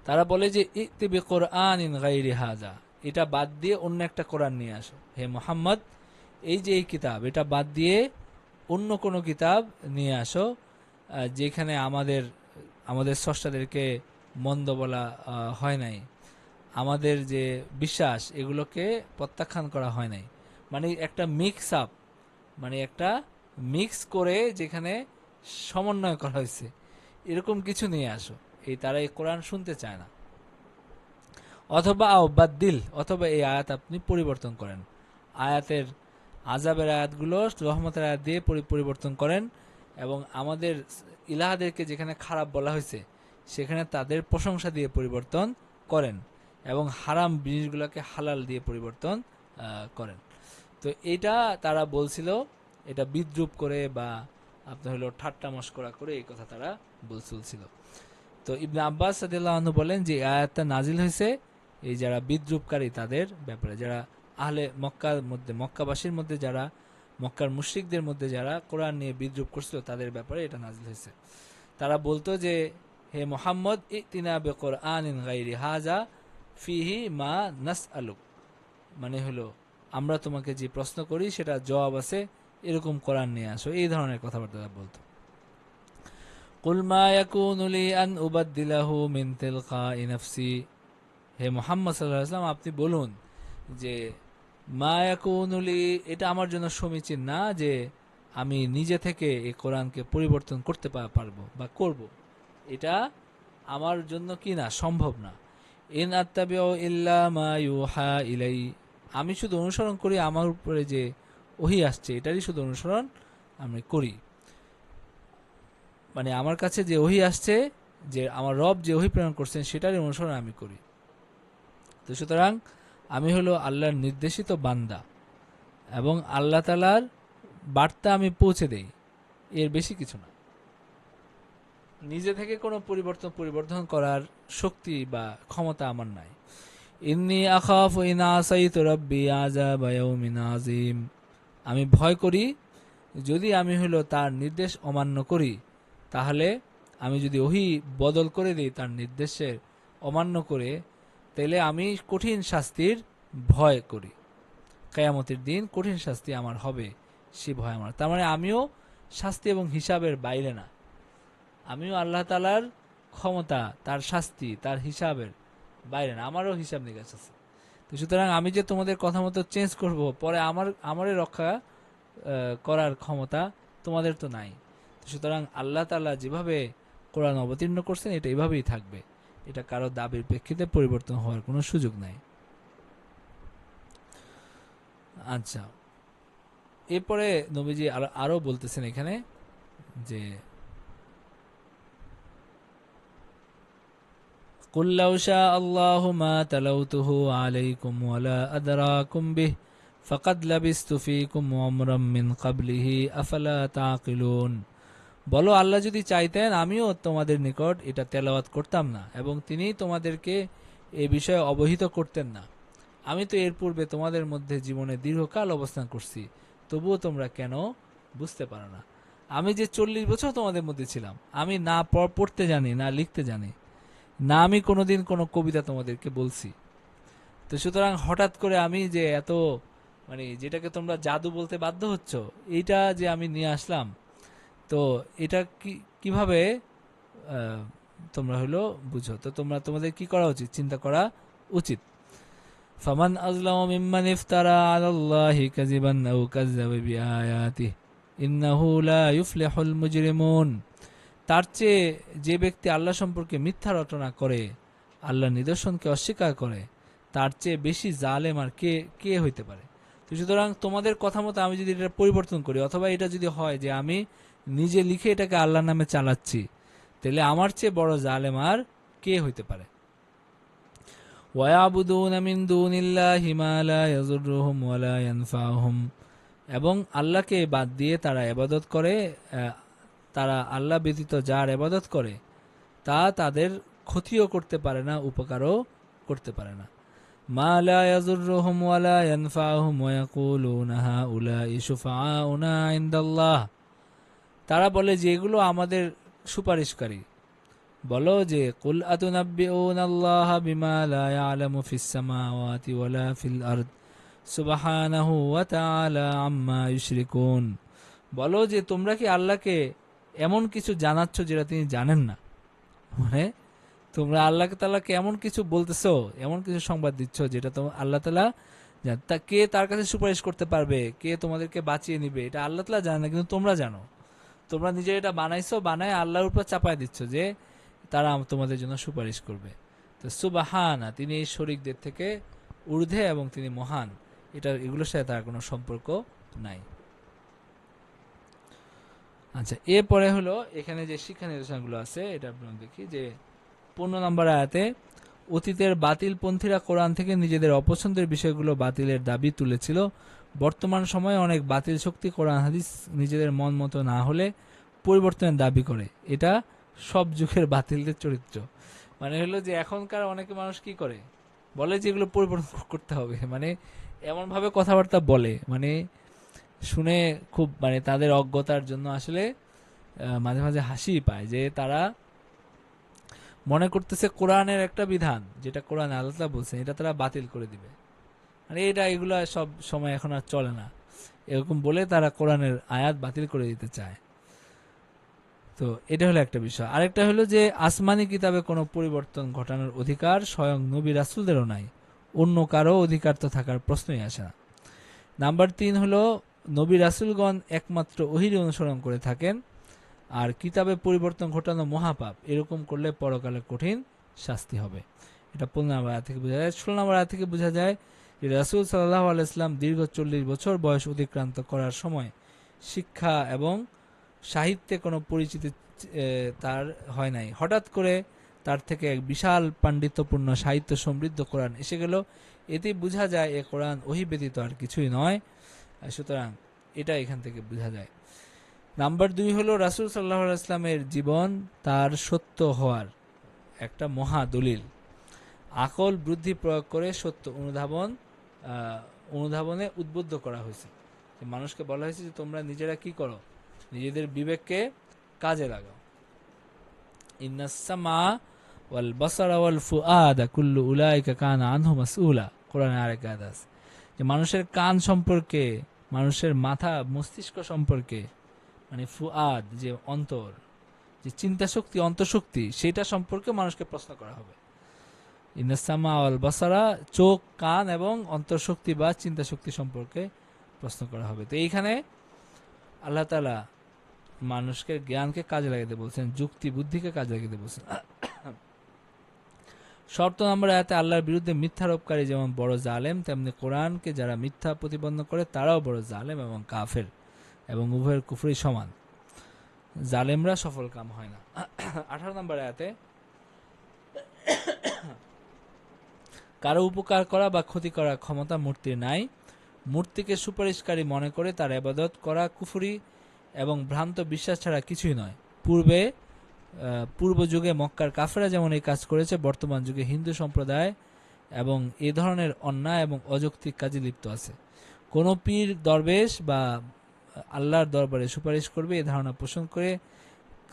তারা বলে যে ইতি বিকুরআনিন গায়রি হাযা, এটা বাদ দিয়ে অন্য একটা কোরআন নিয়ে আসো হে মুহাম্মদ, এই যে এই কিতাব, এটা বাদ দিয়ে অন্য কোনো কিতাব নিয়ে আসো, যেখানে আমাদের স্রষ্টাদেরকে মন্দ বলা হয় নাই, আমাদের যে বিশ্বাস এগুলোকে প্রত্যাখ্যান করা হয় নাই, মানে একটা মিক্স আপ, মানে একটা মিক্স করে যেখানে সমন্বয় করা হয়েছে, এরকম কিছু নিয়ে আসো। তারা এই কোরআন শুনতে চায় না। অথবা আওবাদ্দিল, অথবা এই আয়াত আপনি পরিবর্তন করেন, আয়াতের আযাবের আয়াতগুলো রহমতের আয়াত দিয়ে পরিবর্তন করেন, এবং আমাদের ইলাহাদেরকে যেখানে খারাপ বলা হয়েছে সেখানে তাদের প্রশংসা দিয়ে পরিবর্তন করেন, এবং হারাম জিনিসগুলোকে হালাল দিয়ে পরিবর্তন করেন। তো এটা তারা বলছিল, এটা বিদ্রুপ করে বা আপনার হলো ঠাট্টা মশকরা করে এই কথা তারা বলছিল। তো ইবনে আব্বাস রাদিয়াল্লাহু আনহু বলেন যে আয়াতটা নাজিল হয়েছে এই যারা বিদ্রুপকারী তাদের ব্যাপারে, যারা আহলে মক্কার মধ্যে, মক্কাবাসীর মধ্যে যারা, মক্কার মুশরিকদের মধ্যে যারা কোরআন নিয়ে বিদ্রুপ করছিল তাদের ব্যাপারে এটা নাজিল হয়েছে। তারা বলতো যে হে মুহাম্মদ ইতিনা বিকুরআনিন গায়রি হাযা ফিহি মা নাসআলুক, মানে হলো আমরা তোমাকে যে প্রশ্ন করি সেটা জবাব আছে, এরকম কোরআন নিয়ে আসো, এই ধরনের কথাবার্তা বলতো। কুল মা ইয়াকুনু লি আন উবাদদিলাহু মিন তিলকাই নাফসি, হে মুহাম্মদ সাল্লাল্লাহু আলাইহি ওয়াসাল্লাম আপনি বলুন যে মা ইয়াকুনু লি, এটা আমার জন্য সমীচীন না যে আমি নিজে থেকে এই কোরআনকে পরিবর্তন করতে পারবো বা করব, এটা আমার জন্য কি না, সম্ভব না। ইন আত্তাবিউ ইল্লা মা ইউহা ইলাই, আমি শুধু অনুসরণ করি আমার উপরে যে ওহী আসছে এটারই শুধু অনুসরণ আমি করি, মানে আমার কাছে যে ওহী আসছে, যে আমার রব যে ওহী প্রেরণ করছেন সেটারই অনুসরণ আমি করি। তো সুতরাং আমি হলো আল্লাহর নির্দেশিত বান্দা, এবং আল্লাহ তাআলার বার্তা আমি পৌঁছে দেই, এর বেশি কিছু না। নিজে থেকে কোনো পরিবর্তন করার শক্তি বা ক্ষমতা আমার নাই। ইন্নী আখাফু ইন আসাইতু রাব্বি আযাবা ইয়াউমিন আযীম, আমি ভয় করি যদি আমি হলো তার নির্দেশ অমান্য করি, তাহলে আমি যদি ওহী বদল করে দিই তার নির্দেশের অমান্য করে, তাহলে আমি কঠিন শাস্তির ভয় করি, কিয়ামতের দিন কঠিন শাস্তি আমার হবে, সে ভয় আমার। তার মানে আমিও শাস্তি এবং হিসাবের বাইরে না, আমিও আল্লাহ তাআলার ক্ষমতা, তার শাস্তি, তার হিসাবের বাইরে না, আমারও হিসাব নিকাশ আছে। তো সুতরাং আমি যে তোমাদের কথা মতো চেঞ্জ করব, পরে আমারই রক্ষা করার ক্ষমতা তোমাদের তো নাই। তো সুতরাং আল্লাহ তাআলা যেভাবে কোরআন অবতীর্ণ করছেন এটা এইভাবেই থাকবে, এটা কারো দাবির প্রেক্ষিতে পরিবর্তন হওয়ার কোনো সুযোগ নাই। আচ্ছা, এরপরে নবীজি আরো বলতেছেন এখানে যে কুল লাউ শাআ আল্লাহু মা তালাউতুহু আলাইকুম ওয়ালা আদরাকুম বিহি ফাকাদ লাবিস্তু ফীকুম উমরাম মিন ক্বাবলিহি আফালা তাকিলুন, বলো আল্লাহ যদি চাইতেন আমিও তোমাদের নিকট এটা তেলাওয়াত করতাম না, এবং তিনি তোমাদেরকে এ বিষয়ে অবহিত করতেন না। আমি তো এর পূর্বে তোমাদের মধ্যে জীবনে দীর্ঘকাল অবস্থান করছি, তবুও তোমরা কেন বুঝতে পারো না? আমি যে 40 বছর তোমাদের মধ্যে ছিলাম, আমি না পড়তে জানি না লিখতে জানি না, আমি কোনোদিন কোনো কবিতা তোমাদেরকে বলছি। তো সুতরাং হঠাৎ করে আমি যে এত মানে যেটাকে তোমরা জাদু বলতে বাধ্য হচ্ছ, এইটা যে আমি নিয়ে আসলাম, তো এটা কিভাবে তোমরা হলো বুঝো? তো তোমাদের কি করা উচিত, চিন্তা করা উচিত। ফামান আযলামু মিম্মান ইফতারা আলাল্লাহি কাযিবান আও কাযযাবা বিআয়াতিহি ইন্নাহু লা ইউফলিহুল মুজরিমুন, তার চেয়ে যে ব্যক্তি আল্লাহ সম্পর্কে মিথ্যা রটনা করে, আল্লাহর নিদর্শনকে অস্বীকার করে, তার চেয়ে বেশি জালেম আর কে হইতে পারে? তো সুতরাং তোমাদের কথা মতো আমি যদি এটা পরিবর্তন করি, অথবা এটা যদি হয় যে আমি নিজে লিখে এটাকে আল্লাহর নামে চালাচ্ছি, তাহলে আমার চেয়ে বড় জালেম আর কে হইতে পারে? ওয়ায়াবুদুনা মিন দুনিল্লাহি মা লা ইয়াযুররুহুম ওয়া লা ইয়ানফাউহুম, এবং আল্লাহকে বাদ দিয়ে তারা ইবাদত করে, তারা আল্লাহ ব্যতীত যার ইবাদত করে তা তাদের ক্ষতিও করতে পারে না, উপকারও করতে পারে না। মা লা ইয়াযুররুহুম ওয়া লা ইয়ানফাউহুম ওয়া ইয়াকুলুনা হাউলাই শুফাআউনা ইনদাল্লাহ, তারা বলে যে এগুলো আমাদের সুপারিশকারী। বলো যে কুল আতুনাব্বিউনাল্লাহা বিমা লা ইয়ালামু ফিস সামাওয়াতি ওয়া লা ফিল আরদ সুবহানাহু ওয়া তাআলা আম্মা ইউশরিকুন, বলো যে তোমরা কি আল্লাহকে এমন কিছু জানাচ্ছ যেটা তিনি জানেন না? মানে তোমরা আল্লাহ তাআলাকে এমন কিছু বলতেছো, এমন কিছু সংবাদ দিচ্ছ যেটা তো আল্লাহ তাআলা কে তার কাছে সুপারিশ করতে পারবে, কে তোমাদেরকে বাঁচিয়ে নিবে, এটা আল্লাহ তাআলা জানে না, কিন্তু তোমরা জানো। তোমরা নিজে এটা বানাইছো, বানায় আল্লাহর উপর চাপায় দিচ্ছ যে তারা তোমাদের জন্য সুপারিশ করবে। তো সুবহানা, তিনি এই শরীকদের থেকে ঊর্ধ্বে এবং তিনি মহান, এগুলোর সাথে তার কোনো সম্পর্ক নাই। আচ্ছা, এরপরে হলো এখানে যে শিক্ষা নির্দেশনাগুলো আছে, এটা আপনারা দেখি যে 15 নম্বর আয়াতে অতীতের বাতিলপন্থীরা কোরআন থেকে নিজেদের অপছন্দের বিষয়গুলো বাতিলের দাবি তুলেছিল। বর্তমান সময়ে অনেক বাতিল শক্তি কোরআন হাদিস নিজেদের মন মতো না হলে পরিবর্তনের দাবি করে। এটা সব যুগের বাতিলদের চরিত্র। মানে হলো যে এখনকার অনেকে মানুষ কি করে, বলে যে এগুলো পরিবর্তন করতে হবে, মানে এমনভাবে কথাবার্তা বলে, মানে শুনে খুব, মানে তাদের অজ্ঞতার জন্য আসলে মাঝে মাঝে হাসি পায় যে তারা মনে করতেছে কোরআনের একটা বিধান, যেটা কোরআন আল্লাহ বলছেন, এটা তারা বাতিল করে দিবে। মানে এগুলো সব সময় এখন আর চলে না, এরকম বলে তারা কোরআনের আয়াত বাতিল করে দিতে চায়। তো এটা হলো একটা বিষয়। আরেকটা হলো যে আসমানি কিতাবে কোনো পরিবর্তন ঘটানোর অধিকার স্বয়ং নবী রাসূলদেরও নাই, অন্য কারো অধিকার তো থাকার প্রশ্নই আসে না। নাম্বার 3 হলো নবী রাসূলগণ একমাত্র ওহীর অনুসরণ করে থাকেন, আর কিতাবে পরিবর্তন ঘটানো মহাপাপ, এরকম করলে পরকালে কঠিন শাস্তি হবে। এটা 15 নম্বর আয়াত থেকে বোঝা যায়। 16 নম্বর আয়াত থেকে বোঝা যায় যে রাসূল সাল্লাল্লাহু আলাইহি ওয়াসাল্লাম দীর্ঘ 40 বছর বয়স অতিক্রান্ত করার সময় শিক্ষা এবং সাহিত্যে কোনো পরিচিতি তার হয় নাই। হঠাৎ করে তার থেকে এক বিশাল পাণ্ডিত্যপূর্ণ সাহিত্য সমৃদ্ধ কোরআন এসে গেল। এতে বোঝা যায় এ কোরআন ওহী ব্যতীত আর কিছুই নয়। সুতরাং এটা এখান থেকে বোঝা যায়। নাম্বার 2 হলো রাসূল সাল্লাল্লাহু আলাইহি ওয়াসাল্লামের জীবন তার সত্য হওয়ার একটা মহা দলিল। আকল বুদ্ধি প্রয়োগ করে সত্য অনুধাবনে উদ্বুদ্ধ করা হয়েছে। মানুষকে বলা হয়েছে যে তোমরা নিজেরা কি করো, নিজেদের বিবেককে কাজে লাগাও। ইন্নাস সামা ওয়াল বাসারা ওয়াল ফুআদা কুল্লু উলাইকা কানা আনহু মাসউলা, কোরআনে আরেক আয়াত আছে যে মানুষের কান সম্পর্কে, মানুষের মাথা মস্তিষ্ক সম্পর্কে, মানে ফুআদ যে অন্তর, যে চিন্তা শক্তি অন্তঃশক্তি, সেটা সম্পর্কে মানুষকে প্রশ্ন করা হবে। ইন্নাস সামা ওয়াল বাসারা, চোখ কান এবং অন্তঃশক্তি বা চিন্তা শক্তি সম্পর্কে প্রশ্ন করা হবে। তো এইখানে আল্লাহ তাআলা মানুষকে জ্ঞানকে কাজে লাগাতে বলছেন, যুক্তি বুদ্ধিকে কাজে লাগাতে বলছেন। শর্ত নম্বর আয়াতে আল্লাহর বিরুদ্ধে মিথ্যারোপকারী যেমন বড় জালেম, তেমনি কোরআনকে যারা মিথ্যা প্রতিপন্ন করে তারাও বড় জালেম এবং কাফের, এবং উভয়ের কুফরি সমান। জালেমরা সফল কাম হয় না। 18 নম্বর আয়াতে কারো উপকার করা বা ক্ষতি করার ক্ষমতা মূর্তির নাই। মূর্তিকে সুপারিশকারী মনে করে তার ইবাদত করা কুফরি এবং ভ্রান্ত বিশ্বাস ছাড়া কিছুই নয়। পূর্ব যুগে মক্কার কাফেরা যেমন এই কাজ করেছে, বর্তমান যুগে হিন্দু সম্প্রদায় এবং এ ধরনের অন্যায় এবং অযৌক্তিক কাজে লিপ্ত আছে। কোনো পীর দরবেশ বা আল্লাহর দরবারে সুপারিশ করবে এই ধারণা পোষণ করে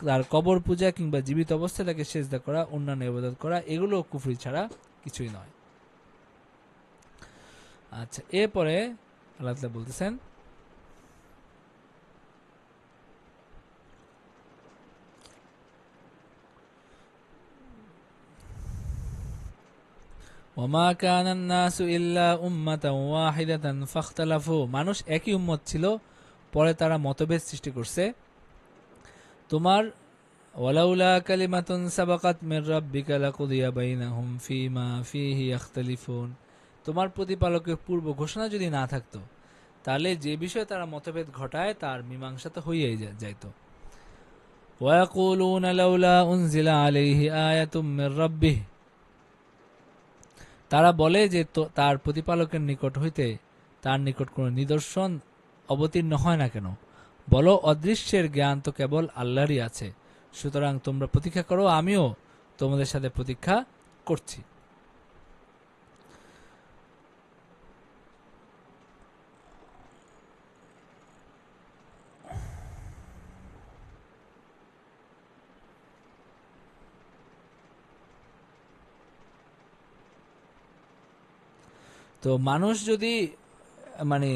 তার কবর পূজা কিংবা জীবিত অবস্থায় তাকে সেজদা করা, অন্যান্য ইবাদত করা, এগুলো কুফরি ছাড়া কিছুই নয়। আচ্ছা, এরপরে আল্লাহ তাআলা বলতেছেন ওমা কানান নাসু ইল্লা উম্মাতান ওয়াহিদাতান ফাখতালাফু, মানুষ একই উম্মত ছিল, পরে তারা মতভেদ সৃষ্টি করছে। তোমার ওয়ালাউলা কালিমাতুন সাবাকাত মির রাব্বিকা লাকুদিয়া বাইনাহুম ফীমা ফীহি ইখতালিফুন, তোমার প্রতিপালকের পূর্ব ঘোষণা যদি না থাকতো তাহলে যে বিষয়ে তারা মতভেদ ঘটায় তার মীমাংসা তো হইয়াই যাইতো। ওয়ায়াকুলুনা লাউলা উনজিলা আলাইহি আয়াতুম মির রাব্বিহ, তারা বলে যে তার প্রতিপালকের নিকট হইতে তার নিকট কোনো নিদর্শন অবতীর্ণ হয় না কেন? বলো, অদৃশ্যের জ্ঞান তো কেবল আল্লাহরই আছে, সুতরাং তোমরা প্রতীক্ষা করো, আমিও তোমাদের সাথে প্রতীক্ষা করছি। তো মানুষ যদি মানে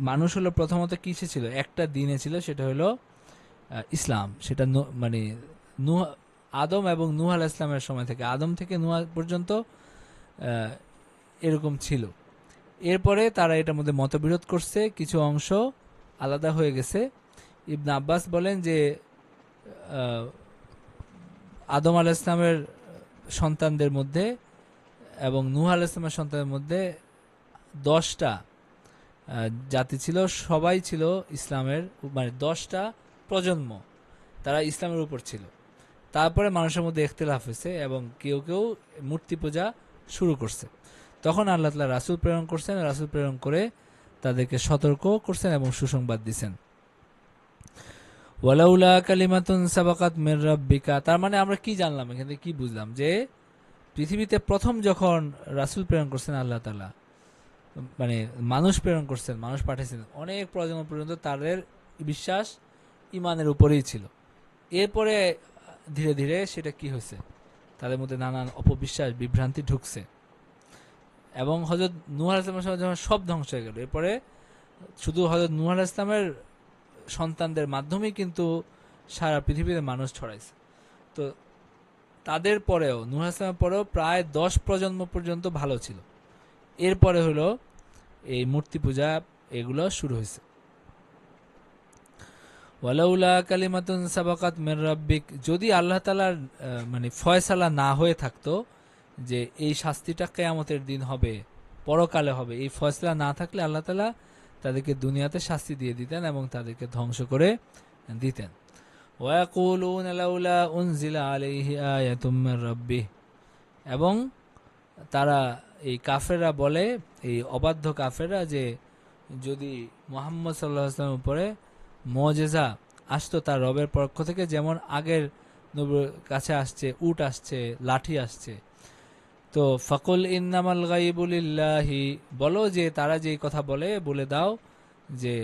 মানুষ হলো প্রথমত কিসে ছিল? একটা দিনে ছিল, সেটা হলো ইসলাম। সেটা মানে নূহ, আদম এবং নূহ আলাইহিস ইসলামের সময় থেকে, আদম থেকে নূহ পর্যন্ত আহ, এরকম ছিল। এরপরে তারা এটার মধ্যে মতবিরোধ করছে, কিছু অংশ আলাদা হয়ে গেছে। ইবনে আব্বাস বলেন যে আহ, আদম আলাইহিস ইসলামের সন্তানদের মধ্যে এবং নূহ আলাইহিস ইসলামের সন্তানদের মধ্যে 10টা জাতি ছিল, সবাই ছিল ইসলামের, মানে 10টা প্রজন্ম তারা ইসলামের উপর ছিল। তারপরে মানুষের মধ্যে ইখতিলাফ হয়েছে এবং কেউ কেউ মূর্তি পূজা শুরু করছে। তখন আল্লাহ তাআলা রাসূল প্রেরণ করছেন, রাসূল প্রেরণ করে তাদেরকে সতর্ক করছেন এবং সুসংবাদ দিছেন। ওয়ালাউলা কালিমাতুন সাবাকাত মির রাব্বিকা, তার মানে আমরা কি জানলাম এখান থেকে, কি বুঝলাম? যে পৃথিবীতে প্রথম যখন রাসূল প্রেরণ করছেন আল্লাহ তাআলা, মানে মানুষ প্রেরণ করছেন, মানুষ পাঠিয়েছেন, অনেক প্রজন্ম পর্যন্ত তাদের বিশ্বাস ইমানের উপরেই ছিল। এরপরে ধীরে ধীরে সেটা কি হয়েছে, তাদের মধ্যে নানান অপবিশ্বাস, বিভ্রান্তি ঢুকছে এবং হযরত নূহ আলাইহিস সালামের সময় যখন সব ধ্বংস হয়ে গেল, এরপরে শুধু হযরত নূহ আলাইহিস সালামের সন্তানদের মাধ্যমেই কিন্তু সারা পৃথিবীতে মানুষ ছড়াইছে। তো তাদের পরেও, নূহ আলাইহিস সালামের পরেও প্রায় 10 প্রজন্ম পর্যন্ত ভালো ছিল। এরপরে হলো এই মূর্তি পূজা, এগুলো শুরু হয়েছে। ওয়ালাউলা কালিমাতুন সাবাকাত মির রাব্বিক, যদি আল্লাহ তাআলার মানে ফয়সালা না হয়ে থাকতো যে এই শাস্তিটা কিয়ামতের দিন হবে, পরকালে হবে, এই ফয়সালা না থাকলে আল্লাহ তাআলা তাদেরকে দুনিয়াতে শাস্তি দিয়ে দিতেন এবং তাদেরকে ধ্বংস করে দিতেন। ওয়ায়াকুলুনা লাউলা উনজিলা আলাইহি আয়াতুম মির রাব্বিহ, এবং তারা এই কাফেররা বলে, এই অবাধ্য কাফেররা, যে যদি মুহাম্মদ সাল্লাল্লাহু আলাইহি ওয়াসাল্লামের উপরে মুজিজা আসতো তার রবের পক্ষ থেকে, যেমন আগের নবীর কাছে আসছে, উট আসছে, লাঠি আসছে। তো ফাকুল ইন্নামাল গায়বু লিল্লাহি, বলো যে তারা যেই কথা বলে, বলে দাও যে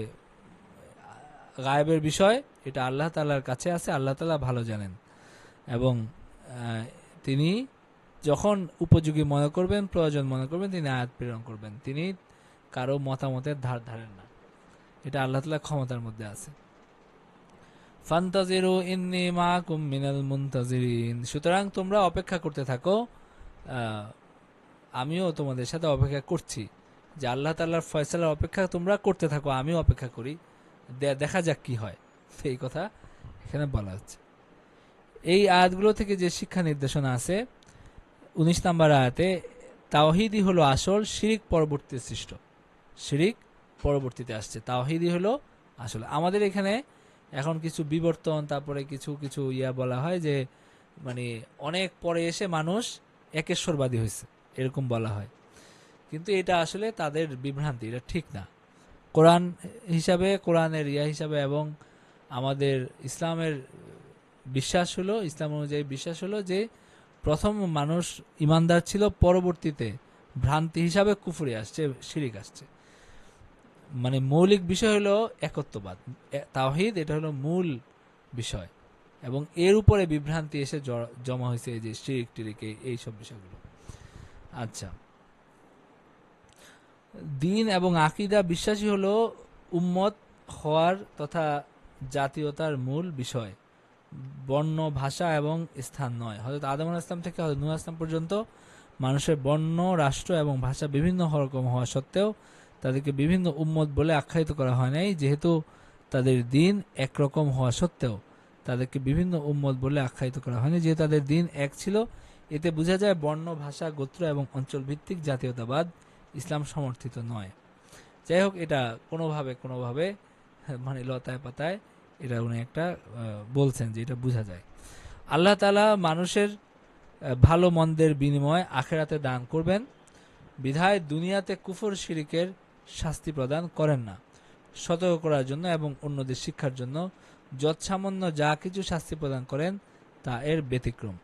গায়েবের বিষয় এটা আল্লাহ তাআলার কাছে আছে, আল্লাহ তাআলা ভালো জানেন এবং তিনি যখন উপযোগী মনে করবেন, প্রয়োজন মনে করবেন, তিনি আয়াত প্রেরণ করবেন। তিনি কারো মতামতের ধার ধারেন না, এটা আল্লাহ তাআলার ক্ষমতার মধ্যে আছে। ফান্তাজিরু ইন্নী মাআকুম মিনাল মুনতাজিরিন, সুতরাং তোমরা অপেক্ষা করতে থাকো, আমিও তোমাদের সাথে অপেক্ষা করছি। যে আল্লাহ তাআলার ফয়সালার অপেক্ষা তোমরা করতে থাকো, আমিও অপেক্ষা করি, দেখা যাক কি হয়। এই কথা এখানে বলা হচ্ছে। এই আয়াতগুলো থেকে যে শিক্ষা নির্দেশনা আছে, 19 নম্বর আয়াতে তাওহীদই হলো আসল, শিরিক পরবর্তী সৃষ্ট, শিরিক পরবর্তীতে আসছে, তাওহীদই হলো আসল। আমাদের এখানে এখন কিছু বিবর্তন, তারপরে কিছু কিছু বলা হয় যে মানে অনেক পরে এসে মানুষ একেশ্বরবাদী হয়েছে, এরকম বলা হয়, কিন্তু এটা আসলে তাদের বিভ্রান্তি, এটা ঠিক না। কোরআন হিসাবে, কোরআনের হিসাবে এবং আমাদের ইসলামের বিশ্বাস হলো, ইসলাম অনুযায়ী বিশ্বাস হলো যে প্রথম মানুষ ইমানদার ছিল, পরবর্তীতে ভ্রান্তি হিসাবে কুফরি আসছে, শিরিক আসছে। মানে মৌলিক বিষয় হলো একত্ববাদ, তাওহীদ, এটা হলো মূল বিষয় এবং এর উপরে বিভ্রান্তি এসে জমা হয়েছে, এই যে শিরিক টিরিক, এইসব বিষয়গুলো। আচ্ছা, দিন এবং আকীদা বিশ্বাসী হলো উম্মত হওয়ার তথা জাতীয়তার মূল বিষয়, বর্ণ, ভাষা এবং স্থান নয়। হযরত আদম আলাইহিস সালাম থেকে হযরত নূহ আলাইহিস সালাম পর্যন্ত মানুষের বর্ণ, রাষ্ট্র এবং ভাষা বিভিন্ন রকম হওয়া সত্ত্বেও তাদেরকে বিভিন্ন উম্মত বলে আখ্যায়িত করা হয় নাই। যেহেতু তাদের দিন একরকম হওয়া সত্ত্বেও তাদেরকে বিভিন্ন উম্মত বলে আখ্যায়িত করা হয়নি, যেহেতু তাদের দিন এক ছিল। এতে বোঝা যায় বর্ণ, ভাষা, গোত্র এবং অঞ্চল ভিত্তিক জাতীয়তাবাদ ইসলাম সমর্থিত নয়। যাই হোক, এটা কোনোভাবে কোনোভাবে মানে লতায় পাতায় এটা উনি একটা বলছেন যে এটা বোঝা যায়। আল্লাহ তাআলা মানুষের ভালো মন্দের বিনিময় আখেরাতে দান করবেন, বিধায় দুনিয়াতে কুফর শিরিকের শাস্তি প্রদান করেন না। সতর্ক করার জন্য এবং অন্যদের শিক্ষার জন্য যৎসামান্য যা কিছু শাস্তি প্রদান করেন তা এর ব্যতিক্রম।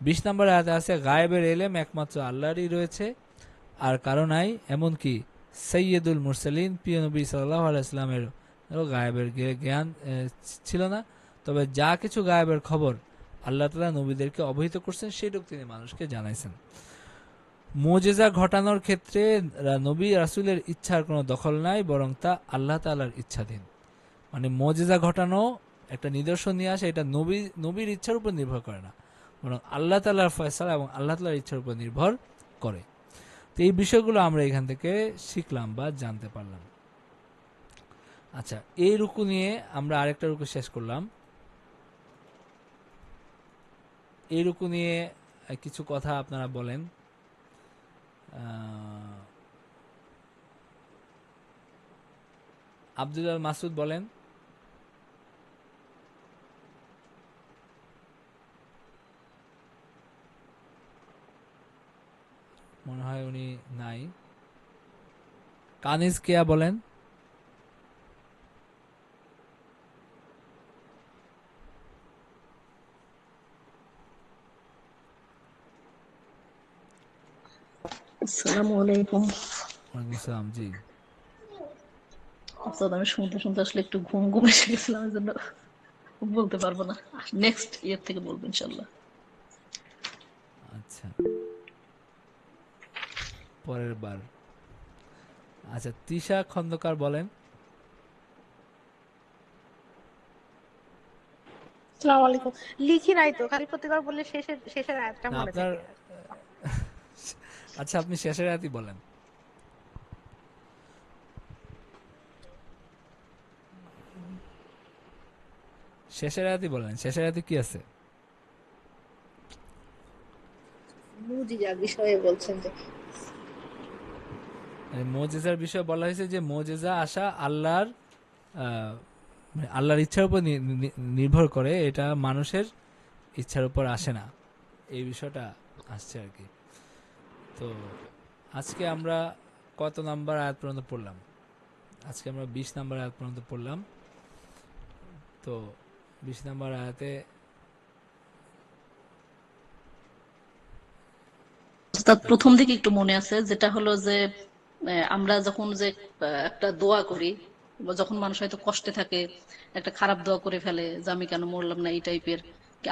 20 নম্বর আয়াতে আছে, গায়েবের এলেম একমাত্র আল্লাহরই রয়েছে, আর কারো নাই, এমনকি সৈয়দুল মুরসালিন প্রিয় নবী সাল্লাল্লাহু আলাইহি ওয়াসাল্লামের গায়েবের জ্ঞান ছিল না। তবে যা কিছু গায়েবের খবর আল্লাহ তাআলা নবীদেরকে অবহিত করছেন সেটুকু তিনি মানুষকে জানাইছেন। মুজিজা ঘটানোর ক্ষেত্রে নবী রাসূলের ইচ্ছার কোনো দখল নাই, বরং তা আল্লাহ তাআলার ইচ্ছাধীন। মানে মুজিজা ঘটানো, একটা নিদর্শন নিয়ে আসে, এটা নবীর ইচ্ছার উপর নির্ভর করে না, বরং আল্লাহ তাআলার ফয়সালা এবং আল্লাহ তাআলার ইচ্ছার উপর নির্ভর করে। তো এই বিষয়গুলো আমরা এখান থেকে শিখলাম বা জানতে পারলাম। আচ্ছা, এই রুকু নিয়ে আমরা আরেকটা রুকু শেষ করলাম। এই রুকু নিয়ে কিছু কথা আপনারা বলেন। আব্দুল্লাহ মাসুদ বলেন। মনে হয় উনি নাই। কানিজ কেয়া বলেন। আসসালামু আলাইকুম। ওয়ালাইকুম আসসালাম। জি, আচ্ছা, আমি শুনতে শুনতে আসলে একটু ঘুম ঘুম এসে গেছিলাম, এই জন্য বলতে পারবো না। নেক্সট ইয়ার থেকে বলবো ইনশাল্লাহ। আচ্ছা, পরের বার। আচ্ছা, তৃষা খন্দকার বলেন। আসসালামু আলাইকুম। লিখি নাই তো, খালি প্রতিবার বললে শেষের শেষের আয়াতটা না, মনে আপনার থাকে। আচ্ছা, আপনি শেষের আয়াতই বলেন। শেষের আয়াতই বলেন। শেষের আয়াতে কি আছে? মুজিজা বিষয়ে বলছেন যে মুজিজার বিষয়ে বলা হয়েছে যে মুজিজা আসা আল্লাহর মানে আল্লাহর ইচ্ছার উপর নির্ভর করে, এটা মানুষের ইচ্ছার উপর আসে না, এই বিষয়টা আসছে আর কি। তো আজকে আমরা কত নাম্বার আয়াত পর্যন্ত পড়লাম? আজকে আমরা 20 নাম্বার আয়াত পর্যন্ত পড়লাম। তো 20 নাম্বার আয়াতে তার প্রথম দিকে একটু মনে আছে, যেটা হলো যে আমরা যখন যে একটা দোয়া করি, বা যখন মানুষ হয়তো কষ্টে থাকে, একটা খারাপ দোয়া করে ফেলে যে আমি কেন মরলাম না, এই টাইপের,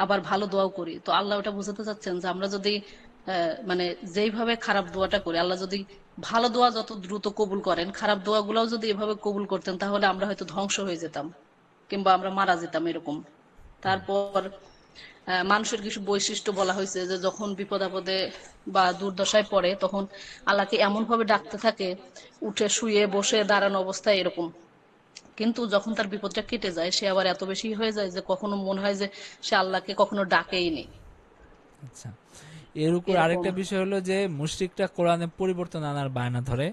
আবার ভালো দোয়াও করি, তো আল্লাহ ওটা বোঝাতে চাচ্ছেন যে আমরা যদি মানে যেইভাবে খারাপ দোয়াটা করি, আল্লাহ যদি ভালো দোয়া যত দ্রুত কবুল করেন, খারাপ দোয়াগুলোও যদি এভাবে কবুল করতেন, তাহলে আমরা হয়তো ধ্বংস হয়ে যেতাম, কিংবা আমরা মারা যেতাম এরকম। তারপর মানুষের কিছু বৈশিষ্ট্য বলা হয়েছে, যে যখন বিপদ আপদে বা দুর্দশায় পড়ে, তখন আল্লাহকে এমন ভাবে ডাকতে থাকে, উঠে শুয়ে বসে দাঁড়ানো অবস্থায় এরকম, কিন্তু যখন তার বিপদটা কেটে যায়, সে আবার এত বেশি হয়ে যায় যে কখনো মনে হয় যে সে আল্লাহকে কখনো ডাকেই নি, আচ্ছা, এর উপর এরকম। আরেকটা বিষয় হলো যে মুশরিকরা কোরআনে পরিবর্তন আনার বায়না ধরে,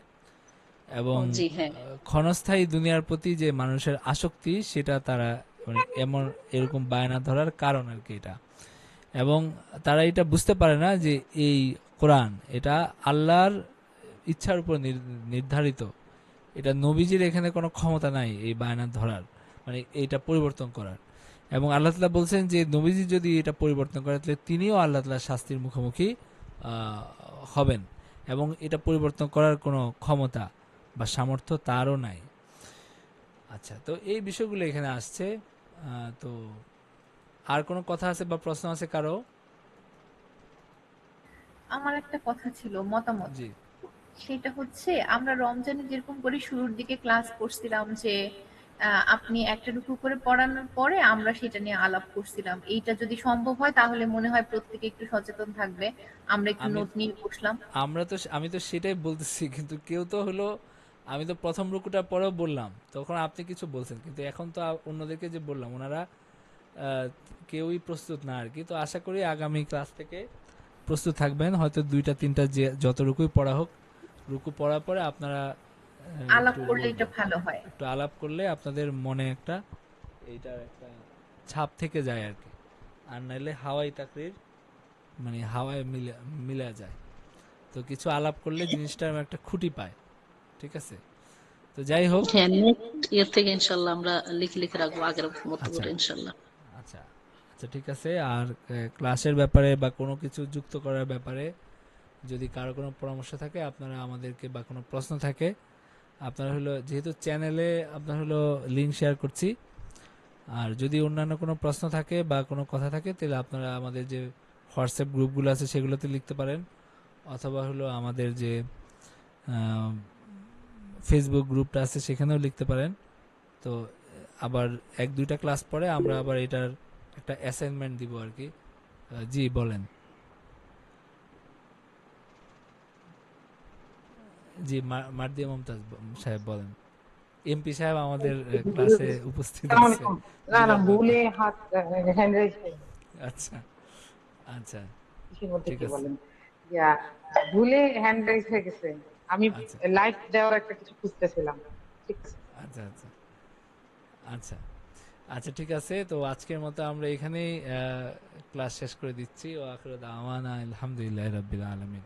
এবং জি হ্যাঁ। ক্ষণস্থায়ী দুনিয়ার প্রতি যে মানুষের আসক্তি, সেটা তারা মানে এমন এরকম বায়না ধরার কারণ আর কি এটা। এবং তারা এটা বুঝতে পারে না যে এই কোরআন এটা আল্লাহর ইচ্ছার উপর নির্ধারিত, এটা নবীজির এখানে কোনো ক্ষমতা নাই এই বায়না ধরার, মানে এইটা পরিবর্তন করার। এবং আল্লাহ তাআলা বলছেন যে নবীজি যদি এটা পরিবর্তন করে, তাহলে তিনিও আল্লাহ তাআলার শাস্তির মুখোমুখি হবেন, এবং এটা পরিবর্তন করার কোনো ক্ষমতা বা সামর্থ্য তারও নাই। আচ্ছা, তো এই বিষয়গুলো এখানে আসছে। তো আর কোনো কথা আছে বা প্রশ্ন আছে কারো? আমার একটা কথা ছিল, মতামত। জি, সেটা হচ্ছে, আমরা রমজানে যেরকম করে শুরুর দিকে ক্লাস করছিলাম যে আপনি একটা রুকু করে পড়ানোর পরে আমরা সেটা নিয়ে আলাপ করছিলাম, এইটা যদি সম্ভব হয় তাহলে মনে হয় প্রত্যেকে একটু সচেতন থাকবে। আমরা একটু আমি নোট নিয়ে বসলাম। আমি তো সেটাই বলতেছি, কিন্তু কেউ তো হলো, আমি তো প্রথম রুকুটা পরেও বললাম, তখন আপনি কিছু বলছেন, কিন্তু এখন তো অন্যদেরকে যে বললাম, ওনারা কেউই প্রস্তুত না আর কি। তো আশা করি আগামী ক্লাস থেকে প্রস্তুত থাকবেন, হয়তো 2টা 3টা যে যত রুকুই পড়া হোক, রুকু পড়ার পরে আপনারা আলাপ একটু করলে বলবো, এটা ভালো হয়। একটু আলাপ করলে আপনাদের মনে একটা এইটার একটা ছাপ থেকে যায় আর কি। আর নাইলে হাওয়াই তাকরির মানে হাওয়ায় মিলা যায়। তো কিছু আলাপ করলে জিনিসটার একটা খুঁটি পায়। ঠিক আছে, তো যাই হোক। হ্যাঁ, নেক্সট ইয়ার থেকে ইনশাল্লাহ আমরা লিখে লিখে রাখবো আগের মতো আচ্ছা করে ইনশাল্লাহ। আচ্ছা আচ্ছা, ঠিক আছে। আর ক্লাসের ব্যাপারে বা কোনো কিছু যুক্ত করার ব্যাপারে যদি কারো কোনো পরামর্শ থাকে আপনারা আমাদেরকে, বা কোনো প্রশ্ন থাকে, আপনারা হলো যেহেতু চ্যানেলে আপনার হলো লিঙ্ক শেয়ার করছি, আর যদি অন্যান্য কোনো প্রশ্ন থাকে বা কোনো কথা থাকে তাহলে আপনারা আমাদের যে হোয়াটসঅ্যাপ গ্রুপগুলো আছে সেগুলোতে লিখতে পারেন, অথবা হলো আমাদের যে ফেসবুক গ্রুপটা আছে সেখানেও লিখতে পারেন। তো আবার এক দুইটা ক্লাস পরে আমরা আবার এটার একটা অ্যাসাইনমেন্ট দিব আর কি। জি বলেন। জি মার্দিয়া মমতাজ সাহেব বলেন। এমপি সাহেব আমাদের ক্লাসে উপস্থিত আসসালামু আছে। আলাইকুম। না জি না, বলেন আপনি। ভুলে হাত হ্যান্ড রাইজ হয়ে গেছে। আচ্ছা আচ্ছা, কিসের মধ্যে ঠিক কি আছে। বলেন, ইয়া, ভুলে হ্যান্ড রাইজ হয়ে গেছে। আমি আচ্ছা লাইভ দেওয়ার একটা কিছু খুঁজতেছিলাম। ঠিক আছে। আচ্ছা আচ্ছা আচ্ছা আচ্ছা, ঠিক আছে। তো আজকের মতো আমরা এখানেই ক্লাস শেষ করে দিচ্ছি। ও আখির দাওয়ানা আলহামদুলিল্লাহ রাব্বিল আলামিন।